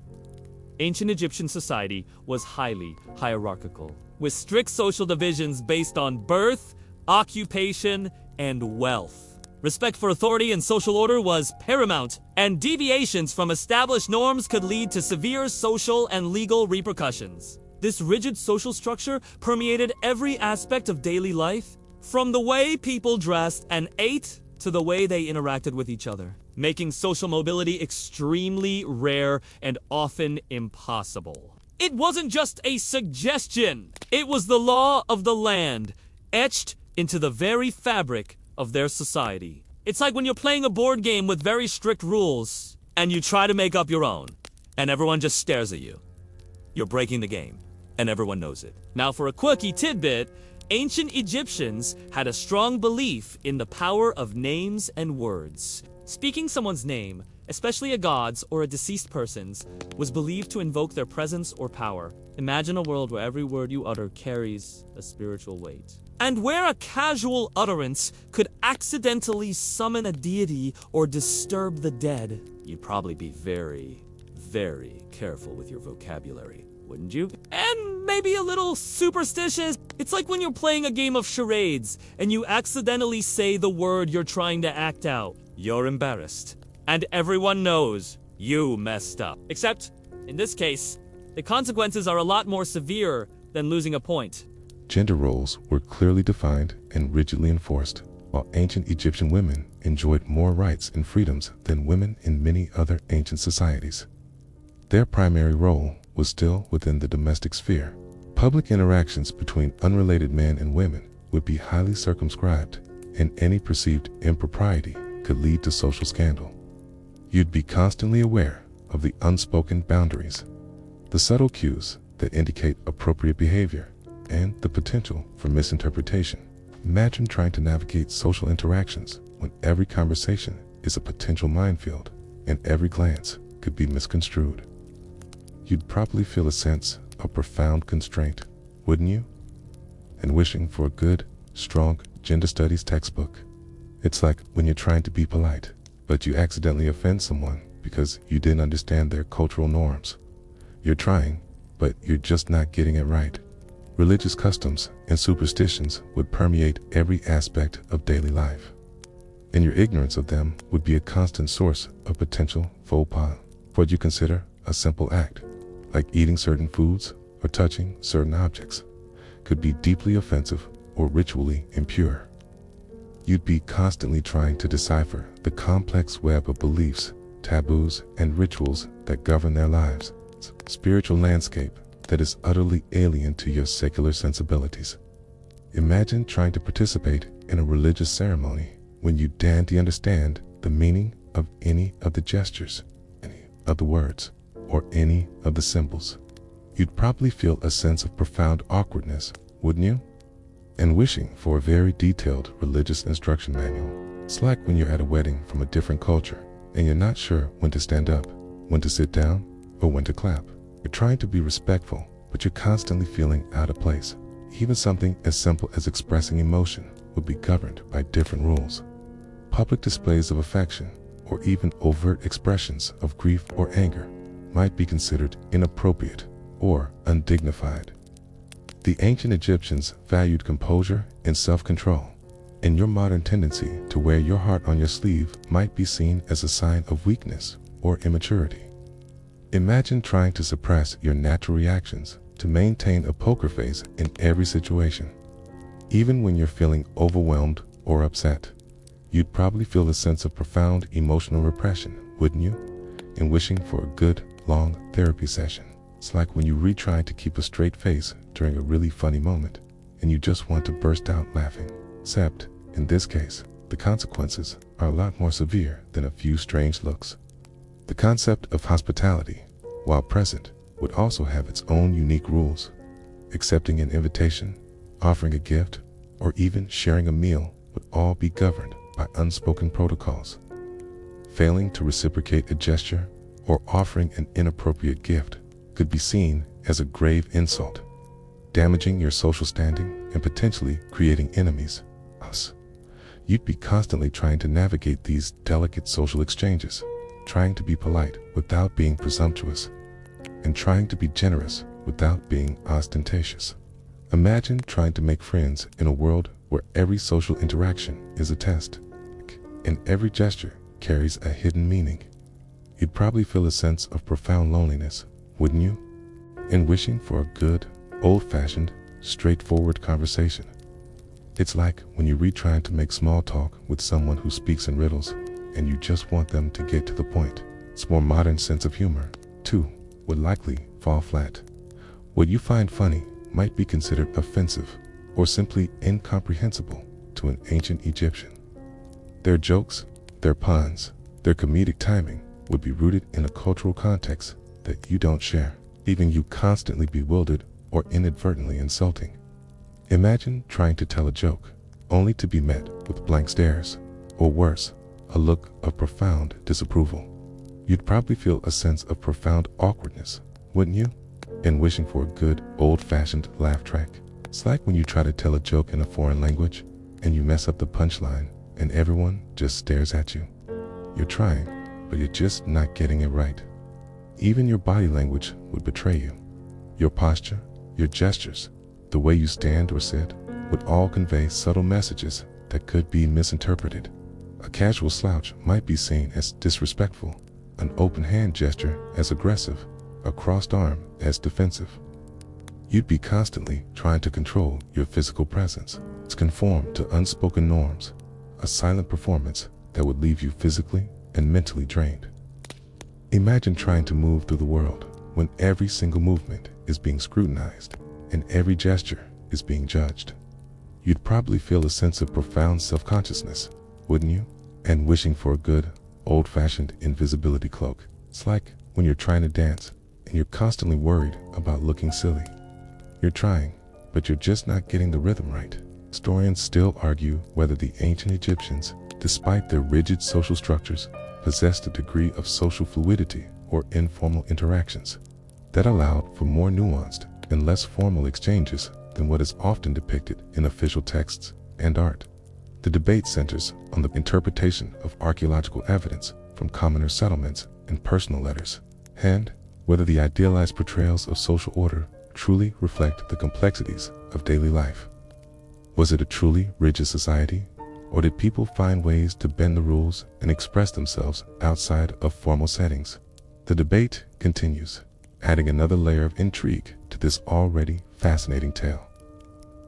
Ancient Egyptian society was highly hierarchical, with strict social divisions based on birth, occupation, and wealth. Respect for authority and social order was paramount, and deviations from established norms could lead to severe social and legal repercussions. This rigid social structure permeated every aspect of daily life, from the way people dressed and ate to the way they interacted with each other, making social mobility extremely rare and often impossible. It wasn't just a suggestion. It was the law of the land, etched into the very fabric of their society. It's like when you're playing a board game with very strict rules, and you try to make up your own, and everyone just stares at you. You're breaking the game, and everyone knows it. Now, for a quirky tidbit, ancient Egyptians had a strong belief in the power of names and words. Speaking someone's name, especially a god's or a deceased person's, was believed to invoke their presence or power. Imagine a world where every word you utter carries a spiritual weight. And where a casual utterance could accidentally summon a deity or disturb the dead. You'd probably be very, very careful with your vocabulary, wouldn't you? And maybe a little superstitious. It's like when you're playing a game of charades and you accidentally say the word you're trying to act out. You're embarrassed. And everyone knows you messed up. Except, in this case, the consequences are a lot more severe than losing a point. Gender roles were clearly defined and rigidly enforced, while ancient Egyptian women enjoyed more rights and freedoms than women in many other ancient societies. Their primary role was still within the domestic sphere. Public interactions between unrelated men and women would be highly circumscribed, and any perceived impropriety could lead to social scandal. You'd be constantly aware of the unspoken boundaries, the subtle cues that indicate appropriate behavior, and the potential for misinterpretation. Imagine trying to navigate social interactions when every conversation is a potential minefield and every glance could be misconstrued. You'd probably feel a sense of profound constraint, wouldn't you? And wishing for a good, strong gender studies textbook. It's like when you're trying to be polite, but you accidentally offend someone because you didn't understand their cultural norms. You're trying, but you're just not getting it right. Religious customs and superstitions would permeate every aspect of daily life, and your ignorance of them would be a constant source of potential faux pas. What you consider a simple act, like eating certain foods or touching certain objects, could be deeply offensive or ritually impure. You'd be constantly trying to decipher the complex web of beliefs, taboos, and rituals that govern their lives. It's a spiritual landscape that is utterly alien to your secular sensibilities. Imagine trying to participate in a religious ceremony when you can't understand the meaning of any of the gestures, any of the words, or any of the symbols. You'd probably feel a sense of profound awkwardness, wouldn't you? And wishing for a very detailed religious instruction manual. It's like when you're at a wedding from a different culture and you're not sure when to stand up, when to sit down, or when to clap. You're trying to be respectful, but you're constantly feeling out of place. Even something as simple as expressing emotion would be governed by different rules. Public displays of affection, or even overt expressions of grief or anger, might be considered inappropriate or undignified. The ancient Egyptians valued composure and self-control, and your modern tendency to wear your heart on your sleeve might be seen as a sign of weakness or immaturity. Imagine trying to suppress your natural reactions to maintain a poker face in every situation. Even when you're feeling overwhelmed or upset, you'd probably feel a sense of profound emotional repression, wouldn't you? And wishing for a good, long therapy session. It's like when you retry to keep a straight face during a really funny moment, and you just want to burst out laughing. Except, in this case, the consequences are a lot more severe than a few strange looks. The concept of hospitality, while present, would also have its own unique rules. Accepting an invitation, offering a gift, or even sharing a meal would all be governed by unspoken protocols. Failing to reciprocate a gesture or offering an inappropriate gift could be seen as a grave insult, damaging your social standing and potentially creating enemies. You'd be constantly trying to navigate these delicate social exchanges, trying to be polite without being presumptuous, and trying to be generous without being ostentatious. Imagine trying to make friends in a world where every social interaction is a test, and every gesture carries a hidden meaning. You'd probably feel a sense of profound loneliness, wouldn't you? And wishing for a good, old-fashioned, straightforward conversation. It's like when you're trying to make small talk with someone who speaks in riddles, and you just want them to get to the point. Its more modern sense of humor, too, would likely fall flat. What you find funny might be considered offensive or simply incomprehensible to an ancient Egyptian. Their jokes, their puns, their comedic timing would be rooted in a cultural context that you don't share, leaving you constantly bewildered or inadvertently insulting. Imagine trying to tell a joke, only to be met with blank stares, or worse, a look of profound disapproval. You'd probably feel a sense of profound awkwardness, wouldn't you? And wishing for a good, old-fashioned laugh track. It's like when you try to tell a joke in a foreign language, and you mess up the punchline, and everyone just stares at you. You're trying, but you're just not getting it right. Even your body language would betray you. Your posture, your gestures, the way you stand or sit, would all convey subtle messages that could be misinterpreted. A casual slouch might be seen as disrespectful, an open hand gesture as aggressive, a crossed arm as defensive. You'd be constantly trying to control your physical presence, to conform to unspoken norms, a silent performance that would leave you physically and mentally drained. Imagine trying to move through the world when every single movement is being scrutinized and every gesture is being judged. You'd probably feel a sense of profound self-consciousness, wouldn't you? And wishing for a good, old-fashioned invisibility cloak. It's like when you're trying to dance and you're constantly worried about looking silly. You're trying, but you're just not getting the rhythm right. Historians still argue whether the ancient Egyptians, despite their rigid social structures, possessed a degree of social fluidity or informal interactions that allowed for more nuanced and less formal exchanges than what is often depicted in official texts and art. The debate centers on the interpretation of archaeological evidence from commoner settlements and personal letters, and whether the idealized portrayals of social order truly reflect the complexities of daily life. Was it a truly rigid society, or did people find ways to bend the rules and express themselves outside of formal settings? The debate continues, adding another layer of intrigue to this already fascinating tale.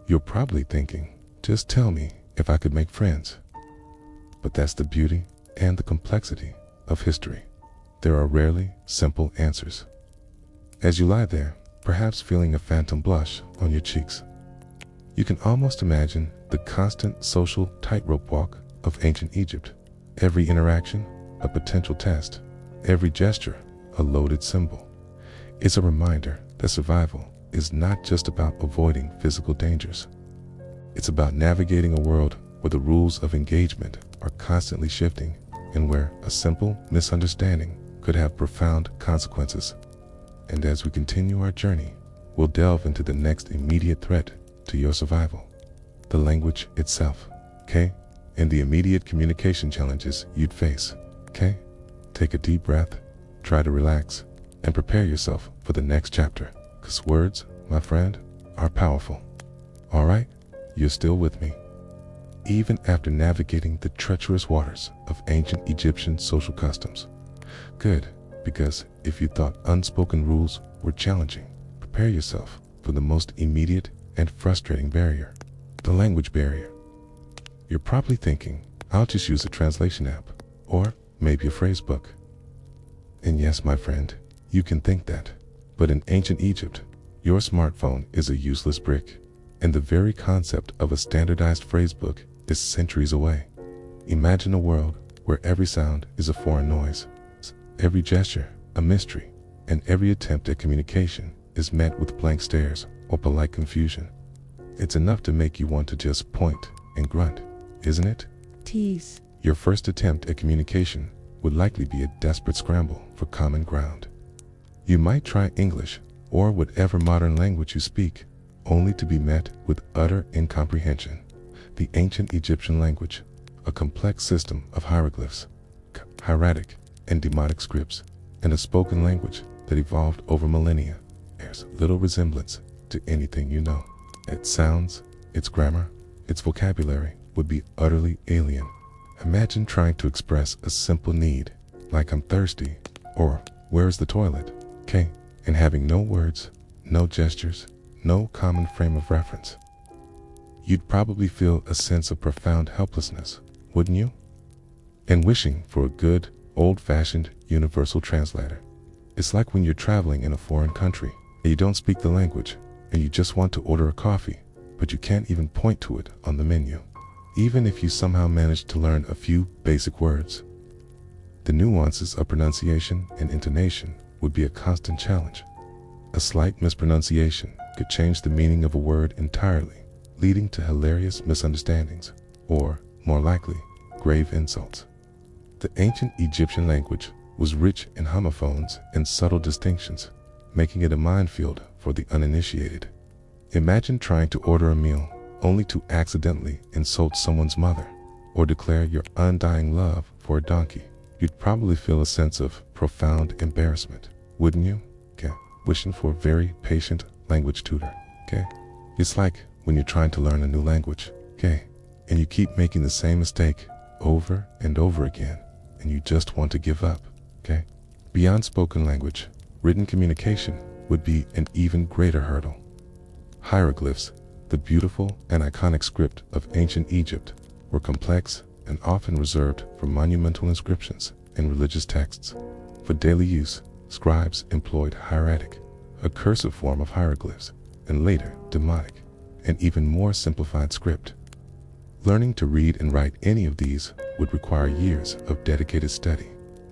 You're probably thinking, just tell me if I could make friends. But that's the beauty and the complexity of history. There are rarely simple answers. As you lie there, perhaps feeling a phantom blush on your cheeks, you can almost imagine the constant social tightrope walk of ancient Egypt. Every interaction, a potential test. Every gesture, a loaded symbol. It's a reminder that survival is not just about avoiding physical dangers. It's about navigating a world where the rules of engagement are constantly shifting and where a simple misunderstanding could have profound consequences. And as we continue our journey, we'll delve into the next immediate threat to your survival, the language itself, okay? And the immediate communication challenges you'd face, okay? Take a deep breath, try to relax, and prepare yourself for the next chapter, because words, my friend, are powerful. All right, you're still with me. Even after navigating the treacherous waters of ancient Egyptian social customs. Good, because if you thought unspoken rules were challenging, prepare yourself for the most immediate and frustrating barrier, the language barrier. You're probably thinking, I'll just use a translation app, or maybe a phrase book. And yes, my friend, you can think that, but in ancient Egypt, Your smartphone is a useless brick, and the very concept of a standardized phrasebook is centuries away. Imagine a world where every sound is a foreign noise, every gesture a mystery, and every attempt at communication is met with blank stares or polite confusion. It's enough to make you want to just point and grunt, isn't it? Tease. Your first attempt at communication would likely be a desperate scramble for common ground. You might try English or whatever modern language you speak, only to be met with utter incomprehension. The ancient Egyptian language, a complex system of hieroglyphs, hieratic and demotic scripts, and a spoken language that evolved over millennia, bears little resemblance to anything you know. Its sounds, its grammar, its vocabulary would be utterly alien. Imagine trying to express a simple need, like I'm thirsty, or where's the toilet, okay, and having no words, no gestures, no common frame of reference. You'd probably feel a sense of profound helplessness, wouldn't you? And wishing for a good, old-fashioned universal translator. It's like when you're traveling in a foreign country and you don't speak the language and you just want to order a coffee, but you can't even point to it on the menu, even if you somehow manage to learn a few basic words. The nuances of pronunciation and intonation would be a constant challenge. A slight mispronunciation could change the meaning of a word entirely, leading to hilarious misunderstandings, or, more likely, grave insults. The ancient Egyptian language was rich in homophones and subtle distinctions, making it a minefield for the uninitiated. Imagine trying to order a meal only to accidentally insult someone's mother, or declare your undying love for a donkey. You'd probably feel a sense of profound embarrassment, wouldn't you? Okay. Wishing for a very patient language tutor. Okay. It's like when you're trying to learn a new language, okay, and you keep making the same mistake over and over again, and you just want to give up, okay? Beyond spoken language, written communication would be an even greater hurdle. Hieroglyphs, the beautiful and iconic script of ancient Egypt, were complex and often reserved for monumental inscriptions and religious texts. For daily use, scribes employed hieratic, a cursive form of hieroglyphs, and later demotic, an even more simplified script. Learning to read and write any of these would require years of dedicated study,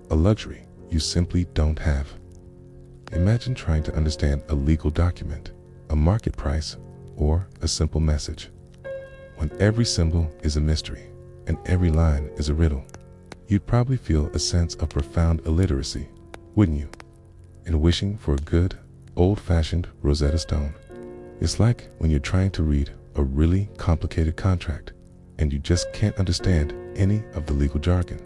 a luxury you simply don't have. Imagine trying to understand a legal document, a market price, or a simple message. When every symbol is a mystery and every line is a riddle, you'd probably feel a sense of profound illiteracy, wouldn't you? And wishing for a good, old-fashioned Rosetta Stone. It's like when you're trying to read a really complicated contract and you just can't understand any of the legal jargon.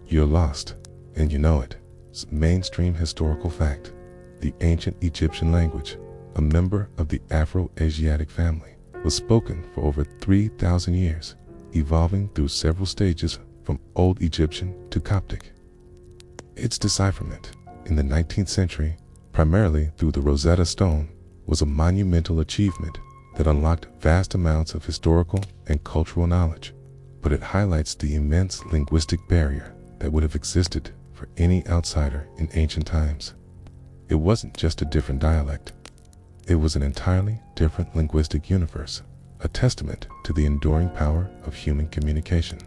You're lost, and you know it. It's a mainstream historical fact. The ancient Egyptian language, a member of the Afro-Asiatic family, was spoken for over 3,000 years, evolving through several stages from Old Egyptian to Coptic. Its decipherment in the 19th century, primarily through the Rosetta Stone, was a monumental achievement that unlocked vast amounts of historical and cultural knowledge, but it highlights the immense linguistic barrier that would have existed for any outsider in ancient times. It wasn't just a different dialect. It was an entirely different linguistic universe, a testament to the enduring power of human communication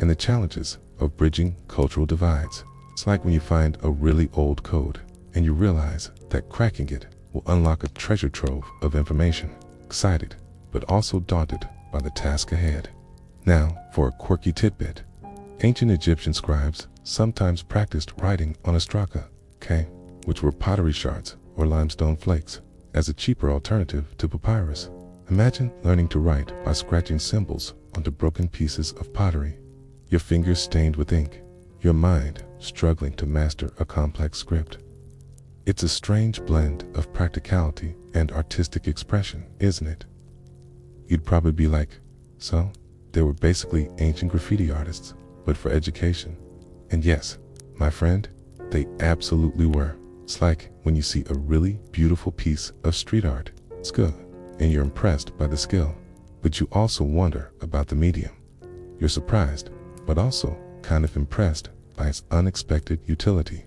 and the challenges of bridging cultural divides. It's like when you find a really old code and you realize that cracking it will unlock a treasure trove of information. Excited, but also daunted by the task ahead. Now, for a quirky tidbit. Ancient Egyptian scribes sometimes practiced writing on ostraca, okay, which were pottery shards or limestone flakes, as a cheaper alternative to papyrus. Imagine learning to write by scratching symbols onto broken pieces of pottery, your fingers stained with ink, your mind struggling to master a complex script. It's a strange blend of practicality and artistic expression, isn't it? You'd probably be like, so, they were basically ancient graffiti artists, but for education. And yes, my friend, they absolutely were. It's like when you see a really beautiful piece of street art. It's good, and you're impressed by the skill, but you also wonder about the medium. You're surprised, but also kind of impressed by its unexpected utility.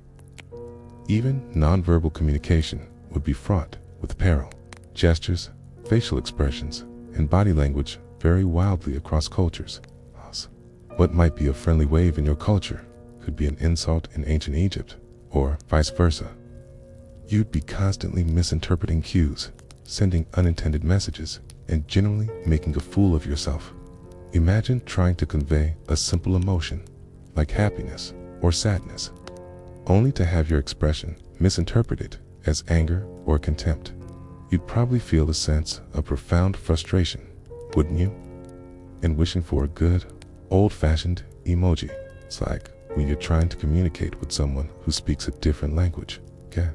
Even nonverbal communication would be fraught with peril. Gestures, facial expressions, and body language vary wildly across cultures. What might be a friendly wave in your culture could be an insult in ancient Egypt, or vice versa. You'd be constantly misinterpreting cues, sending unintended messages, and generally making a fool of yourself. Imagine trying to convey a simple emotion, like happiness or sadness, only to have your expression misinterpreted as anger or contempt. You'd probably feel a sense of profound frustration, wouldn't you? And wishing for a good, old-fashioned emoji. It's like when you're trying to communicate with someone who speaks a different language. Okay?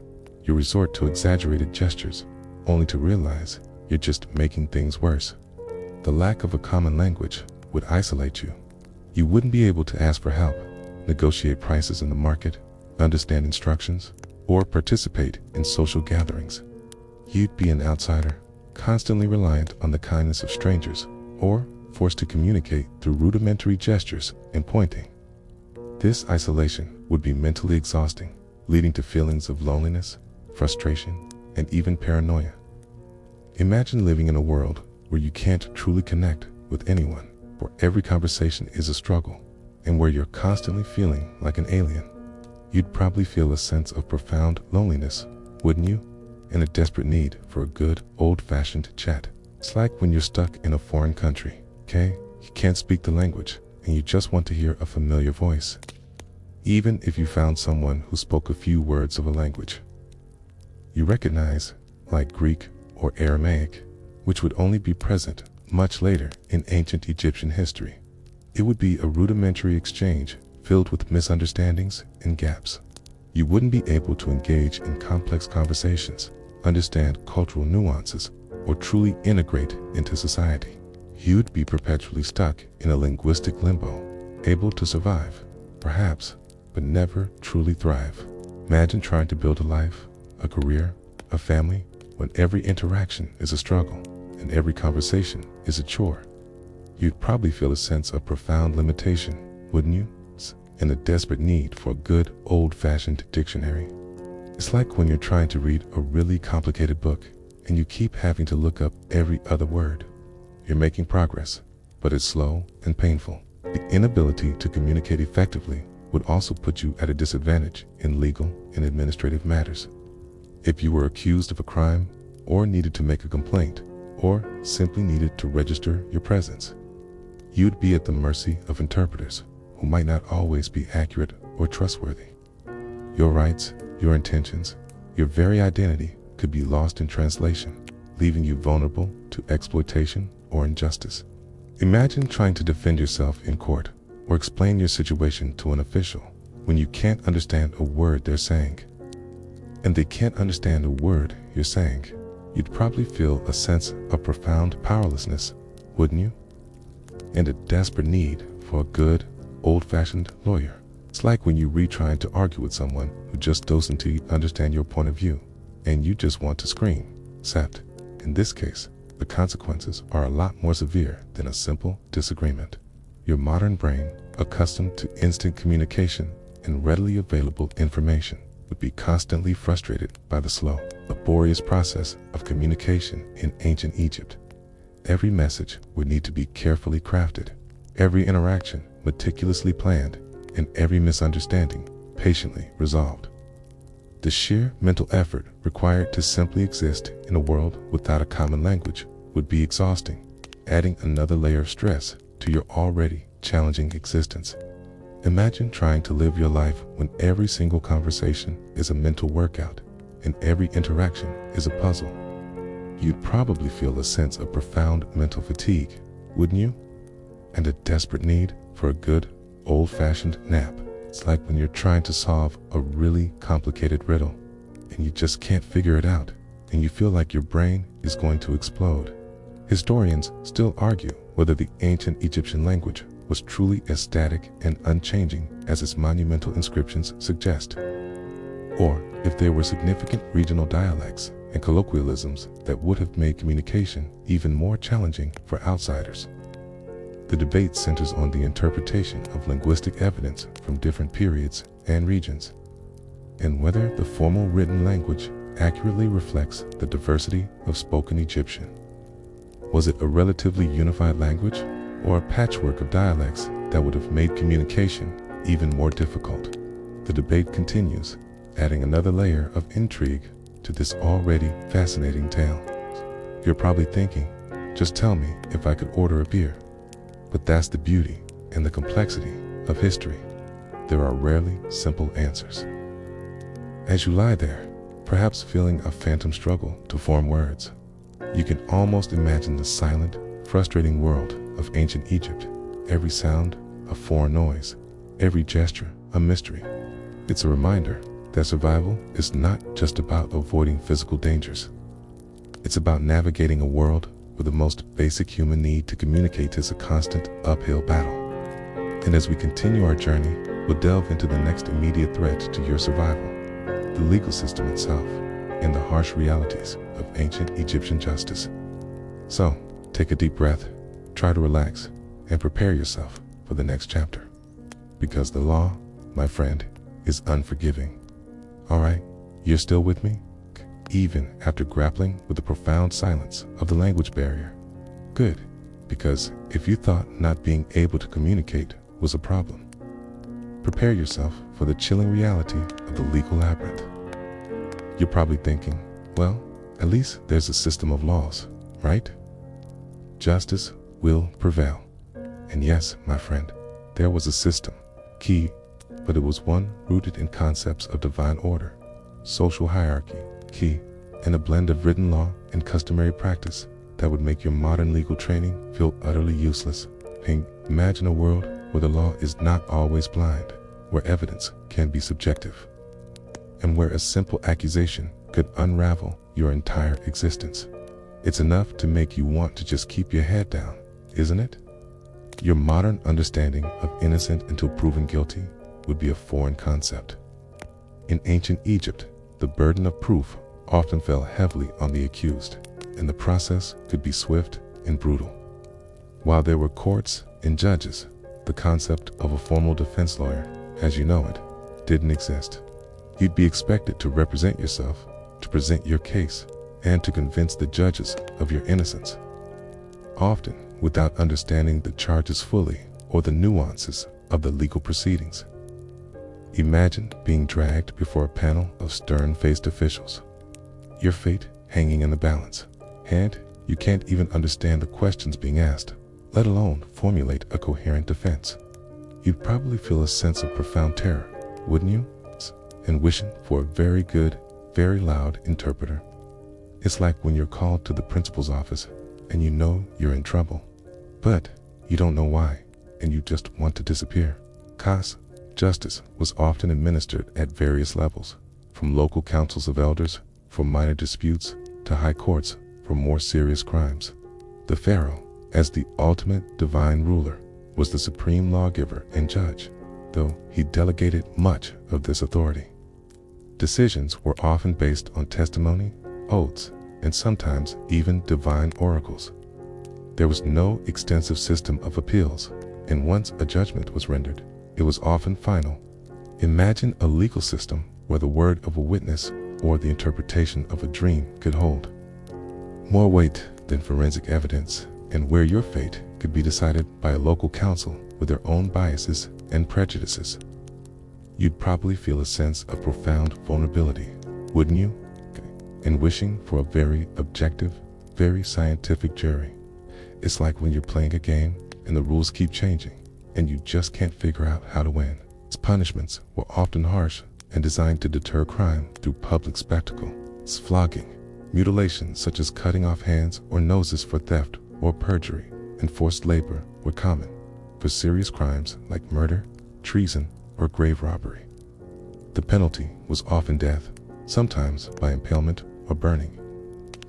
You resort to exaggerated gestures, only to realize you're just making things worse. The lack of a common language would isolate you. You wouldn't be able to ask for help, negotiate prices in the market, understand instructions, or participate in social gatherings. You'd be an outsider, constantly reliant on the kindness of strangers, or forced to communicate through rudimentary gestures and pointing. This isolation would be mentally exhausting, leading to feelings of loneliness, frustration, and even paranoia. Imagine living in a world where you can't truly connect with anyone, where every conversation is a struggle, and where you're constantly feeling like an alien. You'd probably feel a sense of profound loneliness, wouldn't you? And a desperate need for a good, old-fashioned chat. It's like when you're stuck in a foreign country. Okay? You can't speak the language, and you just want to hear a familiar voice. Even if you found someone who spoke a few words of a language you recognize, like Greek or Aramaic, which would only be present much later in ancient Egyptian history. It would be a rudimentary exchange filled with misunderstandings and gaps. You wouldn't be able to engage in complex conversations, understand cultural nuances, or truly integrate into society. You'd be perpetually stuck in a linguistic limbo, able to survive, perhaps, but never truly thrive. Imagine trying to build a life, a career, a family, when every interaction is a struggle and every conversation is a chore. You'd probably feel a sense of profound limitation, wouldn't you? And a desperate need for a good, old-fashioned dictionary. It's like when you're trying to read a really complicated book and you keep having to look up every other word. You're making progress, but it's slow and painful. The inability to communicate effectively would also put you at a disadvantage in legal and administrative matters. If you were accused of a crime, or needed to make a complaint, or simply needed to register your presence, you'd be at the mercy of interpreters who might not always be accurate or trustworthy. Your rights, your intentions, your very identity could be lost in translation, leaving you vulnerable to exploitation or injustice. Imagine trying to defend yourself in court or explain your situation to an official when you can't understand a word they're saying. And they can't understand a word you're saying. You'd probably feel a sense of profound powerlessness, wouldn't you? And a desperate need for a good, old-fashioned lawyer. It's like when you're trying to argue with someone who just doesn't understand your point of view, and you just want to scream. Except, in this case, the consequences are a lot more severe than a simple disagreement. Your modern brain, accustomed to instant communication and readily available information, would be constantly frustrated by the slow, laborious process of communication in ancient Egypt. Every message would need to be carefully crafted, every interaction meticulously planned, and every misunderstanding patiently resolved. The sheer mental effort required to simply exist in a world without a common language would be exhausting, adding another layer of stress to your already challenging existence. Imagine trying to live your life when every single conversation is a mental workout and every interaction is a puzzle. You'd probably feel a sense of profound mental fatigue, wouldn't you? And a desperate need for a good, old-fashioned nap. It's like when you're trying to solve a really complicated riddle and you just can't figure it out and you feel like your brain is going to explode. Historians still argue whether the ancient Egyptian language was truly as static and unchanging as its monumental inscriptions suggest, or if there were significant regional dialects and colloquialisms that would have made communication even more challenging for outsiders. The debate centers on the interpretation of linguistic evidence from different periods and regions, and whether the formal written language accurately reflects the diversity of spoken Egyptian? Was it a relatively unified language, or a patchwork of dialects that would have made communication even more difficult? The debate continues, adding another layer of intrigue to this already fascinating tale. You're probably thinking, just tell me if I could order a beer. But that's the beauty and the complexity of history. There are rarely simple answers. As you lie there, perhaps feeling a phantom struggle to form words, you can almost imagine the silent, frustrating world of ancient Egypt. Every sound a foreign noise, every gesture a mystery. It's a reminder that survival is not just about avoiding physical dangers. It's about navigating a world where the most basic human need to communicate is a constant uphill battle. And as we continue our journey, we'll delve into the next immediate threat to your survival, the legal system itself, and the harsh realities of ancient Egyptian justice. So, take a deep breath, try to relax, and prepare yourself for the next chapter. Because the law, my friend, is unforgiving. Alright, you're still with me? Even after grappling with the profound silence of the language barrier. Good, because if you thought not being able to communicate was a problem, prepare yourself for the chilling reality of the legal labyrinth. You're probably thinking, well, at least there's a system of laws, right? Justice will prevail. And yes, my friend, there was a system, key, but it was one rooted in concepts of divine order, social hierarchy, key, and a blend of written law and customary practice that would make your modern legal training feel utterly useless. Imagine a world where the law is not always blind, where evidence can be subjective, and where a simple accusation could unravel your entire existence. It's enough to make you want to just keep your head down, isn't it? Your modern understanding of innocent until proven guilty would be a foreign concept. In ancient Egypt, the burden of proof often fell heavily on the accused, and the process could be swift and brutal. While there were courts and judges, the concept of a formal defense lawyer, as you know it, didn't exist. You'd be expected to represent yourself, to present your case, and to convince the judges of your innocence, often without understanding the charges fully or the nuances of the legal proceedings. Imagine being dragged before a panel of stern-faced officials, your fate hanging in the balance, and you can't even understand the questions being asked, let alone formulate a coherent defense. You'd probably feel a sense of profound terror, wouldn't you? And wishing for a very good, very loud interpreter. It's like when you're called to the principal's office and you know you're in trouble, but you don't know why, and you just want to disappear. Justice was often administered at various levels, from local councils of elders for minor disputes to high courts for more serious crimes. The pharaoh, as the ultimate divine ruler, was the supreme lawgiver and judge, though he delegated much of this authority. Decisions were often based on testimony, oaths, and sometimes even divine oracles. There was no extensive system of appeals, and once a judgment was rendered, it was often final. Imagine a legal system where the word of a witness or the interpretation of a dream could hold more weight than forensic evidence, and where your fate could be decided by a local council with their own biases and prejudices. You'd probably feel a sense of profound vulnerability, wouldn't you? And wishing for a very objective, very scientific jury. It's like when you're playing a game and the rules keep changing, and you just can't figure out how to win. Its punishments were often harsh and designed to deter crime through public spectacle. It's flogging, mutilations such as cutting off hands or noses for theft or perjury, and forced labor were common for serious crimes like murder, treason, or grave robbery. The penalty was often death, sometimes by impalement or burning.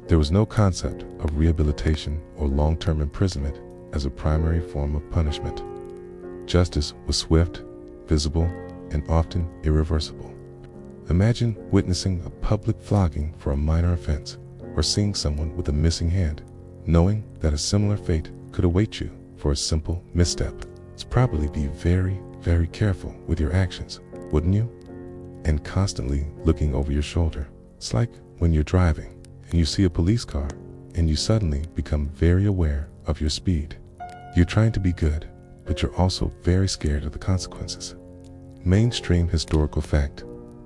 There was no concept of rehabilitation or long-term imprisonment as a primary form of punishment. Justice was swift, visible, and often irreversible. Imagine witnessing a public flogging for a minor offense, or seeing someone with a missing hand, knowing that a similar fate could await you for a simple misstep. It's probably be very, very careful with your actions, wouldn't you? And constantly looking over your shoulder. It's like when you're driving and you see a police car and you suddenly become very aware of your speed. You're trying to be good, but you're also very scared of the consequences. Mainstream historical fact: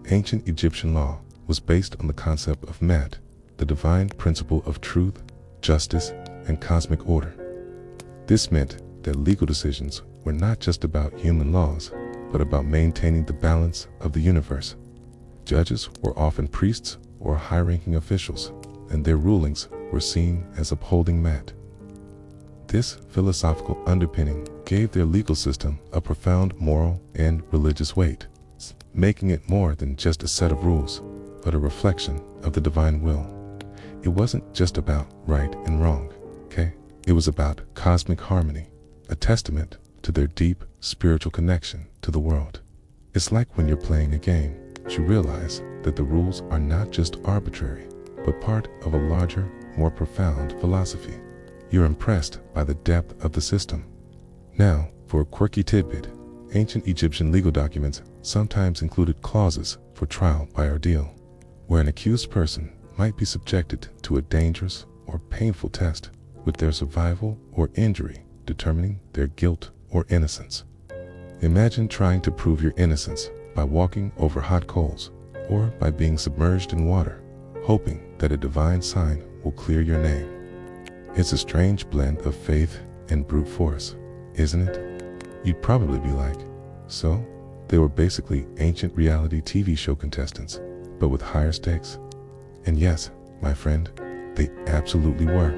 ancient Egyptian law was based on the concept of Met, the divine principle of truth, justice, and cosmic order. This meant that legal decisions were not just about human laws, but about maintaining the balance of the universe. Judges were often priests or high-ranking officials, and their rulings were seen as upholding Met. This philosophical underpinning gave their legal system a profound moral and religious weight, making it more than just a set of rules, but a reflection of the divine will. It wasn't just about right and wrong, okay? It was about cosmic harmony, a testament to their deep spiritual connection to the world. It's like when you're playing a game, you realize that the rules are not just arbitrary, but part of a larger, more profound philosophy. You're impressed by the depth of the system. Now, for a quirky tidbit, ancient Egyptian legal documents sometimes included clauses for trial by ordeal, where an accused person might be subjected to a dangerous or painful test, with their survival or injury determining their guilt or innocence. Imagine trying to prove your innocence by walking over hot coals or by being submerged in water, hoping that a divine sign will clear your name. It's a strange blend of faith and brute force, isn't it? You'd probably be like, so? They were basically ancient reality TV show contestants, but with higher stakes. And yes, my friend, they absolutely were.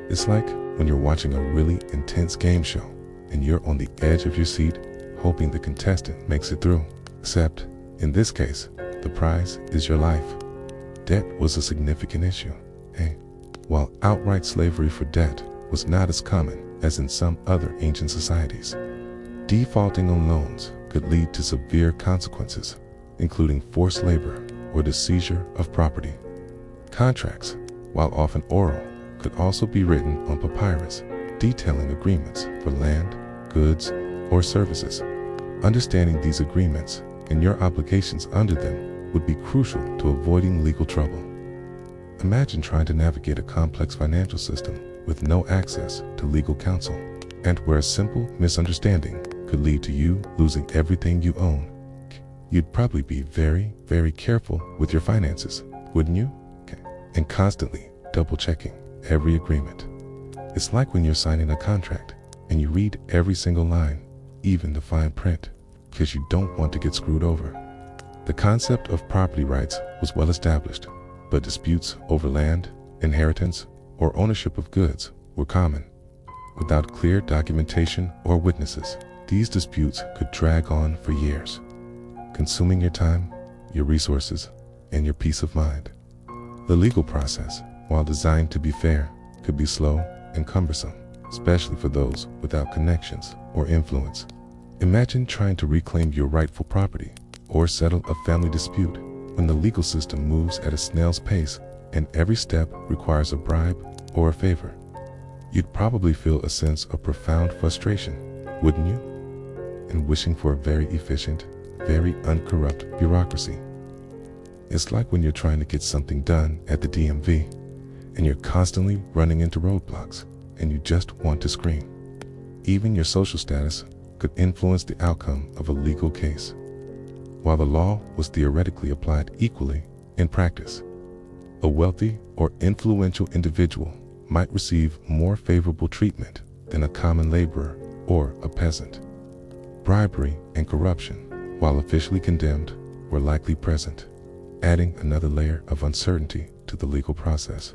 It's like when you're watching a really intense game show and you're on the edge of your seat, hoping the contestant makes it through. Except, in this case, the prize is your life. Debt was a significant issue, hey? While outright slavery for debt was not as common as in some other ancient societies, defaulting on loans could lead to severe consequences, including forced labor or the seizure of property. Contracts, while often oral, could also be written on papyrus, detailing agreements for land, goods, or services. Understanding these agreements and your obligations under them would be crucial to avoiding legal trouble. Imagine trying to navigate a complex financial system with no access to legal counsel, and where a simple misunderstanding could lead to you losing everything you own. You'd probably be very, very careful with your finances, wouldn't you? Okay. And constantly double-checking every agreement. It's like when you're signing a contract and you read every single line, even the fine print, because you don't want to get screwed over. The concept of property rights was well established, but disputes over land, inheritance, or ownership of goods were common. Without clear documentation or witnesses, these disputes could drag on for years, consuming your time, your resources, and your peace of mind. The legal process, while designed to be fair, could be slow and cumbersome, especially for those without connections or influence. Imagine trying to reclaim your rightful property or settle a family dispute when the legal system moves at a snail's pace and every step requires a bribe or a favor. You'd probably feel a sense of profound frustration, wouldn't you? And wishing for a very efficient, very uncorrupt bureaucracy. It's like when you're trying to get something done at the DMV and you're constantly running into roadblocks and you just want to scream. Even your social status could influence the outcome of a legal case. While the law was theoretically applied equally in practice, a wealthy or influential individual might receive more favorable treatment than a common laborer or a peasant. Bribery and corruption, while officially condemned, were likely present, adding another layer of uncertainty to the legal process.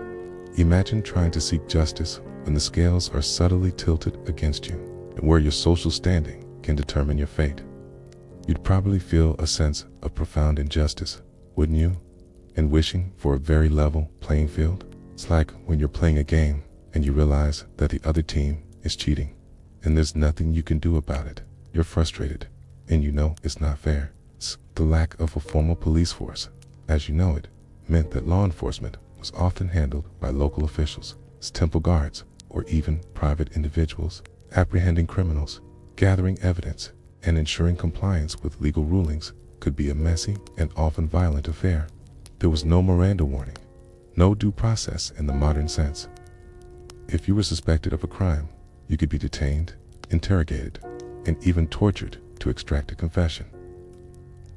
Imagine trying to seek justice when the scales are subtly tilted against you, and where your social standing can determine your fate. You'd probably feel a sense of profound injustice, wouldn't you? And wishing for a very level playing field. It's like when you're playing a game and you realize that the other team is cheating, and there's nothing you can do about it. You're frustrated, and you know it's not fair. The lack of a formal police force, as you know it, meant that law enforcement was often handled by local officials, temple guards, or even private individuals, apprehending criminals, gathering evidence, and ensuring compliance with legal rulings could be a messy and often violent affair. There was no Miranda warning, No due process in the modern sense. If you were suspected of a crime, you could be detained, interrogated, and even tortured to extract a confession.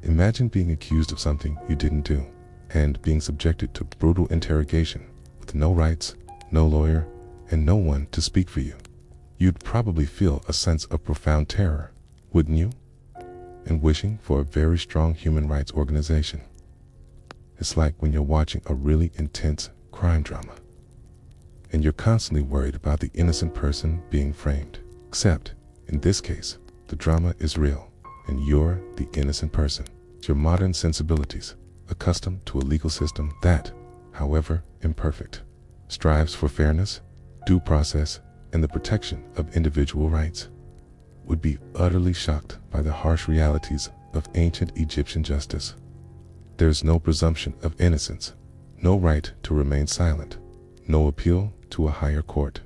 Imagine being accused of something you didn't do and being subjected to brutal interrogation with no rights, no lawyer, and no one to speak for you. You'd probably feel a sense of profound terror, wouldn't you? And wishing for a very strong human rights organization. It's like when you're watching a really intense crime drama, and you're constantly worried about the innocent person being framed. Except, in this case, the drama is real, and you're the innocent person. Your modern sensibilities, accustomed to a legal system that, however imperfect, strives for fairness, due process, and the protection of individual rights, would be utterly shocked by the harsh realities of ancient Egyptian justice. There's no presumption of innocence, no right to remain silent, no appeal to a higher court.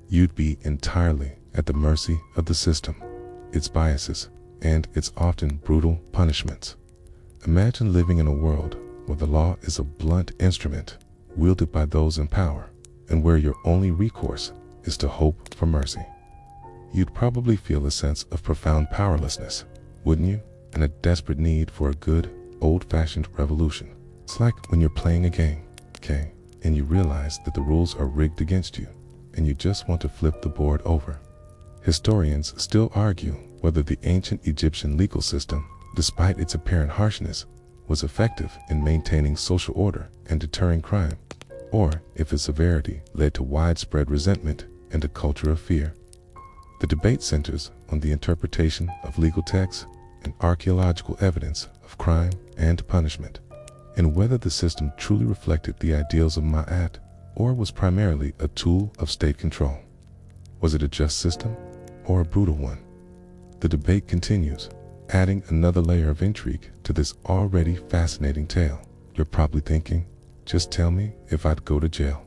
You'd be entirely at the mercy of the system, its biases, and its often brutal punishments. Imagine living in a world where the law is a blunt instrument wielded by those in power, and where your only recourse is to hope for mercy. You'd probably feel a sense of profound powerlessness, wouldn't you? And a desperate need for a good, old-fashioned revolution. It's like when you're playing a game, okay, and you realize that the rules are rigged against you, and you just want to flip the board over. Historians still argue whether the ancient Egyptian legal system, despite its apparent harshness, was effective in maintaining social order and deterring crime, or if its severity led to widespread resentment and a culture of fear. The debate centers on the interpretation of legal texts and archaeological evidence of crime and punishment, and whether the system truly reflected the ideals of Ma'at or was primarily a tool of state control. Was it a just system or a brutal one? The debate continues, adding another layer of intrigue to this already fascinating tale. You're probably thinking, just tell me if I'd go to jail.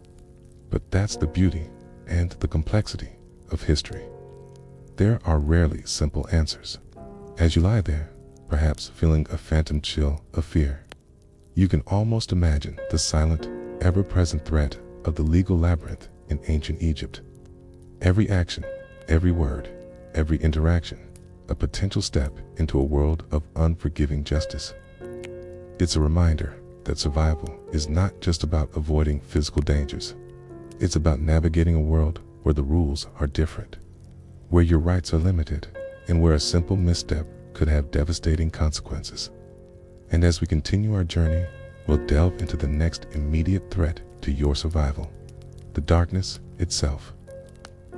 But that's the beauty and the complexity of history. There are rarely simple answers. As you lie there, perhaps feeling a phantom chill of fear, you can almost imagine the silent, ever-present threat of the legal labyrinth in ancient Egypt. Every action, every word, every interaction, a potential step into a world of unforgiving justice. It's a reminder that survival is not just about avoiding physical dangers. It's about navigating a world where the rules are different, where your rights are limited, and where a simple misstep could have devastating consequences. And as we continue our journey, we'll delve into the next immediate threat to your survival, the darkness itself,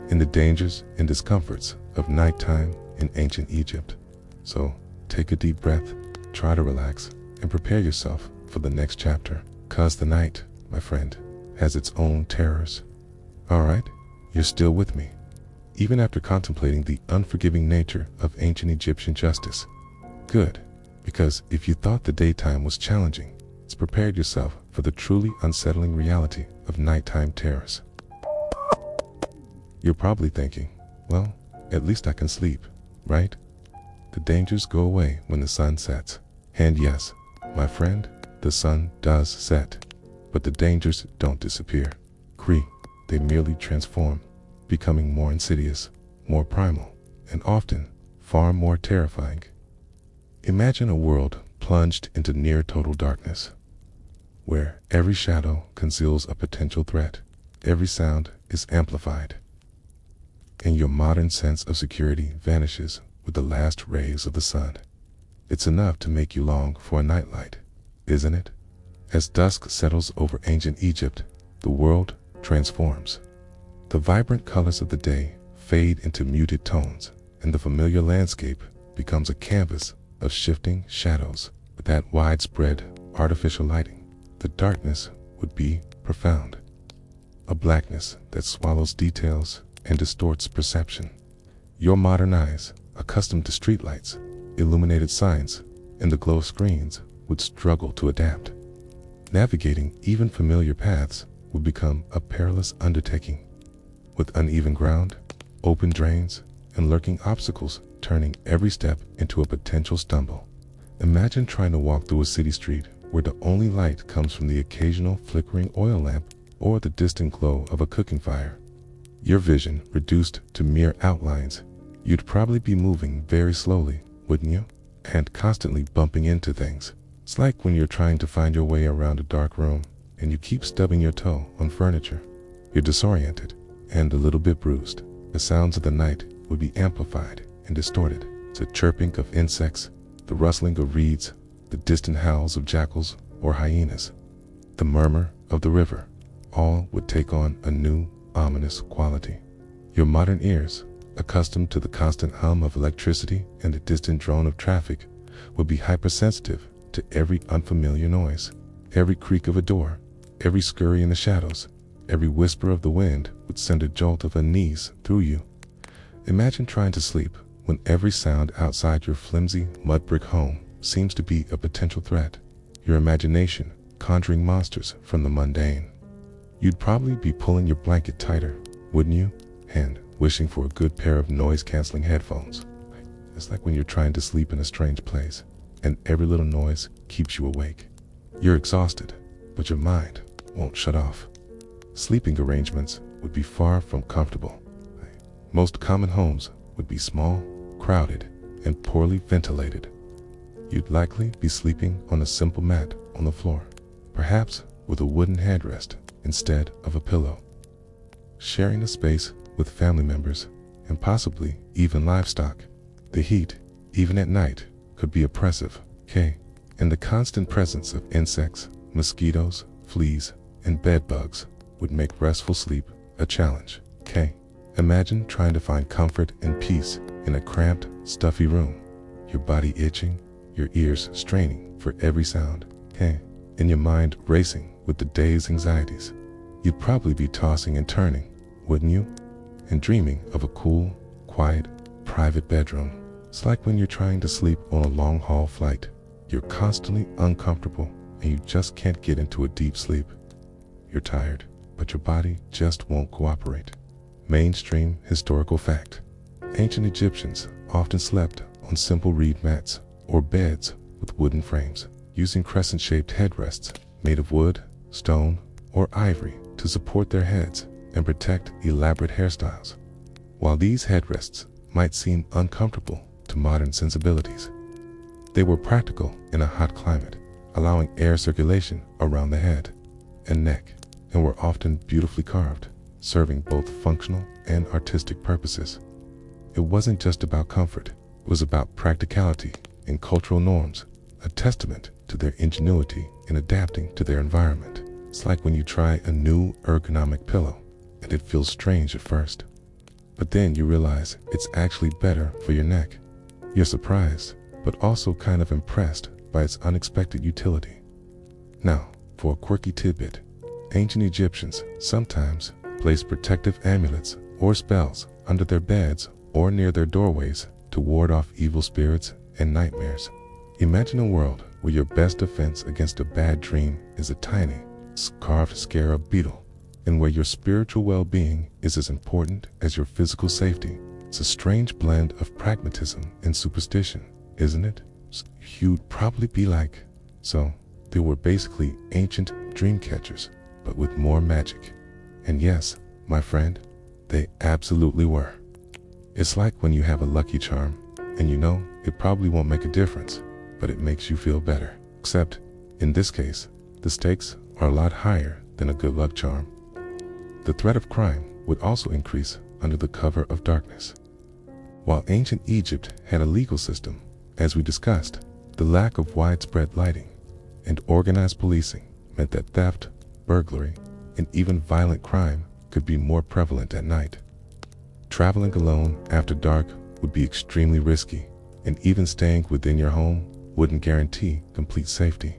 and the dangers and discomforts of nighttime in ancient Egypt. So take a deep breath, try to relax, and prepare yourself for the next chapter, 'cause the night, my friend, has its own terrors. All right, you're still with me, even after contemplating the unforgiving nature of ancient Egyptian justice. Good, because if you thought the daytime was challenging, it's prepared yourself for the truly unsettling reality of nighttime terrors. You're probably thinking, well, at least I can sleep, right? The dangers go away when the sun sets. And yes, my friend, the sun does set, but the dangers don't disappear. They merely transform, becoming more insidious, more primal, and often far more terrifying. Imagine a world plunged into near total darkness, where every shadow conceals a potential threat, every sound is amplified, and your modern sense of security vanishes with the last rays of the sun. It's enough to make you long for a nightlight, isn't it? As dusk settles over ancient Egypt, the world transforms. The vibrant colors of the day fade into muted tones, and the familiar landscape becomes a canvas of shifting shadows. With that widespread artificial lighting, the darkness would be profound, a blackness that swallows details and distorts perception. Your modern eyes, accustomed to streetlights, illuminated signs, and the glow of screens, would struggle to adapt. Navigating even familiar paths would become a perilous undertaking, with uneven ground, open drains, and lurking obstacles turning every step into a potential stumble. Imagine trying to walk through a city street where the only light comes from the occasional flickering oil lamp or the distant glow of a cooking fire. Your vision reduced to mere outlines. You'd probably be moving very slowly, wouldn't you? And constantly bumping into things. It's like when you're trying to find your way around a dark room and you keep stubbing your toe on furniture. You're disoriented and a little bit bruised. The sounds of the night would be amplified and distorted. The chirping of insects, the rustling of reeds, the distant howls of jackals or hyenas, the murmur of the river, all would take on a new, ominous quality. Your modern ears, accustomed to the constant hum of electricity and the distant drone of traffic, would be hypersensitive to every unfamiliar noise. Every creak of a door, every scurry in the shadows, every whisper of the wind would send a jolt of unease through you. Imagine trying to sleep when every sound outside your flimsy mud brick home seems to be a potential threat, your imagination conjuring monsters from the mundane. You'd probably be pulling your blanket tighter, wouldn't you? And wishing for a good pair of noise-canceling headphones. It's like when you're trying to sleep in a strange place, and every little noise keeps you awake. You're exhausted, but your mind won't shut off. Sleeping arrangements would be far from comfortable. Most common homes would be small, crowded, and poorly ventilated. You'd likely be sleeping on a simple mat on the floor, perhaps with a wooden headrest instead of a pillow. Sharing a space with family members and possibly even livestock. The heat, even at night, could be oppressive, and the constant presence of insects, mosquitoes, fleas, and bed bugs would make restful sleep a challenge, Imagine trying to find comfort and peace in a cramped, stuffy room, your body itching, your ears straining for every sound, and your mind racing with the day's anxieties. You'd probably be tossing and turning, wouldn't you? And dreaming of a cool, quiet, private bedroom. It's like when you're trying to sleep on a long-haul flight. You're constantly uncomfortable and you just can't get into a deep sleep. You're tired, but your body just won't cooperate. Mainstream historical fact. Ancient Egyptians often slept on simple reed mats or beds with wooden frames, using crescent-shaped headrests made of wood, stone, or ivory to support their heads and protect elaborate hairstyles. While these headrests might seem uncomfortable to modern sensibilities, they were practical in a hot climate, allowing air circulation around the head and neck, and were often beautifully carved, serving both functional and artistic purposes. It wasn't just about comfort, it was about practicality and cultural norms, a testament to their ingenuity in adapting to their environment. It's like when you try a new ergonomic pillow and it feels strange at first, but then you realize it's actually better for your neck. You're surprised, but also kind of impressed by its unexpected utility. Now, for a quirky tidbit, ancient Egyptians sometimes placed protective amulets or spells under their beds or near their doorways to ward off evil spirits and nightmares. Imagine a world where your best defense against a bad dream is a tiny, carved scarab beetle, and where your spiritual well-being is as important as your physical safety. It's a strange blend of pragmatism and superstition, isn't it? You'd probably be like, so they were basically ancient dream catchers, but with more magic. And yes, my friend, they absolutely were. It's like when you have a lucky charm, and you know it probably won't make a difference, but it makes you feel better. Except, in this case, the stakes are a lot higher than a good luck charm. The threat of crime would also increase under the cover of darkness. While ancient Egypt had a legal system, as we discussed, the lack of widespread lighting and organized policing meant that theft, burglary, and even violent crime could be more prevalent at night. Traveling alone after dark would be extremely risky, and even staying within your home wouldn't guarantee complete safety.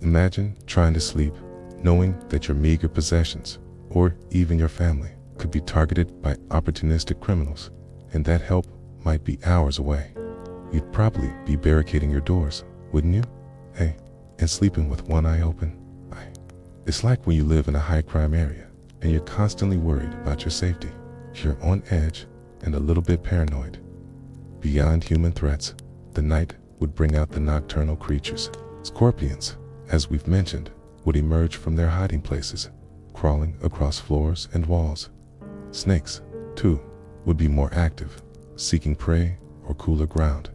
Imagine trying to sleep knowing that your meager possessions, or even your family, could be targeted by opportunistic criminals, and that help might be hours away. You'd probably be barricading your doors, wouldn't you? And sleeping with one eye open. It's like when you live in a high-crime area and you're constantly worried about your safety. You're on edge and a little bit paranoid. Beyond human threats, the night would bring out the nocturnal creatures, scorpions, as we've mentioned, would emerge from their hiding places, crawling across floors and walls. Snakes, too, would be more active, seeking prey or cooler ground.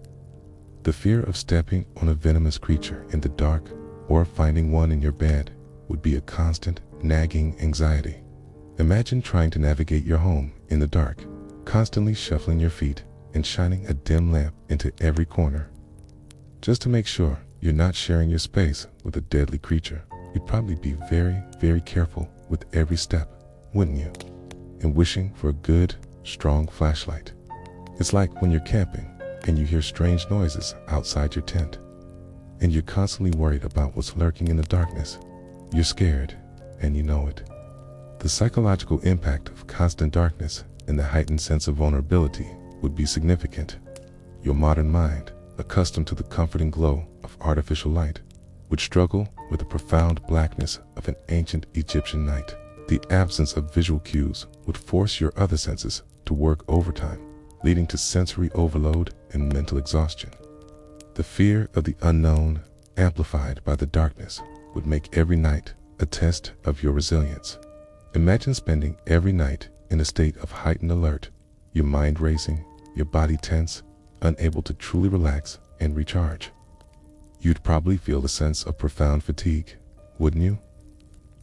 The fear of stepping on a venomous creature in the dark or finding one in your bed would be a constant, nagging anxiety. Imagine trying to navigate your home in the dark, constantly shuffling your feet and shining a dim lamp into every corner. Just to make sure you're not sharing your space with a deadly creature, you'd probably be very, very careful with every step, wouldn't you? And wishing for a good, strong flashlight. It's like when you're camping and you hear strange noises outside your tent, and you're constantly worried about what's lurking in the darkness. You're scared, and you know it. The psychological impact of constant darkness and the heightened sense of vulnerability would be significant. Your modern mind, accustomed to the comforting glow of artificial light, would struggle with the profound blackness of an ancient Egyptian night. The absence of visual cues would force your other senses to work overtime, leading to sensory overload and mental exhaustion. The fear of the unknown, amplified by the darkness, would make every night a test of your resilience. Imagine spending every night in a state of heightened alert, your mind racing, your body tense, unable to truly relax and recharge. You'd probably feel a sense of profound fatigue, wouldn't you?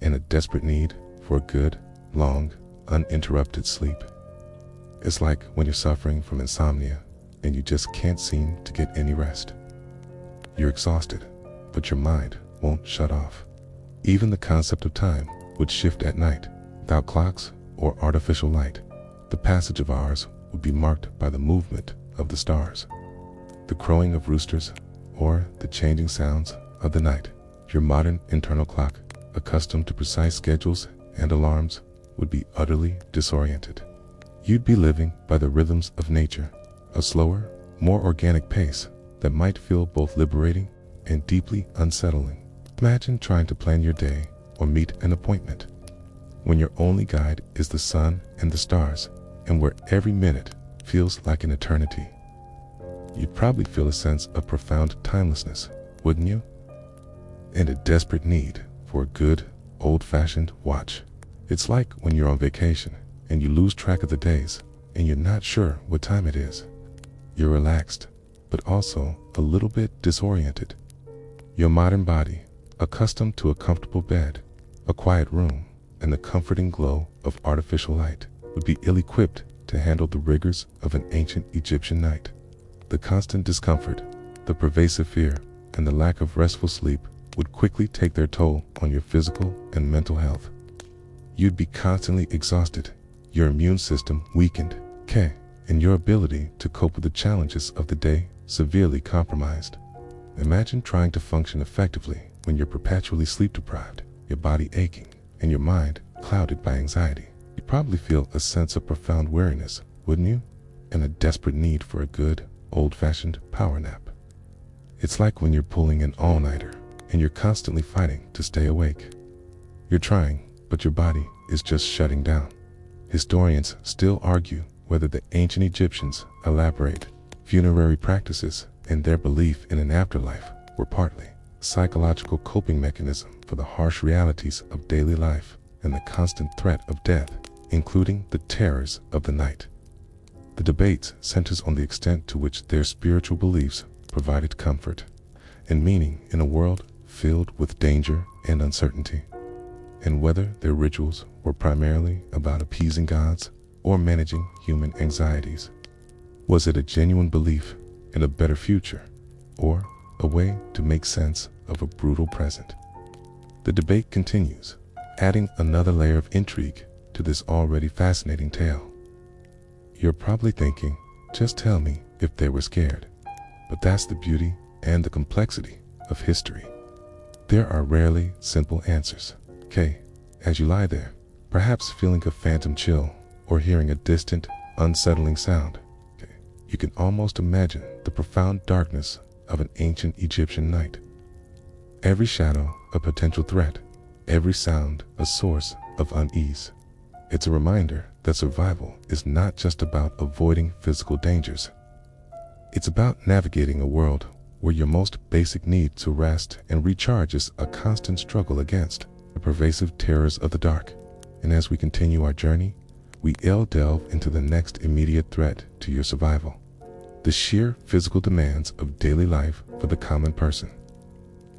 And a desperate need for a good, long, uninterrupted sleep. It's like when you're suffering from insomnia and you just can't seem to get any rest. You're exhausted, but your mind won't shut off. Even the concept of time would shift at night. Without clocks or artificial light, the passage of hours would be marked by the movement of the stars, the crowing of roosters, or the changing sounds of the night. Your modern internal clock, accustomed to precise schedules and alarms, would be utterly disoriented. You'd be living by the rhythms of nature, a slower, more organic pace that might feel both liberating and deeply unsettling. Imagine trying to plan your day or meet an appointment when your only guide is the sun and the stars, and where every minute feels like an eternity. You'd probably feel a sense of profound timelessness, wouldn't you? And a desperate need for a good, old-fashioned watch. It's like when you're on vacation and you lose track of the days and you're not sure what time it is. You're relaxed, but also a little bit disoriented. Your modern body, accustomed to a comfortable bed, a quiet room, and the comforting glow of artificial light, would be ill-equipped to handle the rigors of an ancient Egyptian night. The constant discomfort, the pervasive fear, and the lack of restful sleep would quickly take their toll on your physical and mental health. You'd be constantly exhausted, your immune system weakened, and your ability to cope with the challenges of the day severely compromised. Imagine trying to function effectively when you're perpetually sleep-deprived, your body aching, and your mind clouded by anxiety. You'd probably feel a sense of profound weariness, wouldn't you? And a desperate need for a good, old-fashioned power nap. It's like when you're pulling an all-nighter and you're constantly fighting to stay awake. You're trying, but your body is just shutting down. Historians still argue whether the ancient Egyptians' elaborate funerary practices and their belief in an afterlife were partly a psychological coping mechanism for the harsh realities of daily life and the constant threat of death, including the terrors of the night. The debate centers on the extent to which their spiritual beliefs provided comfort and meaning in a world filled with danger and uncertainty, and whether their rituals were primarily about appeasing gods or managing human anxieties. Was it a genuine belief in a better future, or a way to make sense of a brutal present? The debate continues, adding another layer of intrigue to this already fascinating tale. You're probably thinking, just tell me if they were scared. But that's the beauty and the complexity of history. There are rarely simple answers. As you lie there, perhaps feeling a phantom chill or hearing a distant, unsettling sound, you can almost imagine the profound darkness of an ancient Egyptian night. Every shadow a potential threat, every sound a source of unease. It's a reminder that survival is not just about avoiding physical dangers. It's about navigating a world where your most basic need to rest and recharge is a constant struggle against the pervasive terrors of the dark. And as we continue our journey, we'll delve into the next immediate threat to your survival: the sheer physical demands of daily life for the common person,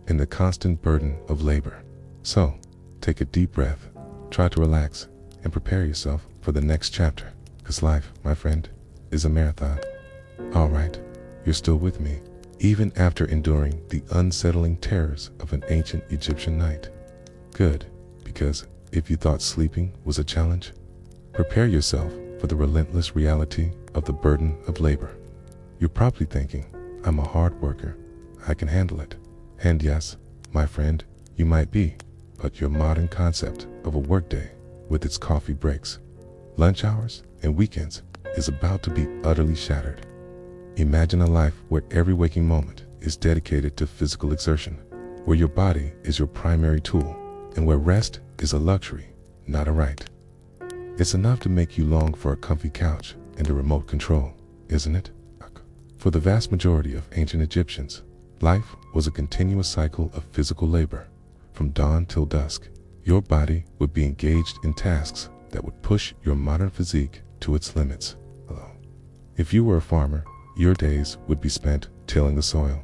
and the constant burden of labor. So, take a deep breath, try to relax, and prepare yourself for the next chapter, because life, my friend, is a marathon. Alright, you're still with me, even after enduring the unsettling terrors of an ancient Egyptian night. Good, because if you thought sleeping was a challenge, prepare yourself for the relentless reality of the burden of labor. You're probably thinking, I'm a hard worker, I can handle it. And yes, my friend, you might be, but your modern concept of a workday, with its coffee breaks, lunch hours, and weekends, is about to be utterly shattered. Imagine a life where every waking moment is dedicated to physical exertion, where your body is your primary tool, and where rest is a luxury, not a right. It's enough to make you long for a comfy couch and a remote control, isn't it? For the vast majority of ancient Egyptians, life was a continuous cycle of physical labor. From dawn till dusk, your body would be engaged in tasks that would push your modern physique to its limits. If you were a farmer, your days would be spent tilling the soil,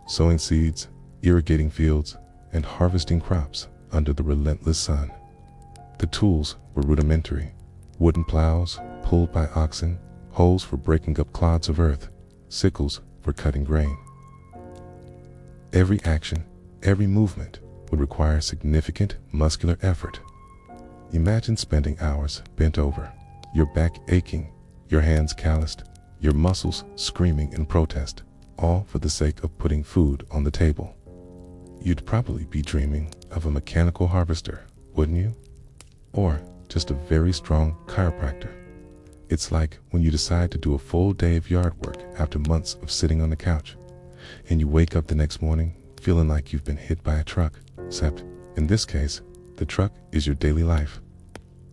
sowing seeds, irrigating fields, and harvesting crops under the relentless sun. The tools were rudimentary: wooden plows pulled by oxen, hoes for breaking up clods of earth, sickles for cutting grain. Every action, every movement would require significant muscular effort. Imagine spending hours bent over, your back aching, your hands calloused, your muscles screaming in protest, all for the sake of putting food on the table. You'd probably be dreaming of a mechanical harvester, wouldn't you? Or just a very strong chiropractor. It's like when you decide to do a full day of yard work after months of sitting on the couch, and you wake up the next morning feeling like you've been hit by a truck, except, in this case, the truck is your daily life.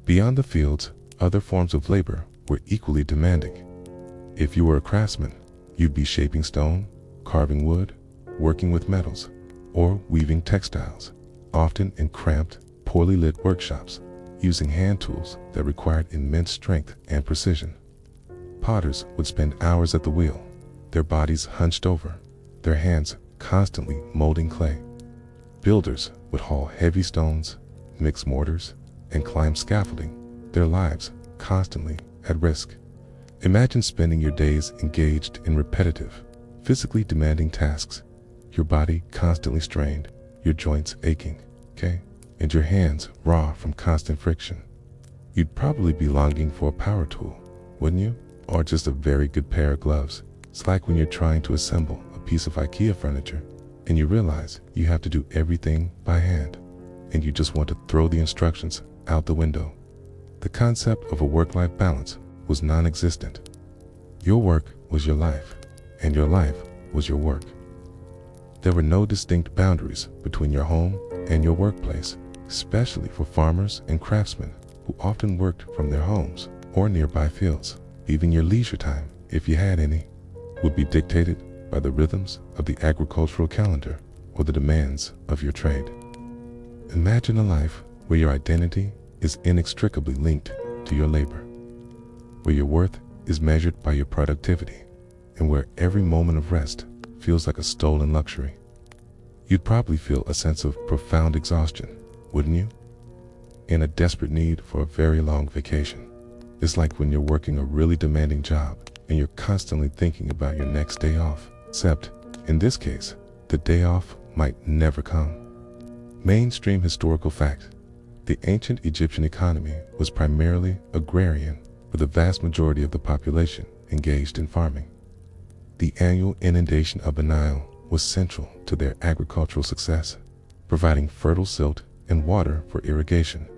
Beyond the fields, other forms of labor were equally demanding. If you were a craftsman, you'd be shaping stone, carving wood, working with metals, or weaving textiles, often in cramped, poorly lit workshops, using hand tools that required immense strength and precision. Potters would spend hours at the wheel, their bodies hunched over, their hands constantly molding clay. Builders would haul heavy stones, mix mortars, and climb scaffolding, their lives constantly at risk. Imagine spending your days engaged in repetitive, physically demanding tasks, your body constantly strained, your joints aching, and your hands raw from constant friction. You'd probably be longing for a power tool, wouldn't you? Or just a very good pair of gloves. It's like when you're trying to assemble a piece of IKEA furniture and you realize you have to do everything by hand, and you just want to throw the instructions out the window. The concept of a work-life balance was non-existent. Your work was your life, and your life was your work. There were no distinct boundaries between your home and your workplace, especially for farmers and craftsmen who often worked from their homes or nearby fields. Even your leisure time, if you had any, would be dictated by the rhythms of the agricultural calendar or the demands of your trade. Imagine a life where your identity is inextricably linked to your labor, where your worth is measured by your productivity, and where every moment of rest feels like a stolen luxury. You'd probably feel a sense of profound exhaustion, wouldn't you? And a desperate need for a very long vacation. It's like when you're working a really demanding job and you're constantly thinking about your next day off, except, in this case, the day off might never come. Mainstream historical fact: the ancient Egyptian economy was primarily agrarian, with the vast majority of the population engaged in farming. The annual inundation of the Nile was central to their agricultural success, providing fertile silt and water for irrigation.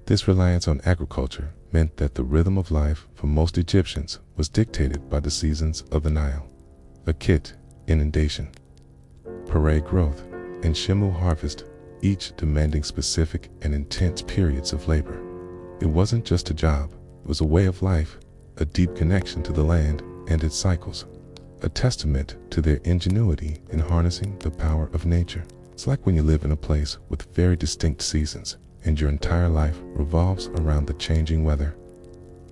This reliance on agriculture meant that the rhythm of life for most Egyptians was dictated by the seasons of the Nile: Akit, inundation; Pare, growth; and Shimu, harvest, each demanding specific and intense periods of labor. It wasn't just a job, it was a way of life, a deep connection to the land and its cycles, a testament to their ingenuity in harnessing the power of nature. It's like when you live in a place with very distinct seasons and your entire life revolves around the changing weather.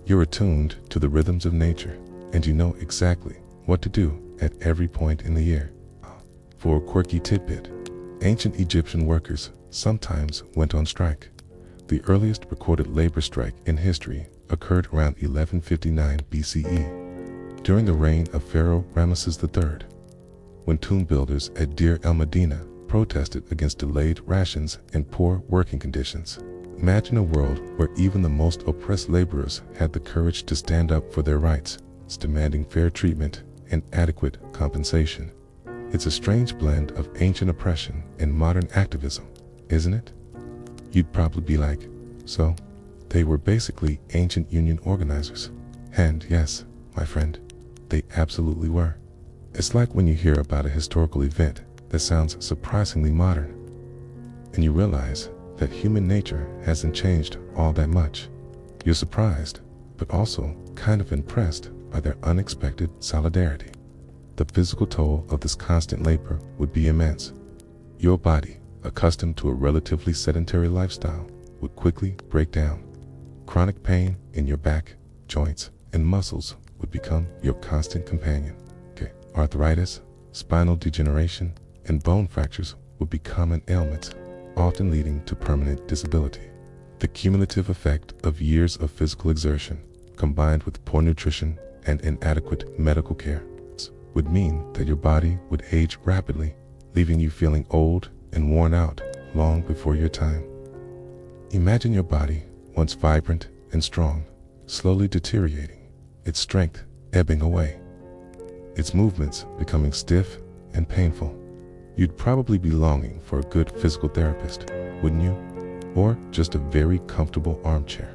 You're attuned to the rhythms of nature and you know exactly what to do at every point in the year. For a quirky tidbit, ancient Egyptian workers sometimes went on strike. The earliest recorded labor strike in history occurred around 1159 BCE, during the reign of Pharaoh Ramesses III, when tomb builders at Deir el-Medina protested against delayed rations and poor working conditions. Imagine a world where even the most oppressed laborers had the courage to stand up for their rights, demanding fair treatment and adequate compensation. It's a strange blend of ancient oppression and modern activism, isn't it? You'd probably be like, so, they were basically ancient union organizers. And yes, my friend, they absolutely were. It's like when you hear about a historical event that sounds surprisingly modern, and you realize that human nature hasn't changed all that much. You're surprised, but also kind of impressed by their unexpected solidarity. The physical toll of this constant labor would be immense. Your body, accustomed to a relatively sedentary lifestyle, would quickly break down. Chronic pain in your back, joints, and muscles would become your constant companion. Arthritis, spinal degeneration, and bone fractures would be common ailments, often leading to permanent disability. The cumulative effect of years of physical exertion, combined with poor nutrition and inadequate medical care, would mean that your body would age rapidly, leaving you feeling old and worn out long before your time. Imagine your body, once vibrant and strong, slowly deteriorating, its strength ebbing away, its movements becoming stiff and painful. You'd probably be longing for a good physical therapist, wouldn't you? Or just a very comfortable armchair.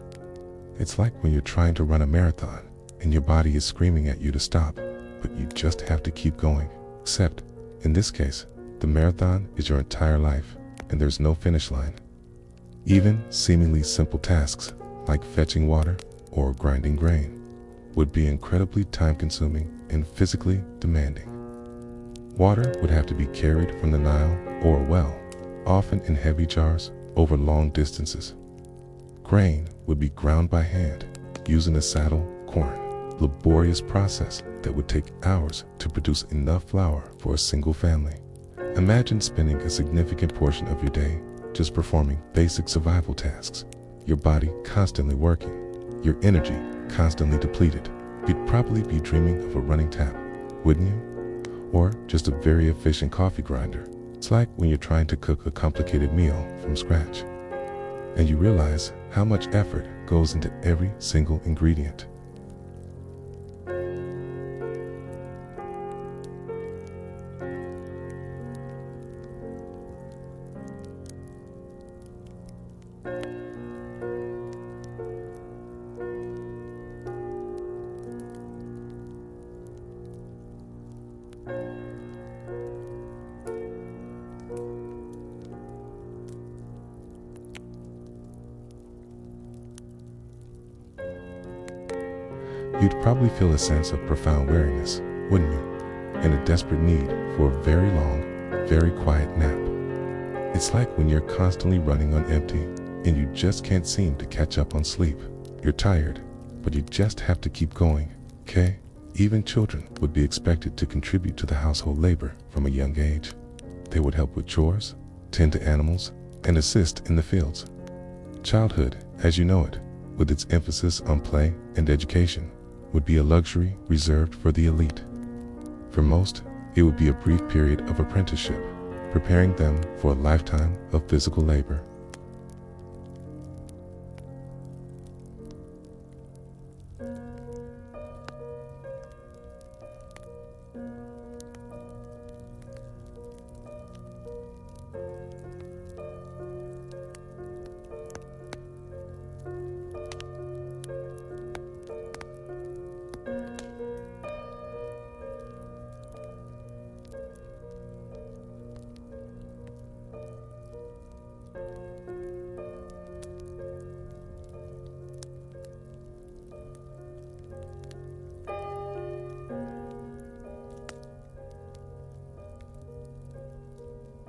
It's like when you're trying to run a marathon and your body is screaming at you to stop, but you just have to keep going. Except, in this case, the marathon is your entire life and there's no finish line. Even seemingly simple tasks like fetching water or grinding grain would be incredibly time-consuming and physically demanding. Water would have to be carried from the Nile or a well, often in heavy jars, over long distances. Grain would be ground by hand, using a saddle corn, a laborious process that would take hours to produce enough flour for a single family. Imagine spending a significant portion of your day just performing basic survival tasks, your body constantly working, your energy constantly depleted. You'd probably be dreaming of a running tap, wouldn't you? Or just a very efficient coffee grinder. It's like when you're trying to cook a complicated meal from scratch, and you realize how much effort goes into every single ingredient. You'd probably feel a sense of profound weariness, wouldn't you? And a desperate need for a very long, very quiet nap. It's like when you're constantly running on empty and you just can't seem to catch up on sleep. You're tired, but you just have to keep going, okay? Even children would be expected to contribute to the household labor from a young age. They would help with chores, tend to animals, and assist in the fields. Childhood, as you know it, with its emphasis on play and education, would be a luxury reserved for the elite. For most, it would be a brief period of apprenticeship, preparing them for a lifetime of physical labor.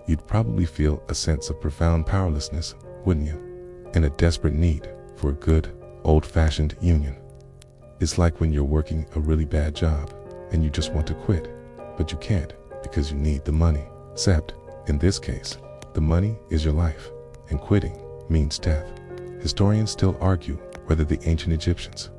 you'd probably feel a sense of profound powerlessness, wouldn't you? And a desperate need for a good, old-fashioned union. It's like when you're working a really bad job and you just want to quit, but you can't because you need the money. Except, in this case, the money is your life, and quitting means death. Historians still argue whether the ancient Egyptians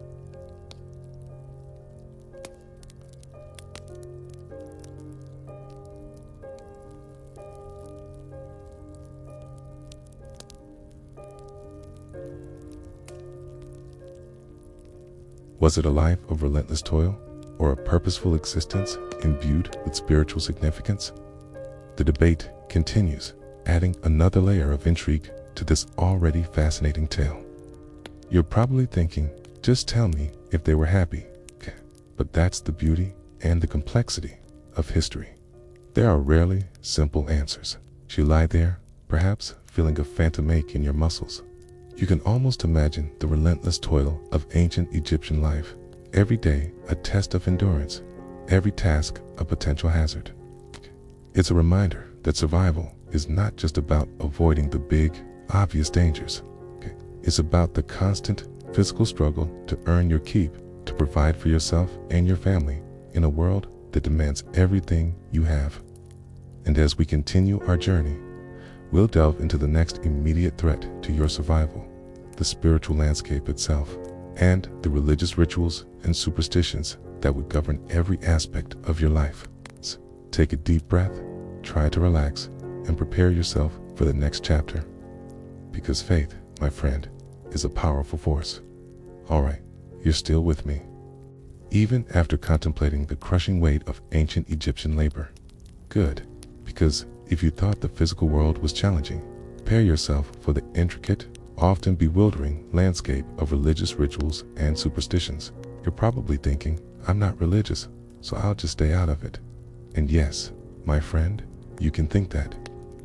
was it a life of relentless toil, or a purposeful existence imbued with spiritual significance? The debate continues, adding another layer of intrigue to this already fascinating tale. You're probably thinking, just tell me if they were happy. But that's the beauty and the complexity of history. There are rarely simple answers. You lie there, perhaps feeling a phantom ache in your muscles. You can almost imagine the relentless toil of ancient Egyptian life. Every day a test of endurance, every task a potential hazard. It's a reminder that survival is not just about avoiding the big, obvious dangers. It's about the constant physical struggle to earn your keep, to provide for yourself and your family in a world that demands everything you have. And as we continue our journey, we'll delve into the next immediate threat to your survival, the spiritual landscape itself, and the religious rituals and superstitions that would govern every aspect of your life. Take a deep breath, try to relax, and prepare yourself for the next chapter. Because faith, my friend, is a powerful force. All right, you're still with me, even after contemplating the crushing weight of ancient Egyptian labor. Good, because if you thought the physical world was challenging, prepare yourself for the intricate, often bewildering landscape of religious rituals and superstitions. You're probably thinking, I'm not religious, so I'll just stay out of it. And yes, my friend, you can think that.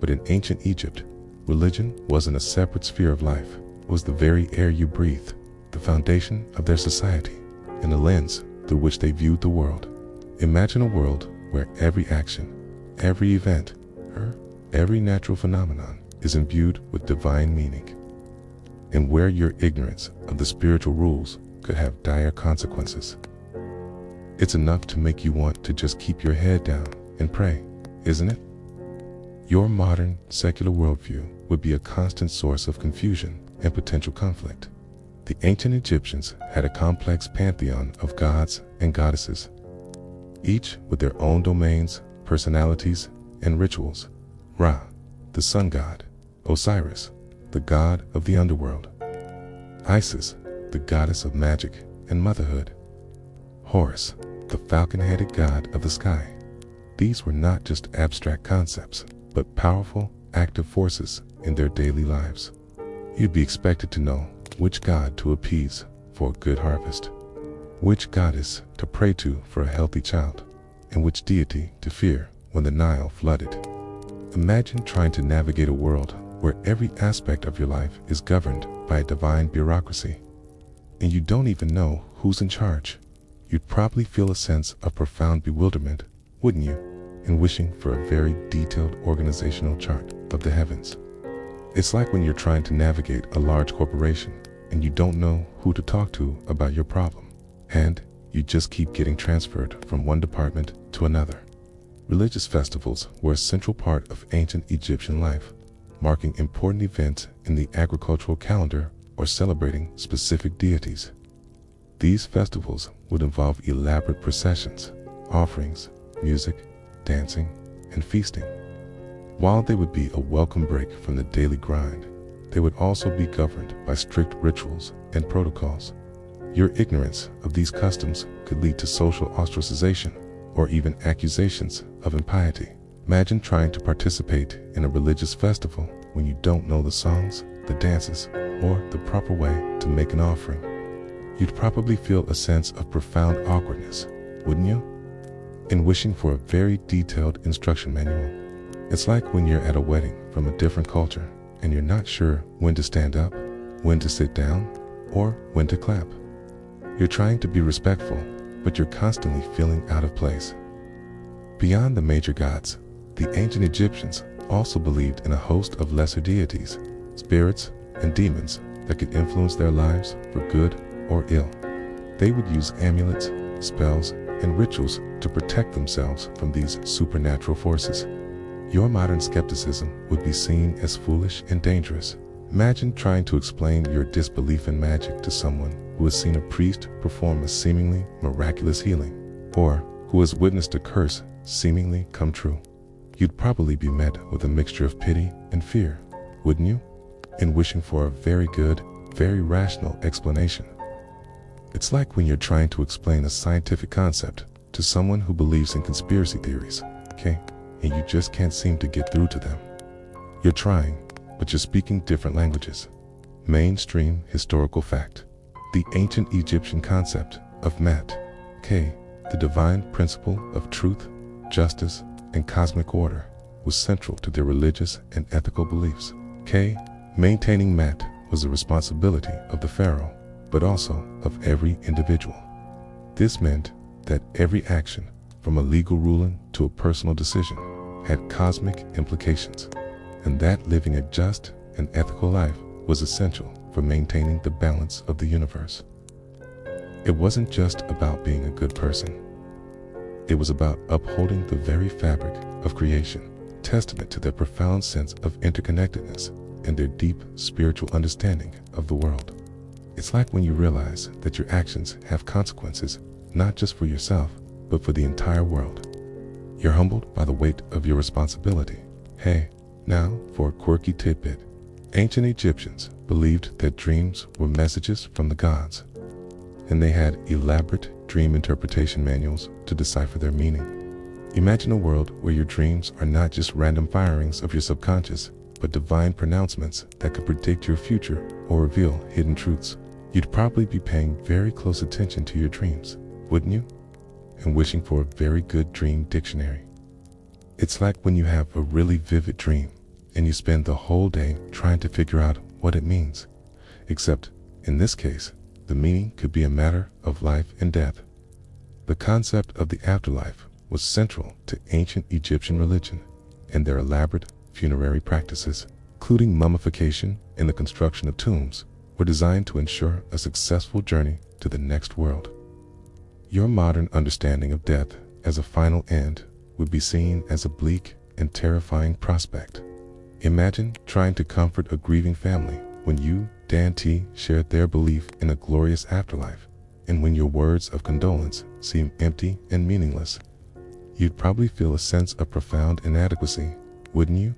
But in ancient Egypt, religion wasn't a separate sphere of life. It was the very air you breathe, the foundation of their society, and the lens through which they viewed the world. Imagine a world where every action, every event, every natural phenomenon is imbued with divine meaning, and where your ignorance of the spiritual rules could have dire consequences. It's enough to make you want to just keep your head down and pray, isn't it? Your modern, secular worldview would be a constant source of confusion and potential conflict. The ancient Egyptians had a complex pantheon of gods and goddesses, each with their own domains, personalities, and rituals. Ra, the sun god; Osiris, the god of the underworld; Isis, the goddess of magic and motherhood; Horus, the falcon-headed god of the sky. These were not just abstract concepts, but powerful, active forces in their daily lives. You'd be expected to know which god to appease for a good harvest, which goddess to pray to for a healthy child, and which deity to fear when the Nile flooded. Imagine trying to navigate a world where every aspect of your life is governed by a divine bureaucracy, and you don't even know who's in charge. You'd probably feel a sense of profound bewilderment, wouldn't you, in wishing for a very detailed organizational chart of the heavens. It's like when you're trying to navigate a large corporation and you don't know who to talk to about your problem, and you just keep getting transferred from one department to another. Religious festivals were a central part of ancient Egyptian life, marking important events in the agricultural calendar or celebrating specific deities. These festivals would involve elaborate processions, offerings, music, dancing, and feasting. While they would be a welcome break from the daily grind, they would also be governed by strict rituals and protocols. Your ignorance of these customs could lead to social ostracization or even accusations of impiety. Imagine trying to participate in a religious festival when you don't know the songs, the dances, or the proper way to make an offering. You'd probably feel a sense of profound awkwardness, wouldn't you? In wishing for a very detailed instruction manual. It's like when you're at a wedding from a different culture and you're not sure when to stand up, when to sit down, or when to clap. You're trying to be respectful, but you're constantly feeling out of place. Beyond the major gods, the ancient Egyptians also believed in a host of lesser deities, spirits, and demons that could influence their lives for good or ill. They would use amulets, spells, and rituals to protect themselves from these supernatural forces. Your modern skepticism would be seen as foolish and dangerous. Imagine trying to explain your disbelief in magic to someone who has seen a priest perform a seemingly miraculous healing, or who has witnessed a curse seemingly come true. You'd probably be met with a mixture of pity and fear, wouldn't you? And wishing for a very good, very rational explanation. It's like when you're trying to explain a scientific concept to someone who believes in conspiracy theories, okay? And you just can't seem to get through to them. You're trying, but you're speaking different languages. Mainstream historical fact. The ancient Egyptian concept of Mat, K, the divine principle of truth, justice, and cosmic order, was central to their religious and ethical beliefs. K, maintaining Mat was the responsibility of the pharaoh, but also of every individual. This meant that every action, from a legal ruling to a personal decision, had cosmic implications, and that living a just and ethical life was essential for maintaining the balance of the universe. It wasn't just about being a good person. It was about upholding the very fabric of creation, testament to their profound sense of interconnectedness and their deep spiritual understanding of the world. It's like when you realize that your actions have consequences, not just for yourself, but for the entire world. You're humbled by the weight of your responsibility. Hey, now for a quirky tidbit. Ancient Egyptians believed that dreams were messages from the gods, and they had elaborate dream interpretation manuals to decipher their meaning. Imagine a world where your dreams are not just random firings of your subconscious, but divine pronouncements that could predict your future or reveal hidden truths. You'd probably be paying very close attention to your dreams, wouldn't you? And wishing for a very good dream dictionary. It's like when you have a really vivid dream and you spend the whole day trying to figure out what it means. Except, in this case, the meaning could be a matter of life and death. The concept of the afterlife was central to ancient Egyptian religion and their elaborate funerary practices, including mummification and the construction of tombs, were designed to ensure a successful journey to the next world. Your modern understanding of death as a final end would be seen as a bleak and terrifying prospect. Imagine trying to comfort a grieving family when you, Dan T, shared their belief in a glorious afterlife, and when your words of condolence seem empty and meaningless. You'd probably feel a sense of profound inadequacy, wouldn't you?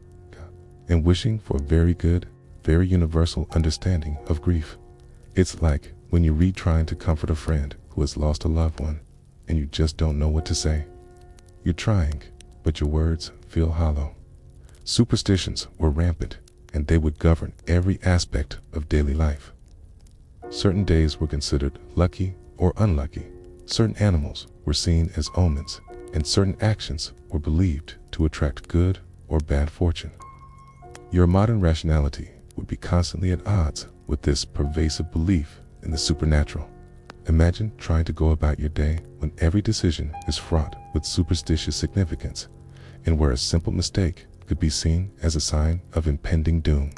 And wishing for a very good, very universal understanding of grief. It's like when you read trying to comfort a friend who has lost a loved one, and you just don't know what to say. You're trying, but your words feel hollow. Superstitions were rampant, and they would govern every aspect of daily life. Certain days were considered lucky or unlucky. Certain animals were seen as omens, and certain actions were believed to attract good or bad fortune. Your modern rationality would be constantly at odds with this pervasive belief in the supernatural. Imagine trying to go about your day when every decision is fraught with superstitious significance, and where a simple mistake could be seen as a sign of impending doom.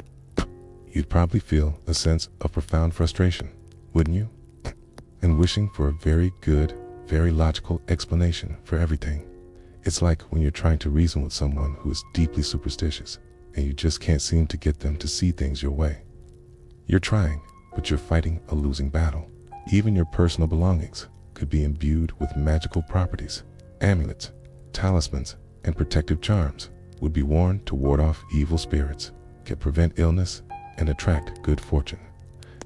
You'd probably feel a sense of profound frustration, wouldn't you? And wishing for a very good, very logical explanation for everything. It's like when you're trying to reason with someone who is deeply superstitious, and you just can't seem to get them to see things your way. You're trying, but you're fighting a losing battle. Even your personal belongings could be imbued with magical properties. Amulets, talismans, and protective charms would be worn to ward off evil spirits, can prevent illness, and attract good fortune.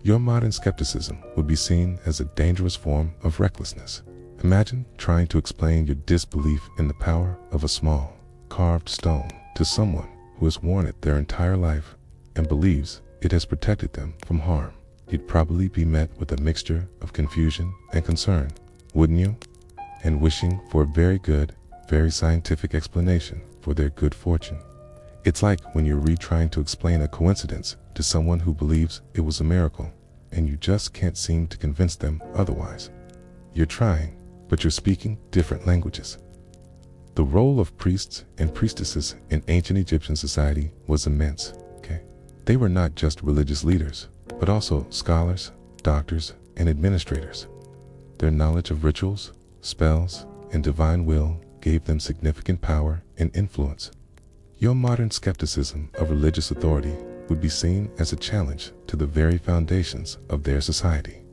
Your modern skepticism would be seen as a dangerous form of recklessness. Imagine trying to explain your disbelief in the power of a small, carved stone to someone who has worn it their entire life and believes it has protected them from harm. You'd probably be met with a mixture of confusion and concern, wouldn't you? And wishing for a very good, very scientific explanation for their good fortune. It's like when you're retrying to explain a coincidence to someone who believes it was a miracle, and you just can't seem to convince them otherwise. You're trying, but you're speaking different languages. The role of priests and priestesses in ancient Egyptian society was immense. They were not just religious leaders, but also scholars, doctors, and administrators. Their knowledge of rituals, spells, and divine will gave them significant power and influence. Your modern skepticism of religious authority would be seen as a challenge to the very foundations of their society.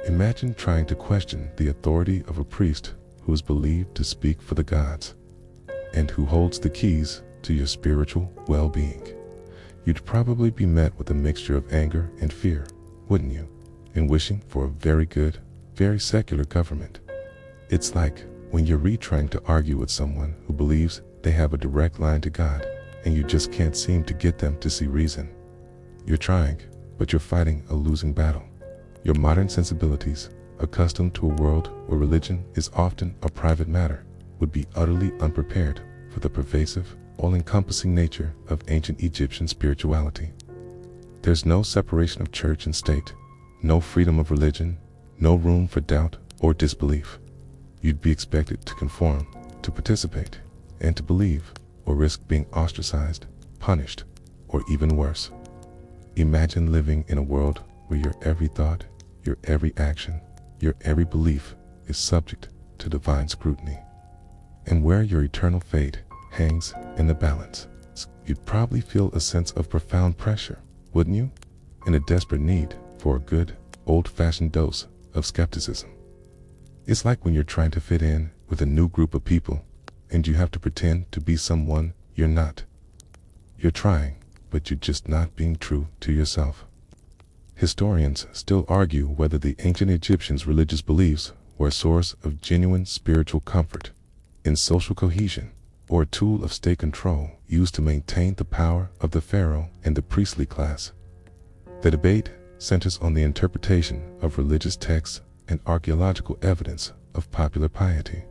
Imagine trying to question the authority of a priest who is believed to speak for the gods and who holds the keys to your spiritual well-being. You'd probably be met with a mixture of anger and fear, wouldn't you? In wishing for a very good, very secular government. It's like when you're trying to argue with someone who believes they have a direct line to God, and you just can't seem to get them to see reason. You're trying, but you're fighting a losing battle. Your modern sensibilities, accustomed to a world where religion is often a private matter, would be utterly unprepared for the pervasive, all-encompassing nature of ancient Egyptian spirituality. There's no separation of church and state, no freedom of religion, no room for doubt or disbelief. You'd be expected to conform, to participate, and to believe, or risk being ostracized, punished, or even worse. Imagine living in a world where your every thought, your every action, your every belief is subject to divine scrutiny, and where your eternal fate hangs in the balance. You'd probably feel a sense of profound pressure, wouldn't you? And a desperate need for a good, old-fashioned dose of skepticism. It's like when you're trying to fit in with a new group of people, and you have to pretend to be someone you're not. You're trying, but you're just not being true to yourself. Historians still argue whether the ancient Egyptians' religious beliefs were a source of genuine spiritual comfort and social cohesion, or a tool of state control used to maintain the power of the pharaoh and the priestly class. The debate centers on the interpretation of religious texts and archaeological evidence of popular piety,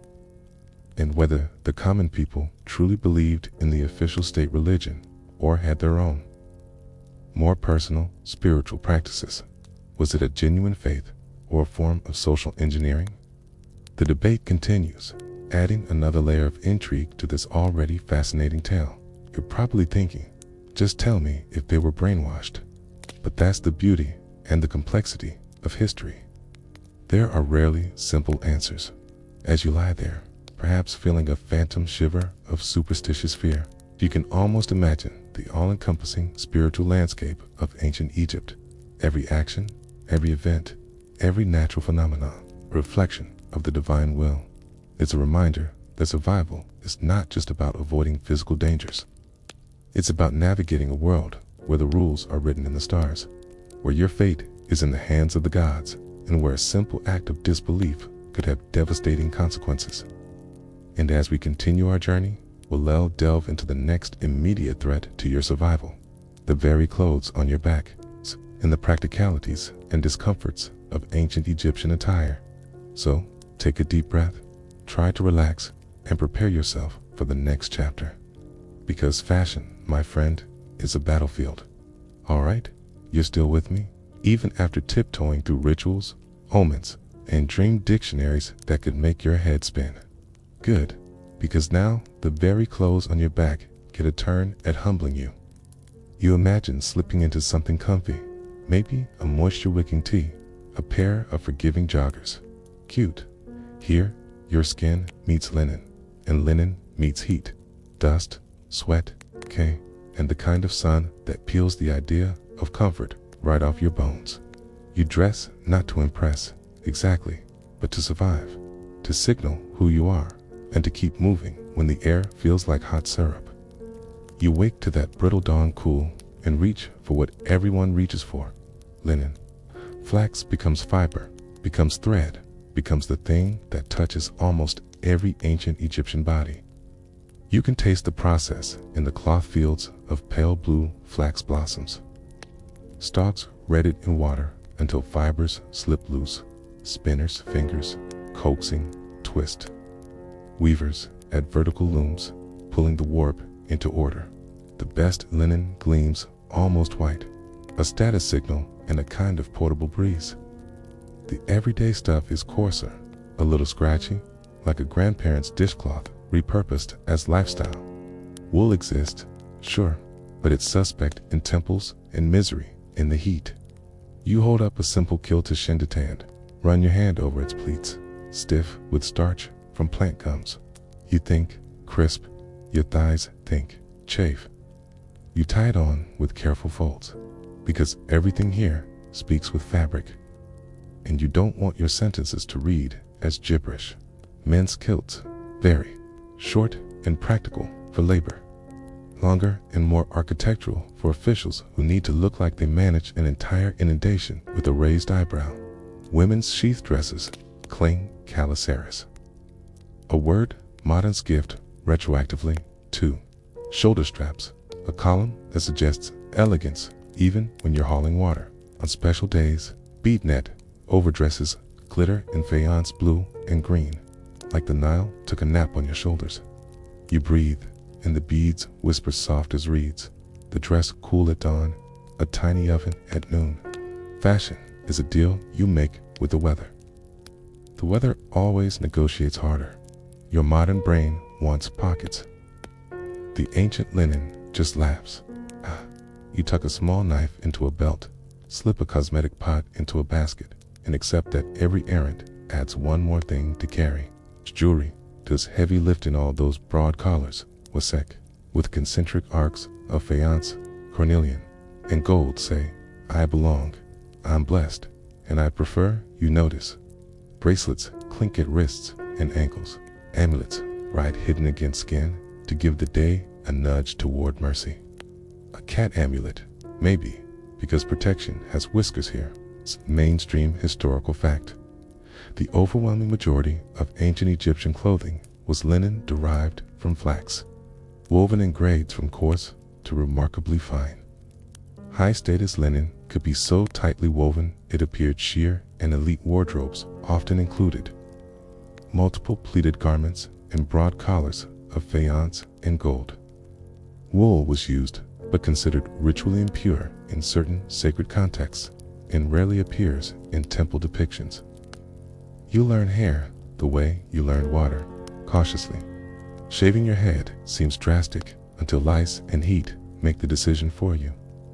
and whether the common people truly believed in the official state religion or had their own, more personal spiritual practices. Was it a genuine faith or a form of social engineering? The debate continues, adding another layer of intrigue to this already fascinating tale. You're probably thinking, just tell me if they were brainwashed. But that's the beauty and the complexity of history. There are rarely simple answers. As you lie there, perhaps feeling a phantom shiver of superstitious fear, you can almost imagine the all-encompassing spiritual landscape of ancient Egypt. Every action, every event, every natural phenomenon, a reflection of the divine will. It's a reminder that survival is not just about avoiding physical dangers. It's about navigating a world where the rules are written in the stars, where your fate is in the hands of the gods, and where a simple act of disbelief could have devastating consequences. And as we continue our journey, we'll delve into the next immediate threat to your survival, the very clothes on your back, and the practicalities and discomforts of ancient Egyptian attire. So, take a deep breath, try to relax, and prepare yourself for the next chapter. Because fashion, my friend, is a battlefield. Alright, you're still with me? Even after tiptoeing through rituals, omens, and dream dictionaries that could make your head spin. Good, because now the very clothes on your back get a turn at humbling you. You imagine slipping into something comfy, maybe a moisture-wicking tee, a pair of forgiving joggers. Cute. Here, your skin meets linen, and linen meets heat, dust, sweat, and the kind of sun that peels the idea of comfort right off your bones. You dress not to impress, exactly, but to survive, to signal who you are, and to keep moving when the air feels like hot syrup. You wake to that brittle dawn cool and reach for what everyone reaches for, linen. Flax becomes fiber, becomes thread, becomes the thing that touches almost every ancient Egyptian body. You can taste the process in the cloth fields of pale blue flax blossoms. Stalks redded in water until fibers slip loose, spinners' fingers coaxing, twist. Weavers at vertical looms, pulling the warp into order. The best linen gleams almost white, a status signal and a kind of portable breeze. The everyday stuff is coarser, a little scratchy, like a grandparent's dishcloth repurposed as lifestyle. Wool exists, sure, but it's suspect in temples and misery in the heat. You hold up a simple kilt to Shindatand, run your hand over its pleats, stiff with starch from plant gums. You think crisp, your thighs think chafe. You tie it on with careful folds, because everything here speaks with fabric. And you don't want your sentences to read as gibberish. Men's kilts vary, short and practical for labor, longer and more architectural for officials who need to look like they manage an entire inundation with a raised eyebrow. Women's sheath dresses cling caliceris. A word modern's gift retroactively to shoulder straps, a column that suggests elegance even when you're hauling water. On special days, bead net overdresses glitter in faience blue and green, like the Nile took a nap on your shoulders. You breathe, and the beads whisper soft as reeds. The dress cool at dawn, a tiny oven at noon. Fashion is a deal you make with the weather. The weather always negotiates harder. Your modern brain wants pockets. The ancient linen just laughs. You tuck a small knife into a belt, slip a cosmetic pot into a basket, and accept that every errand adds one more thing to carry. Jewelry does heavy lifting. All those broad collars, wasek, with concentric arcs of faience, cornelian, and gold say, I belong, I'm blessed, and I prefer you notice. Bracelets clink at wrists and ankles. Amulets ride hidden against skin to give the day a nudge toward mercy. A cat amulet, maybe, because protection has whiskers here. It's mainstream historical fact. The overwhelming majority of ancient Egyptian clothing was linen derived from flax, woven in grades from coarse to remarkably fine. High-status linen could be so tightly woven it appeared sheer, and elite wardrobes often included multiple pleated garments and broad collars of faience and gold. Wool was used, but considered ritually impure in certain sacred contexts, and rarely appears in temple depictions. You learn hair the way you learned water, cautiously. Shaving your head seems drastic until lice and heat make the decision for you.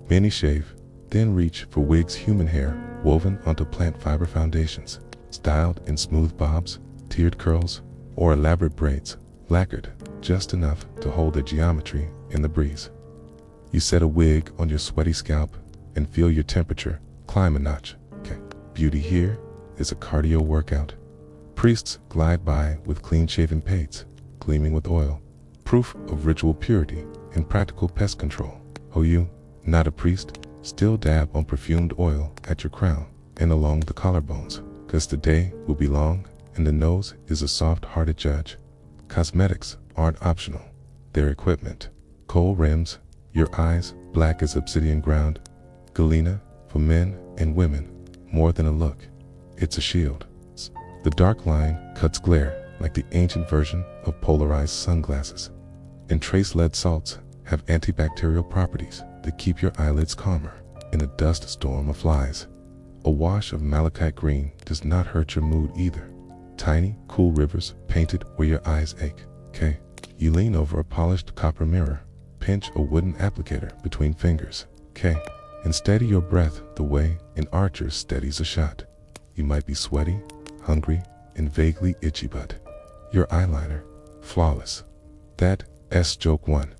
Many shave, then reach for wigs, human hair woven onto plant fiber foundations, styled in smooth bobs, tiered curls, or elaborate braids, lacquered just enough to hold their geometry in the breeze. You set a wig on your sweaty scalp and feel your temperature climb a notch. Okay. Beauty here is a cardio workout. Priests glide by with clean-shaven pates, gleaming with oil, proof of ritual purity and practical pest control. Oh, you, not a priest, still dab on perfumed oil at your crown and along the collarbones, 'cause the day will be long and the nose is a soft-hearted judge. Cosmetics aren't optional, they're equipment. Kohl rims, your eyes black as obsidian ground. Galena, for men and women, more than a look, it's a shield. The dark line cuts glare like the ancient version of polarized sunglasses. And trace lead salts have antibacterial properties that keep your eyelids calmer in a dust storm of flies. A wash of malachite green does not hurt your mood either. Tiny, cool rivers painted where your eyes ache. Okay. You lean over a polished copper mirror, pinch a wooden applicator between fingers. Okay. And steady your breath the way an archer steadies a shot. You might be sweaty, hungry, and vaguely itchy, but your eyeliner, flawless. That joke 1.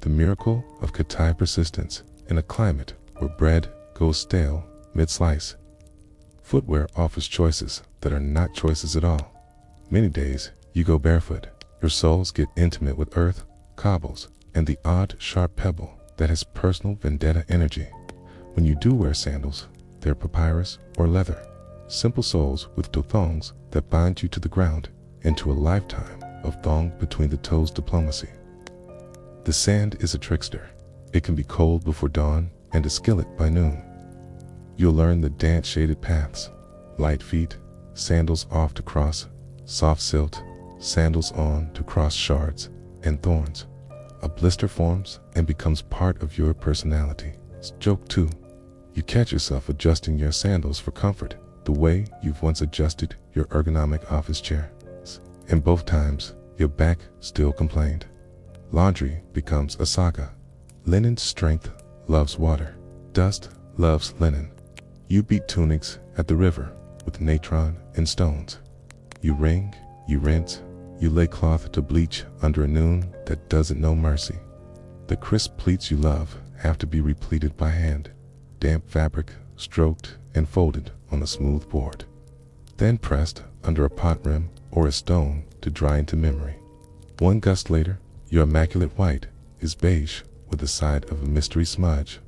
The miracle of Katai persistence in a climate where bread goes stale mid-slice. Footwear offers choices that are not choices at all. Many days you go barefoot. Your soles get intimate with earth, cobbles, and the odd sharp pebble that has personal vendetta energy. When you do wear sandals, they're papyrus or leather. Simple soles with toe thongs that bind you to the ground and to a lifetime of thong between the toes diplomacy. The sand is a trickster. It can be cold before dawn and a skillet by noon. You'll learn the dance-shaded paths, light feet, sandals off to cross, soft silt, sandals on to cross shards and thorns. A blister forms and becomes part of your personality. Joke 2. You catch yourself adjusting your sandals for comfort, the way you've once adjusted your ergonomic office chair. And both times, your back still complained. Laundry becomes a saga. Linen's strength loves water. Dust loves linen. You beat tunics at the river with natron and stones. You wring, you rinse, you lay cloth to bleach under a noon that doesn't know mercy. The crisp pleats you love have to be repleated by hand, damp fabric stroked and folded on a smooth board, then pressed under a pot rim or a stone to dry into memory. One gust later, your immaculate white is beige with the side of a mystery smudge,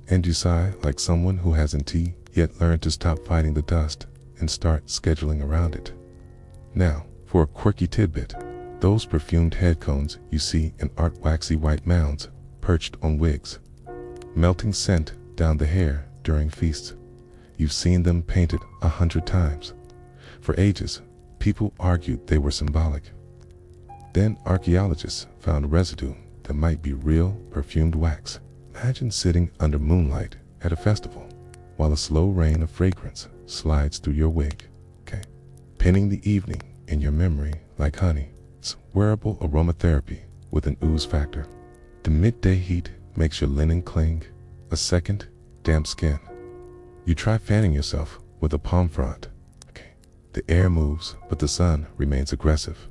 and you sigh like someone who hasn't yet learned to stop fighting the dust and start scheduling around it. Now, for a quirky tidbit, those perfumed head cones you see in art waxy white mounds perched on wigs, melting scent down the hair during feasts. You've seen them painted 100 times. For ages, people argued they were symbolic. Then archaeologists found residue that might be real perfumed wax. Imagine sitting under moonlight at a festival while a slow rain of fragrance slides through your wig, pinning the evening in your memory like honey. It's wearable aromatherapy with an ooze factor. The midday heat makes your linen cling. A second, damp skin. You try fanning yourself with a palm frond. The air moves, but the sun remains aggressive.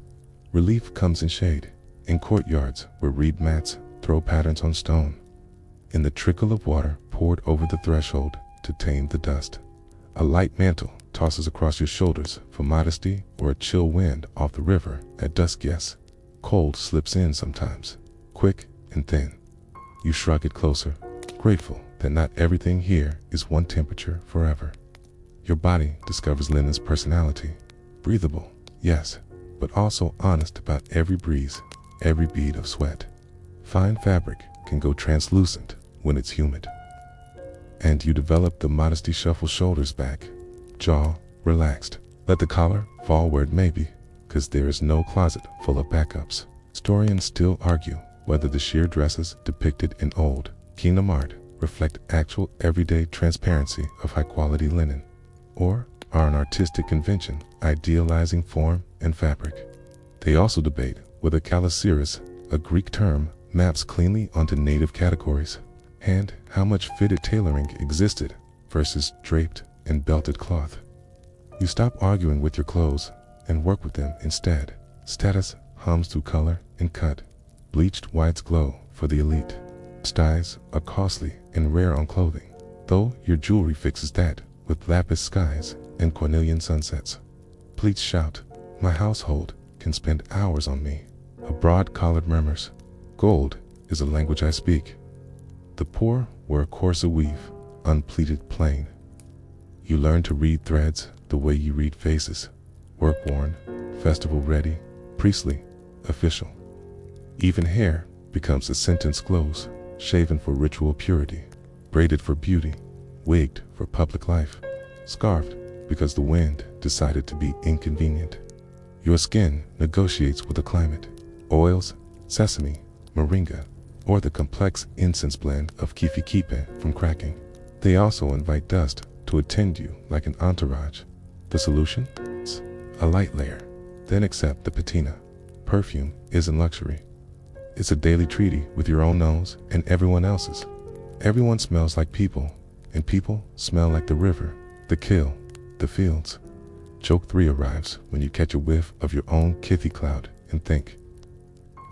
Relief comes in shade, in courtyards where reed mats throw patterns on stone, in the trickle of water poured over the threshold to tame the dust. A light mantle tosses across your shoulders for modesty, or a chill wind off the river at dusk. Yes, cold slips in sometimes, quick and thin. You shrug it closer, grateful that not everything here is one temperature forever. Your body discovers linen's personality. Breathable, yes, but also honest about every breeze, every bead of sweat. Fine fabric can go translucent when it's humid. And you develop the modesty shuffle shoulders back, jaw relaxed. Let the collar fall where it may be, 'cause there is no closet full of backups. Historians still argue whether the sheer dresses depicted in old kingdom art reflect actual everyday transparency of high-quality linen, or are an artistic convention idealizing form and fabric. They also debate whether caliceris, a Greek term, maps cleanly onto native categories, and how much fitted tailoring existed versus draped and belted cloth. You stop arguing with your clothes and work with them instead. Status hums through color and cut. Bleached whites glow for the elite. Dyes are costly and rare on clothing, though your jewelry fixes that with lapis skies and cornelian sunsets. Pleats shout, "My household can spend hours on me." A broad collared murmurs, "Gold is a language I speak." The poor wear a coarser weave, unpleated plain. You learn to read threads the way you read faces, work-worn, festival-ready, priestly, official. Even hair becomes a sentence glows, shaven for ritual purity, braided for beauty, wigged for public life, scarfed because the wind decided to be inconvenient. Your skin negotiates with the climate, oils, sesame, moringa, or the complex incense blend of kifikipe from cracking. They also invite dust to attend you like an entourage. The solution? A light layer. Then accept the patina. Perfume isn't luxury. It's a daily treaty with your own nose and everyone else's. Everyone smells like people, and people smell like the river, the kill, the fields. Joke 3 arrives when you catch a whiff of your own kithy cloud and think,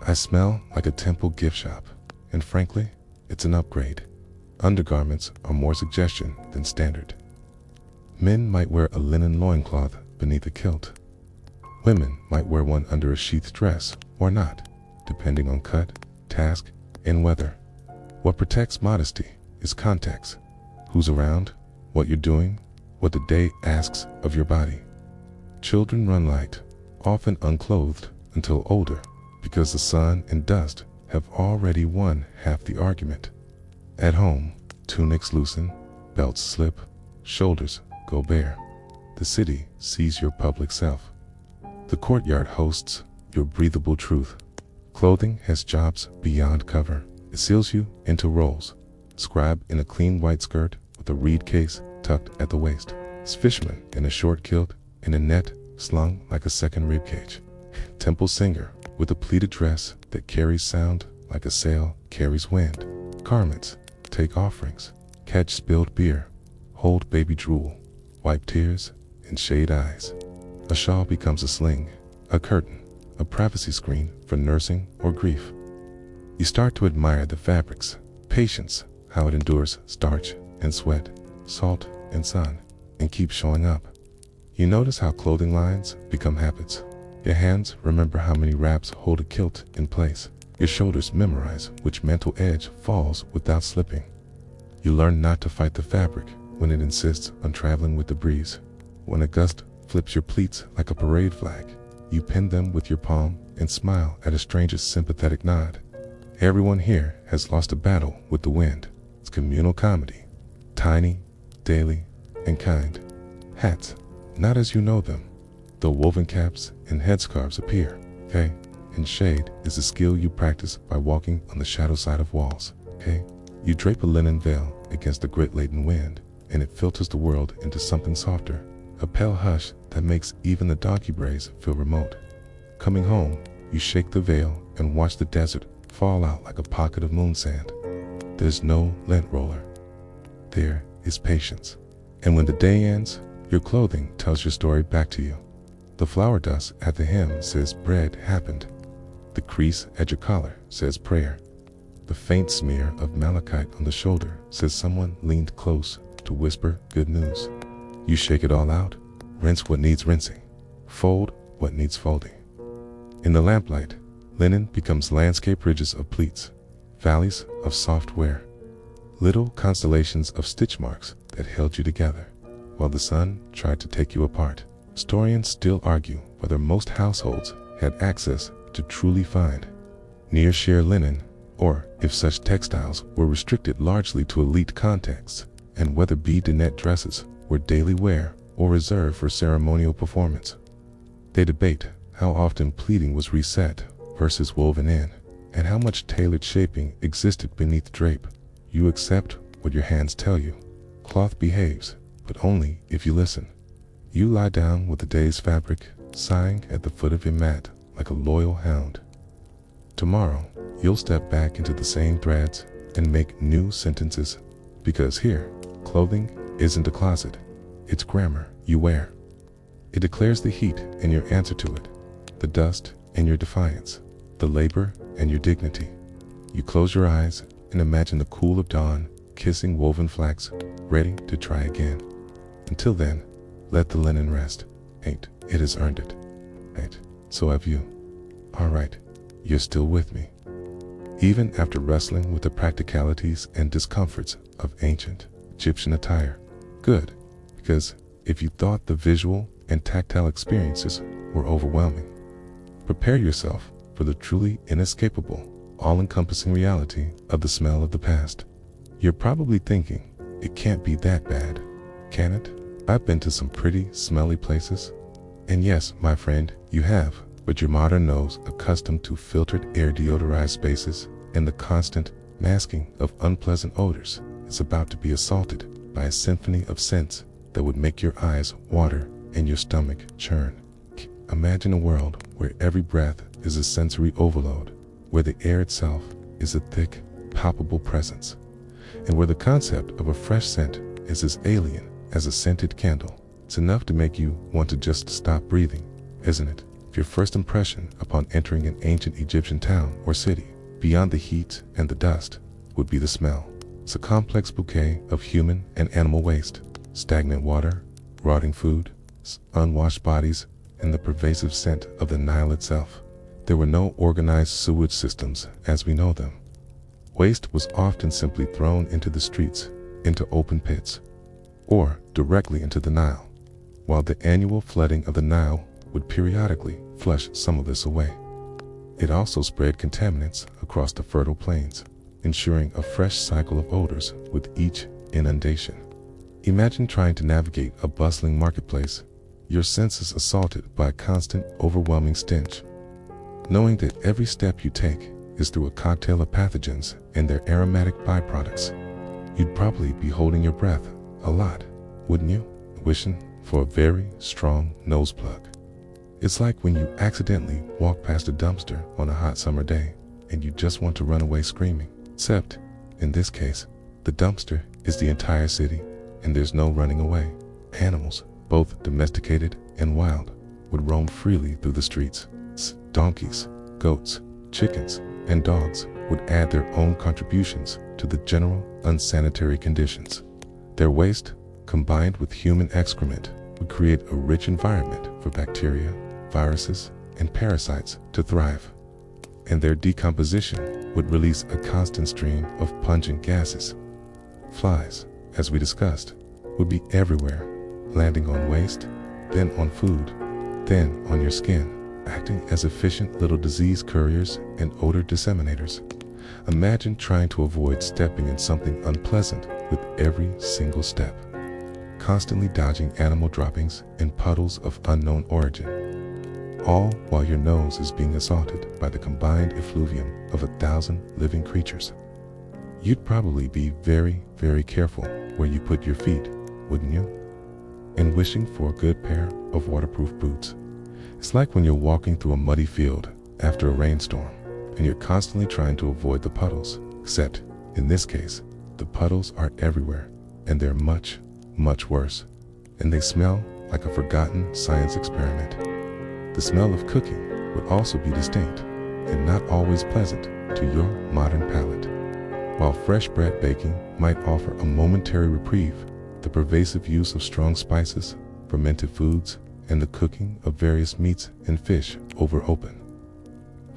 I smell like a temple gift shop, and frankly, it's an upgrade. Undergarments are more suggestion than standard. Men might wear a linen loincloth beneath a kilt. Women might wear one under a sheath dress or not, depending on cut, task, and weather. What protects modesty is context. Who's around, what you're doing, what the day asks of your body. Children run light, often unclothed until older, because the sun and dust have already won half the argument. At home, tunics loosen, belts slip, shoulders go bare. The city sees your public self. The courtyard hosts your breathable truth. Clothing has jobs beyond cover. It seals you into roles. Scribe in a clean white skirt with a reed case tucked at the waist. Fisherman in a short kilt in a net slung like a second rib cage. Temple singer with a pleated dress that carries sound like a sail carries wind. Garments take offerings, catch spilled beer, hold baby drool, wipe tears, and shade eyes. A shawl becomes a sling, a curtain, a privacy screen for nursing or grief. You start to admire the fabric's patience, how it endures starch and sweat, salt and sun, and keeps showing up. You notice how clothing lines become habits. Your hands remember how many wraps hold a kilt in place. Your shoulders memorize which mental edge falls without slipping. You learn not to fight the fabric when it insists on traveling with the breeze. When a gust flips your pleats like a parade flag, you pin them with your palm and smile at a stranger's sympathetic nod. Everyone here has lost a battle with the wind. It's communal comedy. Tiny, daily, and kind. Hats, not as you know them, though woven caps and headscarves appear. Okay? And shade is a skill you practice by walking on the shadow side of walls. Okay? You drape a linen veil against the grit-laden wind, and it filters the world into something softer, a pale hush that makes even the donkey brays feel remote. Coming home, you shake the veil and watch the desert fall out like a pocket of moon sand. There's no lint roller. There is patience. And when the day ends, your clothing tells your story back to you. The flower dust at the hem says bread happened. The crease at your collar says prayer. The faint smear of malachite on the shoulder says someone leaned close to whisper good news. You shake it all out, rinse what needs rinsing, fold what needs folding. In the lamplight, linen becomes landscape ridges of pleats, valleys of soft wear, little constellations of stitch marks that held you together, while the sun tried to take you apart. Historians still argue whether most households had access to truly fine, near-shear linen, or if such textiles were restricted largely to elite contexts, and whether bead-to-net dresses were daily wear or reserved for ceremonial performance. They debate how often pleating was reset versus woven in, and how much tailored shaping existed beneath drape. You accept what your hands tell you. Cloth behaves, but only if you listen. You lie down with the day's fabric, sighing at the foot of your mat like a loyal hound. Tomorrow, you'll step back into the same threads and make new sentences, because here, clothing isn't a closet, it's grammar you wear. It declares the heat and your answer to it, the dust and your defiance, the labor and your dignity. You close your eyes and imagine the cool of dawn kissing woven flax, ready to try again. Until then, let the linen rest. Ain't it has earned it. Ain't so have you. All right, you're still with me. Even after wrestling with the practicalities and discomforts of ancient Egyptian attire. Good, because if you thought the visual and tactile experiences were overwhelming, prepare yourself for the truly inescapable, all-encompassing reality of the smell of the past. You're probably thinking, it can't be that bad, can it? I've been to some pretty smelly places. And yes, my friend, you have, but your modern nose, accustomed to filtered air deodorized spaces and the constant masking of unpleasant odors, is about to be assaulted by a symphony of scents that would make your eyes water and your stomach churn. Imagine a world where every breath is a sensory overload, where the air itself is a thick, palpable presence, and where the concept of a fresh scent is as alien as a scented candle. It's enough to make you want to just stop breathing, isn't it? If your first impression upon entering an ancient Egyptian town or city, beyond the heat and the dust, would be the smell. It's a complex bouquet of human and animal waste, stagnant water, rotting food, unwashed bodies, and the pervasive scent of the Nile itself. There were no organized sewage systems as we know them. Waste was often simply thrown into the streets, into open pits, or directly into the Nile, while the annual flooding of the Nile would periodically flush some of this away. It also spread contaminants across the fertile plains, ensuring a fresh cycle of odors with each inundation. Imagine trying to navigate a bustling marketplace, your senses assaulted by a constant, overwhelming stench, knowing that every step you take is through a cocktail of pathogens and their aromatic byproducts. You'd probably be holding your breath a lot, wouldn't you? Wishing for a very strong nose plug. It's like when you accidentally walk past a dumpster on a hot summer day and you just want to run away screaming. Except, in this case, the dumpster is the entire city and there's no running away. Animals, both domesticated and wild, would roam freely through the streets. Donkeys, goats, chickens, and dogs would add their own contributions to the general unsanitary conditions. Their waste, combined with human excrement, would create a rich environment for bacteria, viruses, and parasites to thrive. And their decomposition would release a constant stream of pungent gases. Flies, as we discussed, would be everywhere, landing on waste, then on food, then on your skin, acting as efficient little disease couriers and odor disseminators. Imagine trying to avoid stepping in something unpleasant with every single step, constantly dodging animal droppings and puddles of unknown origin, all while your nose is being assaulted by the combined effluvium of 1,000 living creatures. You'd probably be very, very careful where you put your feet, wouldn't you? And wishing for a good pair of waterproof boots. It's like when you're walking through a muddy field after a rainstorm, and you're constantly trying to avoid the puddles, except, in this case, the puddles are everywhere, and they're much, much worse, and they smell like a forgotten science experiment. The smell of cooking would also be distinct, and not always pleasant to your modern palate. While fresh bread baking might offer a momentary reprieve, the pervasive use of strong spices, fermented foods, and the cooking of various meats and fish over open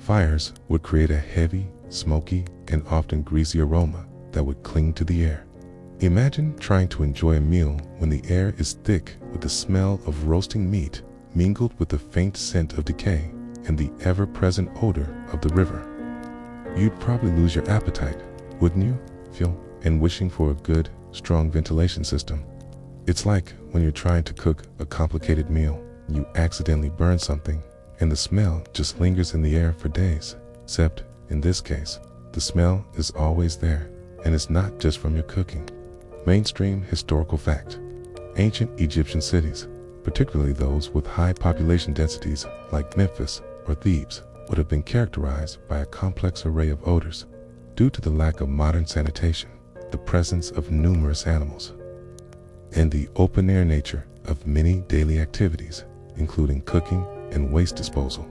fires would create a heavy, smoky, and often greasy aroma that would cling to the air. Imagine trying to enjoy a meal when the air is thick with the smell of roasting meat mingled with the faint scent of decay and the ever-present odor of the river. You'd probably lose your appetite, wouldn't you, Phil? And wishing for a good, strong ventilation system. It's like when you're trying to cook a complicated meal, you accidentally burn something, and the smell just lingers in the air for days. Except, in this case, the smell is always there, and it's not just from your cooking. Mainstream historical fact. Ancient Egyptian cities, particularly those with high population densities like Memphis or Thebes, would have been characterized by a complex array of odors due to the lack of modern sanitation, the presence of numerous animals, and the open-air nature of many daily activities, including cooking and waste disposal.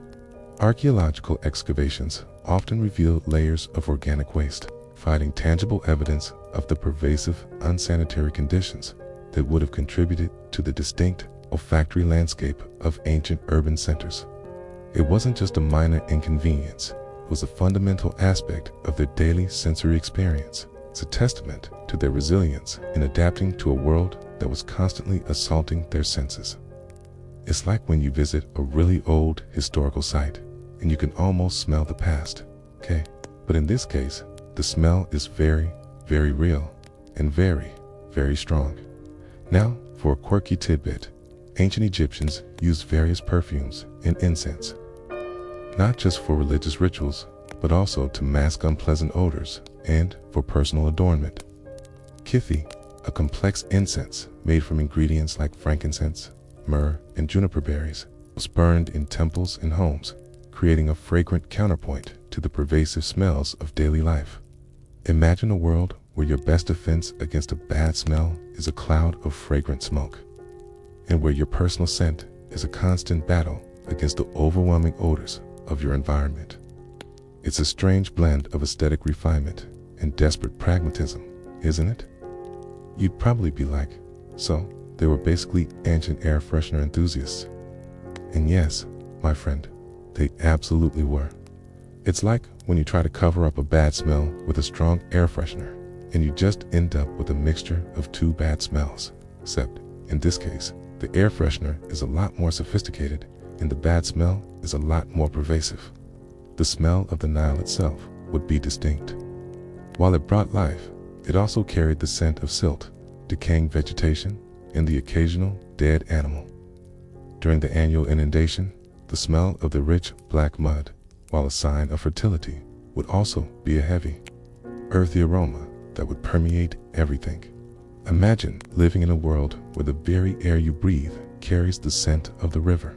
Archaeological excavations often reveal layers of organic waste, providing tangible evidence of the pervasive, unsanitary conditions that would have contributed to the distinct olfactory landscape of ancient urban centers. It wasn't just a minor inconvenience, it was a fundamental aspect of their daily sensory experience. It's a testament to their resilience in adapting to a world that was constantly assaulting their senses. It's like when you visit a really old historical site and you can almost smell the past, okay? But in this case, the smell is very, very real and very, very strong. Now, for a quirky tidbit, ancient Egyptians used various perfumes and incense, not just for religious rituals, but also to mask unpleasant odors and for personal adornment. Kithi, a complex incense made from ingredients like frankincense, myrrh, and juniper berries, was burned in temples and homes, creating a fragrant counterpoint to the pervasive smells of daily life. Imagine a world where your best defense against a bad smell is a cloud of fragrant smoke, and where your personal scent is a constant battle against the overwhelming odors of your environment. It's a strange blend of aesthetic refinement and desperate pragmatism, isn't it? You'd probably be like, so they were basically ancient air freshener enthusiasts. And yes, my friend, they absolutely were. It's like when you try to cover up a bad smell with a strong air freshener, and you just end up with a mixture of two bad smells. Except, in this case, the air freshener is a lot more sophisticated, and the bad smell is a lot more pervasive. The smell of the Nile itself would be distinct. While it brought life, it also carried the scent of silt, decaying vegetation, and the occasional dead animal. During the annual inundation, the smell of the rich black mud, while a sign of fertility, would also be a heavy, earthy aroma that would permeate everything. Imagine living in a world where the very air you breathe carries the scent of the river.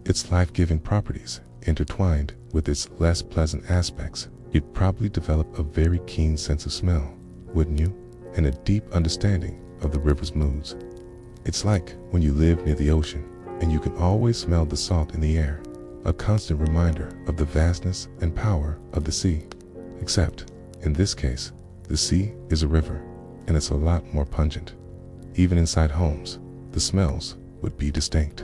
its life-giving properties intertwined with its less pleasant aspects, you'd probably develop a very keen sense of smell, wouldn't you? And a deep understanding of the river's moods. It's like when you live near the ocean and you can always smell the salt in the air, a constant reminder of the vastness and power of the sea. Except, in this case, the sea is a river, and it's a lot more pungent. Even inside homes, the smells would be distinct.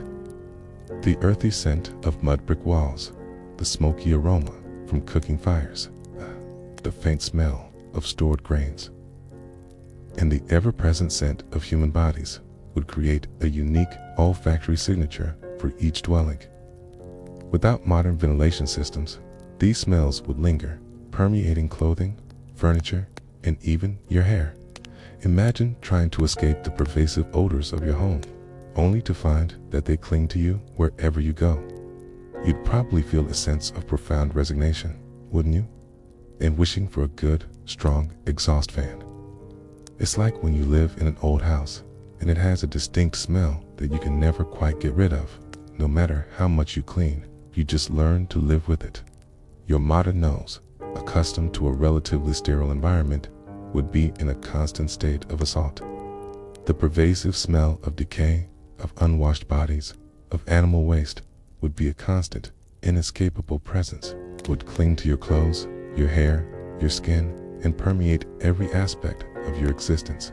The earthy scent of mud brick walls, the smoky aroma from cooking fires, the faint smell of stored grains, and the ever-present scent of human bodies would create a unique olfactory signature for each dwelling. Without modern ventilation systems, these smells would linger, permeating clothing, furniture, and even your hair. Imagine trying to escape the pervasive odors of your home, only to find that they cling to you wherever you go. You'd probably feel a sense of profound resignation, wouldn't you? And wishing for a good, strong exhaust fan. It's like when you live in an old house, and it has a distinct smell that you can never quite get rid of. No matter how much you clean, you just learn to live with it. Your modern nose, accustomed to a relatively sterile environment, would be in a constant state of assault. The pervasive smell of decay, of unwashed bodies, of animal waste would be a constant, inescapable presence, would cling to your clothes, your hair, your skin, and permeate every aspect of your existence.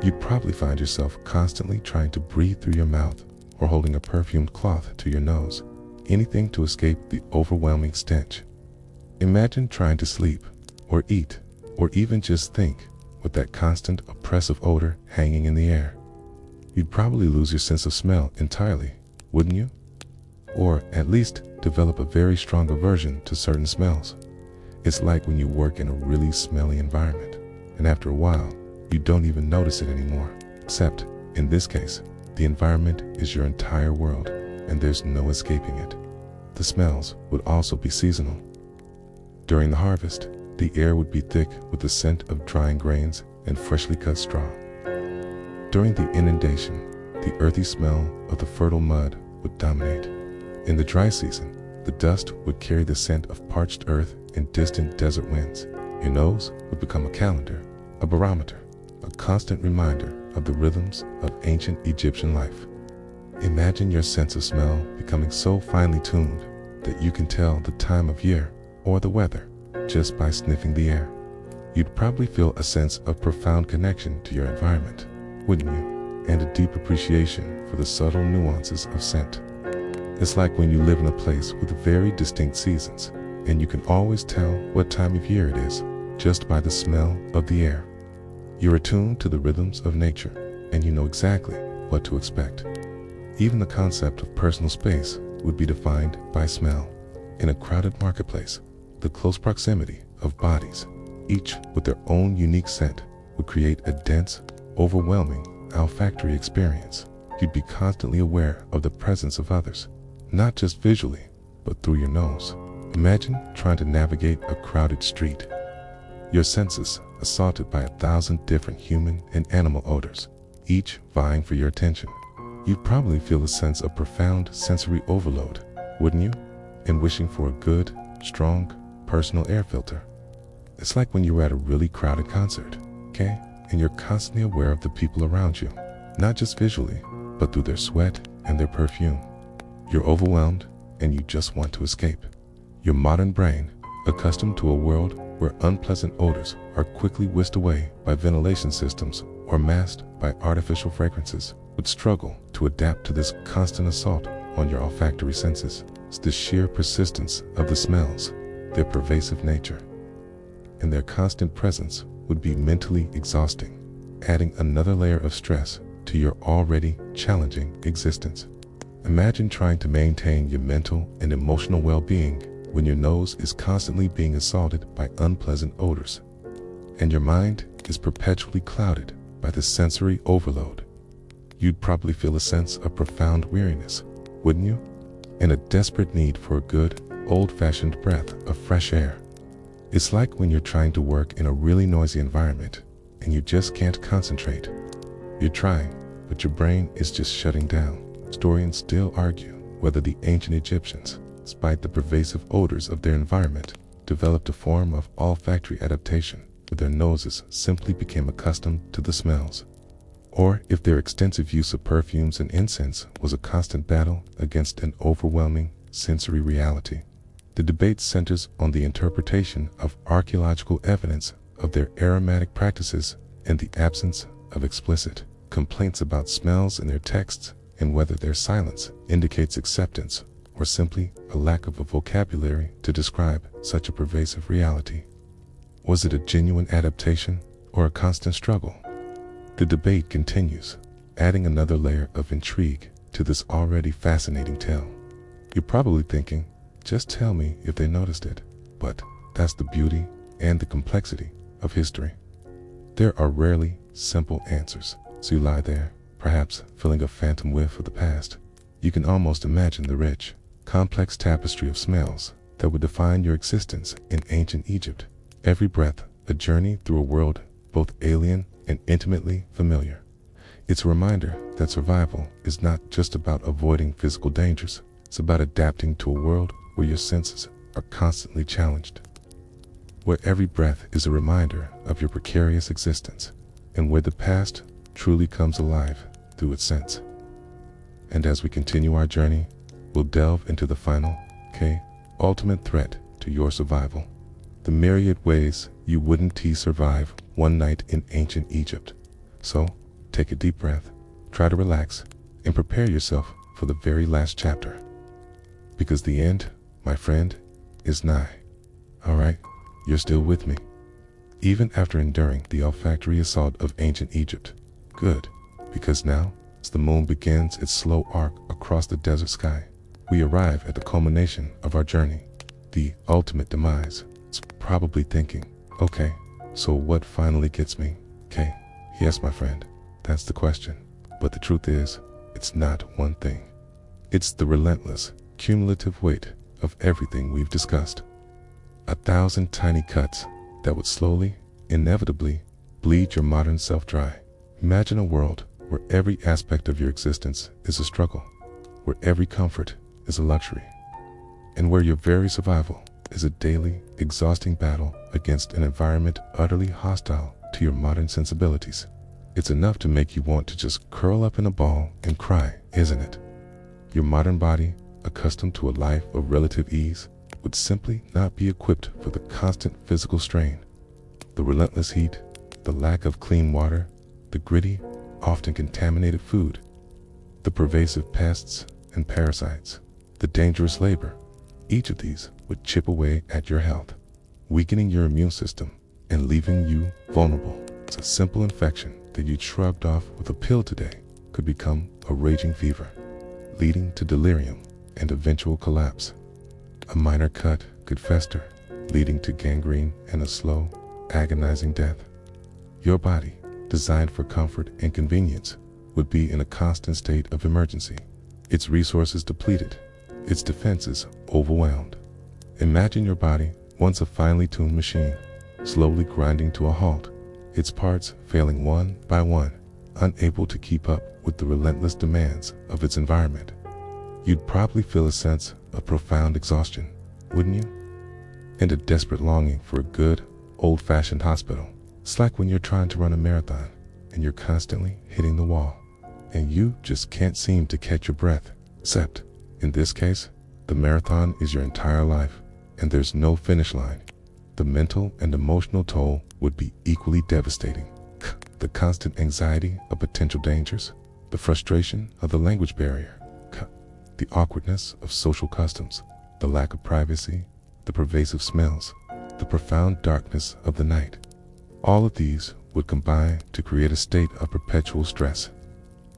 You'd probably find yourself constantly trying to breathe through your mouth or holding a perfumed cloth to your nose, anything to escape the overwhelming stench. Imagine trying to sleep, or eat, or even just think with that constant oppressive odor hanging in the air. You'd probably lose your sense of smell entirely, wouldn't you? Or at least develop a very strong aversion to certain smells. It's like when you work in a really smelly environment, and after a while, you don't even notice it anymore. Except, in this case, the environment is your entire world, and there's no escaping it. The smells would also be seasonal. During the harvest, the air would be thick with the scent of drying grains and freshly cut straw. During the inundation, the earthy smell of the fertile mud would dominate. In the dry season, the dust would carry the scent of parched earth and distant desert winds. Your nose would become a calendar, a barometer, a constant reminder of the rhythms of ancient Egyptian life. Imagine your sense of smell becoming so finely tuned that you can tell the time of year or the weather just by sniffing the air. You'd probably feel a sense of profound connection to your environment, wouldn't you? And a deep appreciation for the subtle nuances of scent. It's like when you live in a place with very distinct seasons, and you can always tell what time of year it is just by the smell of the air. You're attuned to the rhythms of nature, and you know exactly what to expect. Even the concept of personal space would be defined by smell. In a crowded marketplace, the close proximity of bodies, each with their own unique scent, would create a dense, overwhelming olfactory experience. You'd be constantly aware of the presence of others, not just visually, but through your nose. Imagine trying to navigate a crowded street. Your senses assaulted by 1,000 different human and animal odors, each vying for your attention. You'd probably feel a sense of profound sensory overload, wouldn't you? And wishing for a good, strong, personal air filter. It's like when you were at a really crowded concert, okay? And you're constantly aware of the people around you, not just visually, but through their sweat and their perfume. You're overwhelmed and you just want to escape. Your modern brain, accustomed to a world where unpleasant odors are quickly whisked away by ventilation systems or masked by artificial fragrances, would struggle to adapt to this constant assault on your olfactory senses. It's the sheer persistence of the smells, their pervasive nature, and their constant presence would be mentally exhausting, adding another layer of stress to your already challenging existence. Imagine trying to maintain your mental and emotional well-being when your nose is constantly being assaulted by unpleasant odors, and your mind is perpetually clouded by the sensory overload. You'd probably feel a sense of profound weariness, wouldn't you? And a desperate need for a good, old-fashioned breath of fresh air. It's like when you're trying to work in a really noisy environment and you just can't concentrate. You're trying, but your brain is just shutting down. Historians still argue whether the ancient Egyptians, despite the pervasive odors of their environment, developed a form of olfactory adaptation where their noses simply became accustomed to the smells, or if their extensive use of perfumes and incense was a constant battle against an overwhelming sensory reality. The debate centers on the interpretation of archaeological evidence of their aromatic practices and the absence of explicit complaints about smells in their texts, and whether their silence indicates acceptance or simply a lack of a vocabulary to describe such a pervasive reality. Was it a genuine adaptation or a constant struggle? The debate continues, adding another layer of intrigue to this already fascinating tale. You're probably thinking, just tell me if they noticed it, but that's the beauty and the complexity of history. There are rarely simple answers, so you lie there, perhaps feeling a phantom whiff of the past. You can almost imagine the rich, complex tapestry of smells that would define your existence in ancient Egypt. Every breath, a journey through a world both alien and intimately familiar. It's a reminder that survival is not just about avoiding physical dangers, it's about adapting to a world where your senses are constantly challenged, where every breath is a reminder of your precarious existence, and where the past truly comes alive through its scents. And as we continue our journey, we'll delve into the final, ultimate threat to your survival. The myriad ways you wouldn't survive one night in ancient Egypt. So, take a deep breath, try to relax, and prepare yourself for the very last chapter. Because the end, my friend, is nigh. Alright, you're still with me. Even after enduring the olfactory assault of ancient Egypt. Good, because now, as the moon begins its slow arc across the desert sky, we arrive at the culmination of our journey, the ultimate demise. It's probably thinking, okay, so what finally gets me? Yes, my friend, that's the question. But the truth is, it's not one thing. It's the relentless, cumulative weight of everything we've discussed. 1,000 tiny cuts that would slowly, inevitably, bleed your modern self dry. Imagine a world where every aspect of your existence is a struggle, where every comfort is a luxury, and where your very survival is a daily, exhausting battle against an environment utterly hostile to your modern sensibilities. It's enough to make you want to just curl up in a ball and cry, isn't it? Your modern body, accustomed to a life of relative ease, would simply not be equipped for the constant physical strain, the relentless heat, the lack of clean water, the gritty, often contaminated food, the pervasive pests and parasites, the dangerous labor. Each of these would chip away at your health, weakening your immune system and leaving you vulnerable. It's a simple infection that you shrugged off with a pill today could become a raging fever, leading to delirium and eventual collapse. A minor cut could fester, leading to gangrene and a slow, agonizing death. Your body, designed for comfort and convenience, would be in a constant state of emergency, its resources depleted, its defenses overwhelmed. Imagine your body, once a finely tuned machine, slowly grinding to a halt, its parts failing one by one, unable to keep up with the relentless demands of its environment. You'd probably feel a sense of profound exhaustion, wouldn't you? And a desperate longing for a good, old-fashioned hospital. It's like when you're trying to run a marathon and you're constantly hitting the wall, and you just can't seem to catch your breath. Except, in this case, the marathon is your entire life, and there's no finish line. The mental and emotional toll would be equally devastating. The constant anxiety of potential dangers, the frustration of the language barrier, the awkwardness of social customs, the lack of privacy, the pervasive smells, the profound darkness of the night. All of these would combine to create a state of perpetual stress.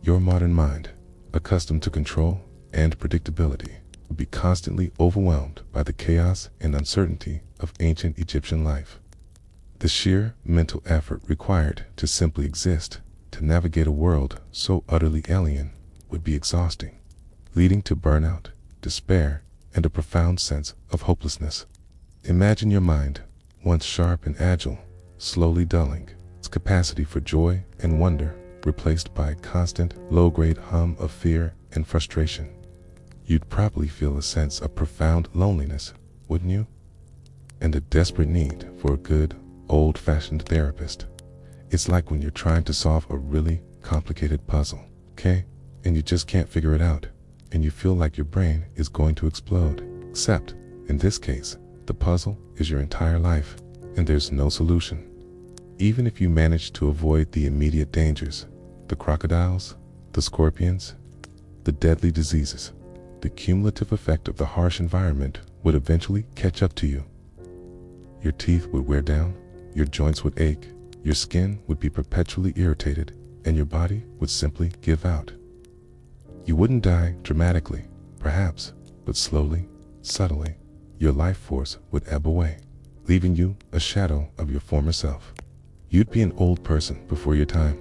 Your modern mind, accustomed to control and predictability, would be constantly overwhelmed by the chaos and uncertainty of ancient Egyptian life. The sheer mental effort required to simply exist, to navigate a world so utterly alien, would be exhausting, leading to burnout, despair, and a profound sense of hopelessness. Imagine your mind, once sharp and agile, slowly dulling, its capacity for joy and wonder replaced by a constant, low-grade hum of fear and frustration. You'd probably feel a sense of profound loneliness, wouldn't you? And a desperate need for a good, old-fashioned therapist. It's like when you're trying to solve a really complicated puzzle, okay? And you just can't figure it out, and you feel like your brain is going to explode. Except, in this case, the puzzle is your entire life, and there's no solution. Even if you manage to avoid the immediate dangers, the crocodiles, the scorpions, the deadly diseases, the cumulative effect of the harsh environment would eventually catch up to you. Your teeth would wear down, your joints would ache, your skin would be perpetually irritated, and your body would simply give out. You wouldn't die dramatically, perhaps, but slowly, subtly, your life force would ebb away, leaving you a shadow of your former self. You'd be an old person before your time,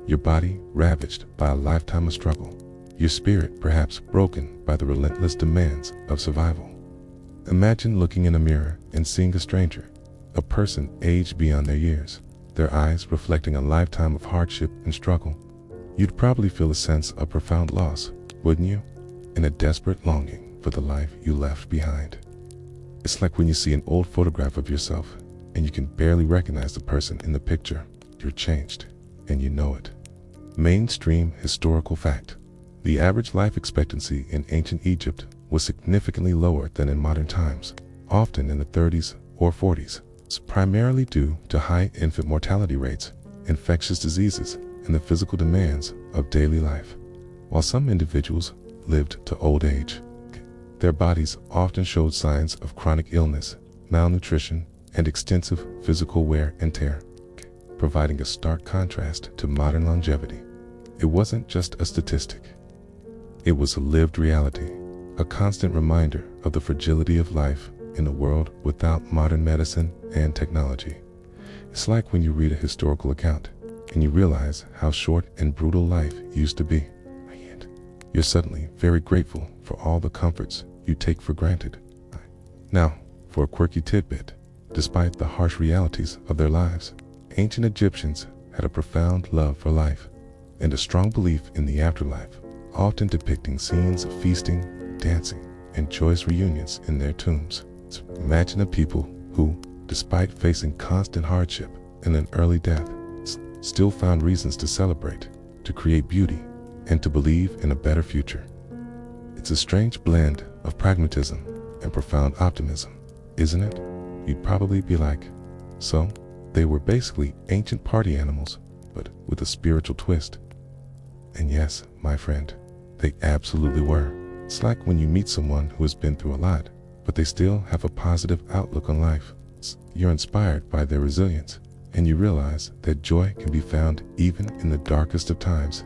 your body ravaged by a lifetime of struggle, your spirit perhaps broken by the relentless demands of survival. Imagine looking in a mirror and seeing a stranger, a person aged beyond their years, their eyes reflecting a lifetime of hardship and struggle. You'd probably feel a sense of profound loss, wouldn't you? And a desperate longing for the life you left behind. It's like when you see an old photograph of yourself and you can barely recognize the person in the picture. You're changed, and you know it. Mainstream historical fact. The average life expectancy in ancient Egypt was significantly lower than in modern times, often in the 30s or 40s, primarily due to high infant mortality rates, infectious diseases, and the physical demands of daily life. While some individuals lived to old age, their bodies often showed signs of chronic illness, malnutrition, and extensive physical wear and tear, providing a stark contrast to modern longevity. It wasn't just a statistic. It was a lived reality, a constant reminder of the fragility of life in a world without modern medicine and technology. It's like when you read a historical account and you realize how short and brutal life used to be. You're suddenly very grateful for all the comforts you take for granted. Now, for a quirky tidbit, despite the harsh realities of their lives, ancient Egyptians had a profound love for life and a strong belief in the afterlife, often depicting scenes of feasting, dancing, and joyous reunions in their tombs. So imagine a people who, despite facing constant hardship and an early death, still found reasons to celebrate, to create beauty, and to believe in a better future. It's a strange blend of pragmatism and profound optimism, isn't it? You'd probably be like, so they were basically ancient party animals, but with a spiritual twist. And yes, my friend, they absolutely were. It's like when you meet someone who has been through a lot, but they still have a positive outlook on life. You're inspired by their resilience, and you realize that joy can be found even in the darkest of times.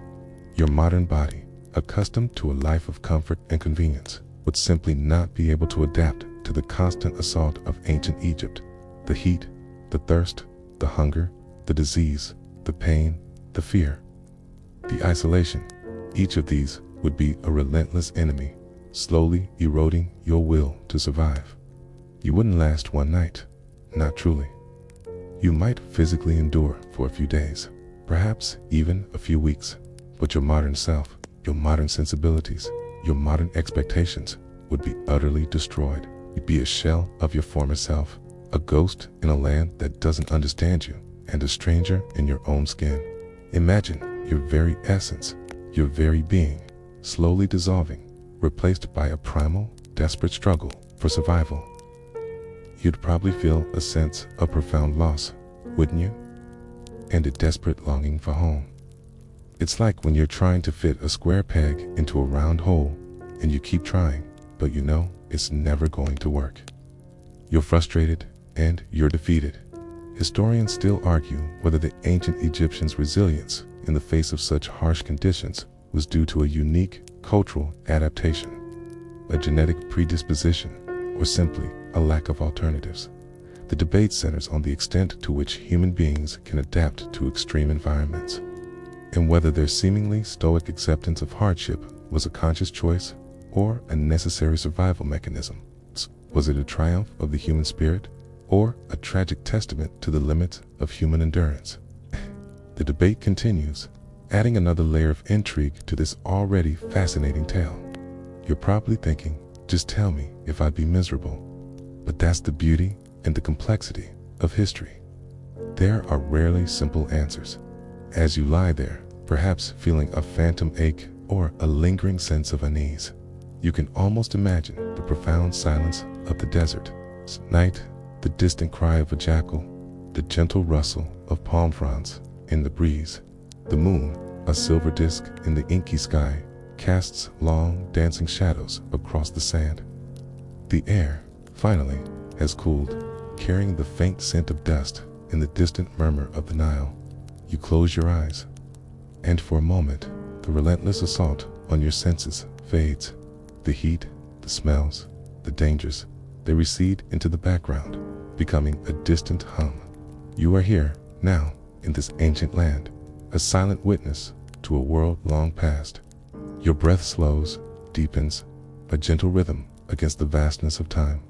Your modern body, accustomed to a life of comfort and convenience, would simply not be able to adapt to the constant assault of ancient Egypt. The heat, the thirst, the hunger, the disease, the pain, the fear, the isolation. Each of these would be a relentless enemy, slowly eroding your will to survive. You wouldn't last one night, not truly. You might physically endure for a few days, perhaps even a few weeks, but your modern self, your modern sensibilities, your modern expectations would be utterly destroyed. You'd be a shell of your former self, a ghost in a land that doesn't understand you, and a stranger in your own skin. Imagine your very essence, your very being, slowly dissolving, replaced by a primal, desperate struggle for survival. You'd probably feel a sense of profound loss, wouldn't you? And a desperate longing for home. It's like when you're trying to fit a square peg into a round hole, and you keep trying, but you know it's never going to work. You're frustrated, and you're defeated. Historians still argue whether the ancient Egyptians' resilience in the face of such harsh conditions was due to a unique cultural adaptation, a genetic predisposition, or simply a lack of alternatives. The debate centers on the extent to which human beings can adapt to extreme environments, and whether their seemingly stoic acceptance of hardship was a conscious choice or a necessary survival mechanism. Was it a triumph of the human spirit or a tragic testament to the limits of human endurance? The debate continues, adding another layer of intrigue to this already fascinating tale. You're probably thinking, just tell me if I'd be miserable. But that's the beauty and the complexity of history. There are rarely simple answers. As you lie there, perhaps feeling a phantom ache or a lingering sense of unease, you can almost imagine the profound silence of the desert. Night, the distant cry of a jackal, the gentle rustle of palm fronds in the breeze. The moon, a silver disk in the inky sky, casts long, dancing shadows across the sand. The air, finally, has cooled, carrying the faint scent of dust and the distant murmur of the Nile. You close your eyes, and for a moment, the relentless assault on your senses fades. The heat, the smells, the dangers, they recede into the background, becoming a distant hum. You are here, now, in this ancient land, a silent witness to a world long past. Your breath slows, deepens, a gentle rhythm against the vastness of time.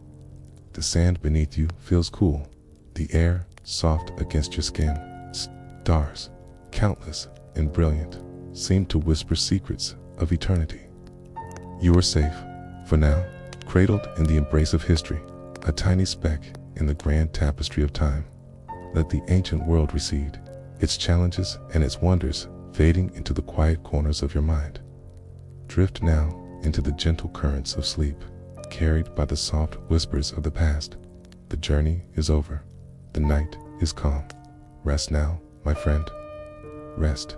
The sand beneath you feels cool, the air soft against your skin. Stars, countless and brilliant, seem to whisper secrets of eternity. You are safe, for now, cradled in the embrace of history, a tiny speck in the grand tapestry of time. Let the ancient world recede, its challenges and its wonders fading into the quiet corners of your mind. Drift now into the gentle currents of sleep, carried by the soft whispers of the past. The journey is over. The night is calm. Rest now, my friend. Rest.